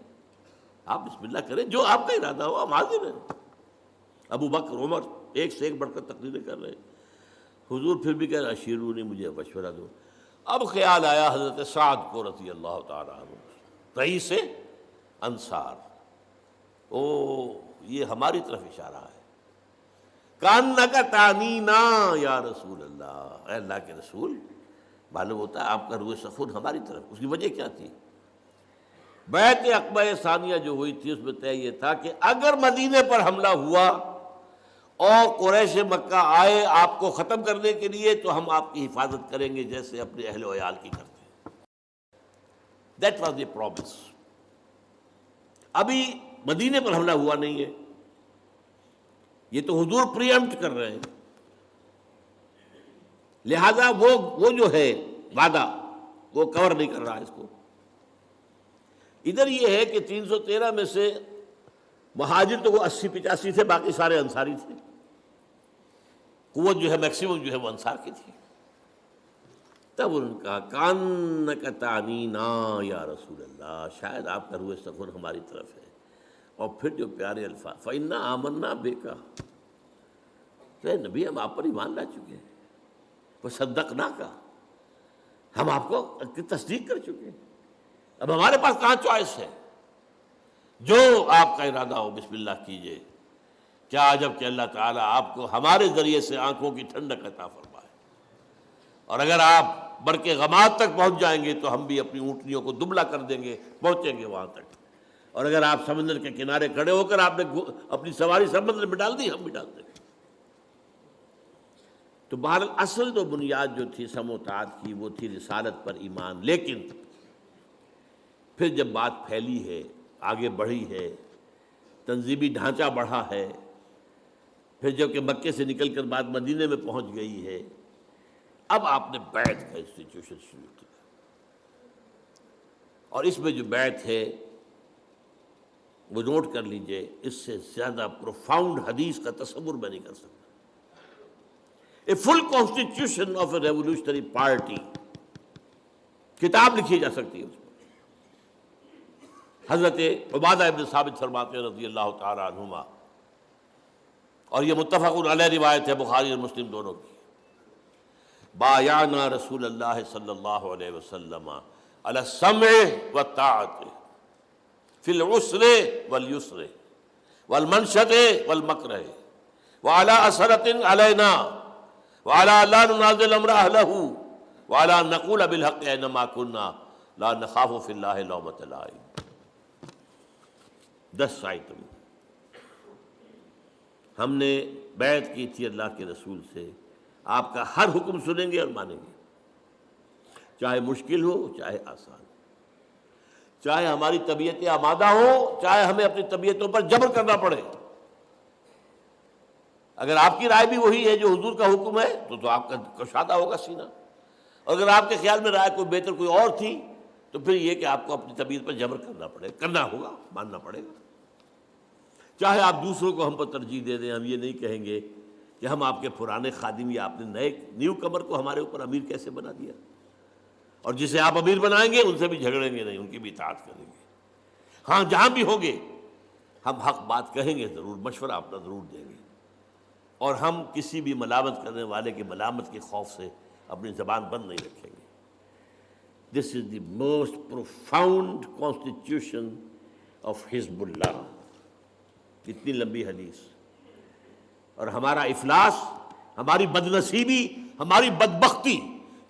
آپ بسم اللہ کریں، جو آپ کا ارادہ ہو ہم حاضر ہیں. ابو بکر عمر ایک سے ایک بڑھ کر تقریریں کر رہے ہیں. حضور پھر بھی کہہ رہے اشیرونی، مجھے مشورہ دو. اب خیال آیا حضرت سعد کو رضی اللہ تعالیٰ عنہ، رئیس انصار، او یہ ہماری طرف اشارہ ہے. کانک تعنینا یا رسول اللہ، اے اللہ کے رسول، معلوم ہوتا ہے آپ کا روح سخن ہماری طرف. اس کی وجہ کیا تھی؟ بیعت عقبہ ثانیہ جو ہوئی تھی اس میں طے یہ تھا کہ اگر مدینے پر حملہ ہوا اور قریش مکہ آئے آپ کو ختم کرنے کے لیے تو ہم آپ کی حفاظت کریں گے جیسے اپنے اہل و عیال کی کرتے ہیں. That was the promise. ابھی مدینے پر حملہ ہوا نہیں ہے، یہ تو حضور پری ایمپٹ کر رہے ہیں، لہذا وہ جو ہے وعدہ وہ کور نہیں کر رہا اس کو. ادھر یہ ہے کہ 313 میں سے مہاجر تو وہ 80-85 تھے، باقی سارے انصاری تھے. قوت جو ہے میکسیمم جو ہے وہ انصار کی تھی. تب انہوں نے کہا کانک تعنینا یا رسول اللہ، شاید آپ کا روح سخن ہماری طرف ہے. اور پھر جو پیارے الفاظ فَإِنَّا آمَنَّا بِكَ، کہ نبی ہم آپ پر ایمان لا چکے ہیں، وَصَدَّقْنَاكَ، ہم آپ کو تصدیق کر چکے ہیں، اب ہمارے پاس کہاں چوائس ہے؟ جو آپ کا ارادہ ہو بسم اللہ کیجئے. کیا عجب کہ اللہ تعالیٰ آپ کو ہمارے ذریعے سے آنکھوں کی ٹھنڈک عطا فرمائے. اور اگر آپ برق غماد تک پہنچ جائیں گے تو ہم بھی اپنی اونٹنیوں کو دبلا کر دیں گے، پہنچیں گے وہاں تک. اور اگر آپ سمندر کے کنارے کھڑے ہو کر آپ نے اپنی سواری سمندر میں ڈال دی، ہم بھی ڈال دیں گے. تو بہرحال اصل تو بنیاد جو تھی سم و طاعت کی وہ تھی رسالت پر ایمان. لیکن پھر جب بات پھیلی ہے، آگے بڑھی ہے، تنظیمی ڈھانچہ بڑھا ہے، پھر جب کہ مکے سے نکل کر بعد مدینے میں پہنچ گئی ہے، اب آپ نے بیعت کا انسٹیٹیوشن شروع کیا. اور اس میں جو بیعت ہے وہ نوٹ کر لیجئے، اس سے زیادہ پروفاؤنڈ حدیث کا تصور میں نہیں کر سکتا. A full constitution of a revolutionary party, کتاب لکھی جا سکتی ہے اس پر. حضرت عبادہ ابن ثابت فرماتے ہیں رضی اللہ تعالیٰ عنہما، اور یہ متفق علیہ روایت ہے بخاری اور مسلم دونوں کی، بایعنا رسول اللہ صلی اللہ علیہ وسلم علی السمع والطاعت فی العسر والیسر والمنشط والمکرہ وعلی اثرۃ علینا وعلی لا ننازل امر اہلہ وعلی نقول بالحق اینما کنا لا نخاف فی اللہ لومۃ لائم. 10 آئٹم ہم نے بیعت کی تھی اللہ کے رسول سے، آپ کا ہر حکم سنیں گے اور مانیں گے، چاہے مشکل ہو چاہے آسان، چاہے ہماری طبیعتیں آمادہ ہوں چاہے ہمیں اپنی طبیعتوں پر جبر کرنا پڑے. اگر آپ کی رائے بھی وہی ہے جو حضور کا حکم ہے تو آپ کا کشادہ ہوگا سینہ، اور اگر آپ کے خیال میں رائے کوئی بہتر کوئی اور تھی تو پھر یہ کہ آپ کو اپنی طبیعت پر جبر کرنا ہوگا، ماننا پڑے گا۔ چاہے آپ دوسروں کو ہم پر ترجیح دے دیں، ہم یہ نہیں کہیں گے کہ ہم آپ کے پرانے خادم یا آپ نے نیو کمر کو ہمارے اوپر امیر کیسے بنا دیا، اور جسے آپ امیر بنائیں گے ان سے بھی جھگڑیں گے نہیں، ان کی بھی اطاعت کریں گے۔ ہاں جہاں بھی ہوں گے ہم حق بات کہیں گے، ضرور مشورہ اپنا ضرور دیں گے، اور ہم کسی بھی ملامت کرنے والے کی ملامت کے خوف سے اپنی زبان بند نہیں رکھیں گے۔ This is the most profound constitution of حزب اللہ۔ اتنی لمبی حدیث، اور ہمارا افلاس، ہماری بدنصیبی، ہماری بدبختی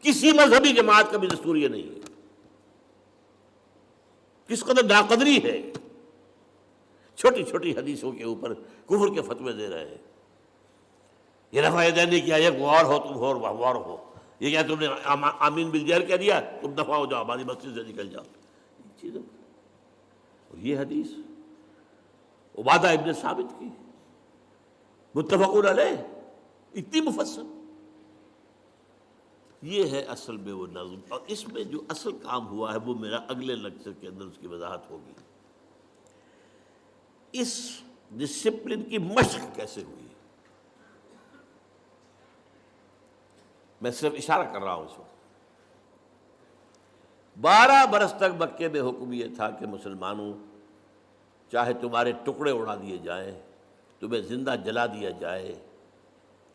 کسی مذہبی جماعت کا بھی دستور یہ نہیں ہے۔ کس قدر ناقدری ہے، چھوٹی چھوٹی حدیثوں کے اوپر کفر کے فتوے دے رہے ہیں۔ یہ رفع یدین نہیں کیا، یہ غور ہو تم غور ہو، یہ کیا تم نے آمین بالجہر کہہ دیا، تم دفع ہو جاؤ، ہماری مسجد سے نکل جاؤ چیزوں۔ اور یہ حدیث عبادہ ابن ثابت کی، متفق علیہ، اتنی مفصل۔ یہ ہے اصل میں وہ نظم، اور اس میں جو اصل کام ہوا ہے وہ میرا اگلے لیکچر کے اندر اس کی وضاحت ہوگی۔ اس ڈسپلن کی مشق کیسے ہوئی، میں صرف اشارہ کر رہا ہوں اس وقت۔ 12 برس تک مکے میں حکم یہ تھا کہ مسلمانوں، چاہے تمہارے ٹکڑے اڑا دیے جائیں، تمہیں زندہ جلا دیا جائے،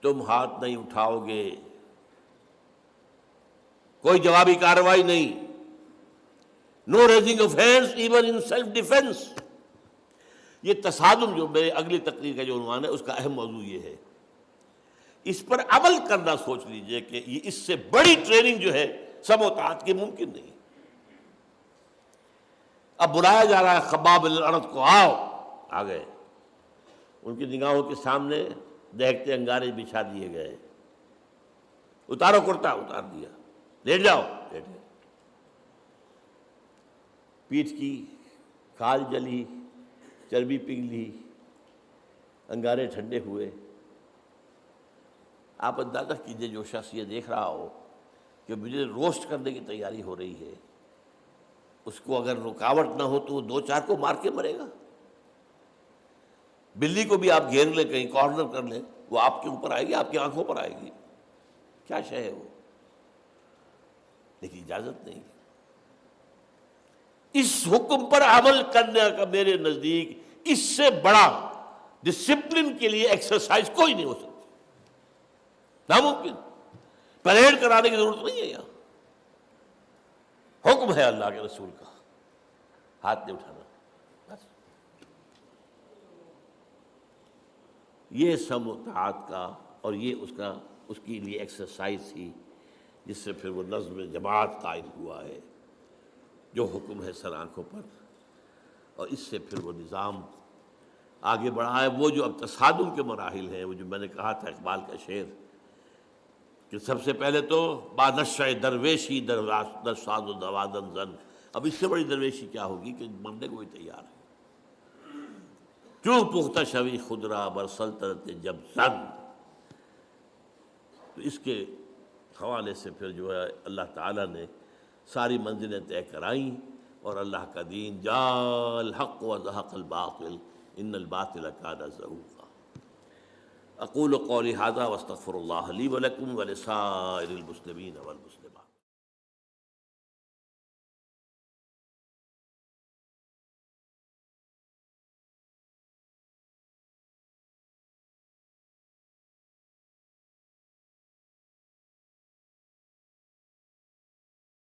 تم ہاتھ نہیں اٹھاؤ گے، کوئی جوابی کارروائی نہیں، no raising of hands even in self defence. یہ تصادم جو میرے اگلی تقریر کا جو عنوان ہے اس کا اہم موضوع یہ ہے۔ اس پر عمل کرنا سوچ لیجئے کہ یہ اس سے بڑی ٹریننگ جو ہے سم و طاعت کی ممکن نہیں۔ اب بلایا جا رہا ہے خباب الارض کو، آؤ، آ گئے، ان کی نگاہوں کے سامنے دیکھتے انگارے بچھا دیے گئے، اتارو کرتا، اتار دیا، لیٹ جاؤ، لیٹ گئے، پیٹھ کی کھال جلی، چربی پگھلی، انگارے ٹھنڈے ہوئے۔ آپ اندازہ کیجئے جو شخص یہ دیکھ رہا ہو کہ مجھے روسٹ کرنے کی تیاری ہو رہی ہے، اس کو اگر رکاوٹ نہ ہو تو وہ 2-4 کو مار کے مرے گا۔ بلی کو بھی آپ گھیر لیں، کہیں کارنر کر لیں، وہ آپ کے اوپر آئے گی، آپ کی آنکھوں پر آئے گی، کیا شے ہے وہ، لیکن اجازت نہیں۔ اس حکم پر عمل کرنے کا میرے نزدیک اس سے بڑا ڈسپلن کے لیے ایکسرسائز کوئی نہیں ہو سکتی، ناممکن۔ پریڈ کرانے کی ضرورت نہیں ہے، یہاں حکم ہے اللہ کے رسول کا، ہاتھ نہیں اٹھانا، بس۔ یہ سم و طاعت کا، اور یہ اس کے لیے ایکسرسائز تھی، جس سے پھر وہ نظم جماعت قائم ہوا ہے جو حکم ہے سر آنکھوں پر، اور اس سے پھر وہ نظام آگے بڑھا ہے۔ وہ جو اب تصادم کے مراحل ہیں، وہ جو میں نے کہا تھا اقبال کا شعر کہ سب سے پہلے تو با نشہ درویشی در ساز و دوادن زن، اب اس سے بڑی درویشی کیا ہوگی کہ مرنے کو ہی تیار ہے۔ چوں پختہ شوی خود را بر سلطنت جب زن، تو اس کے حوالے سے پھر جو ہے اللہ تعالیٰ نے ساری منزلیں طے کرائیں، اور اللہ کا دین جاء الحق وزهق الباطل ان الباطل کان زہوقا۔ اقول قولی ھذا واستغفر اللہ لی ولکم ولسائر المسلمین والمسلمات۔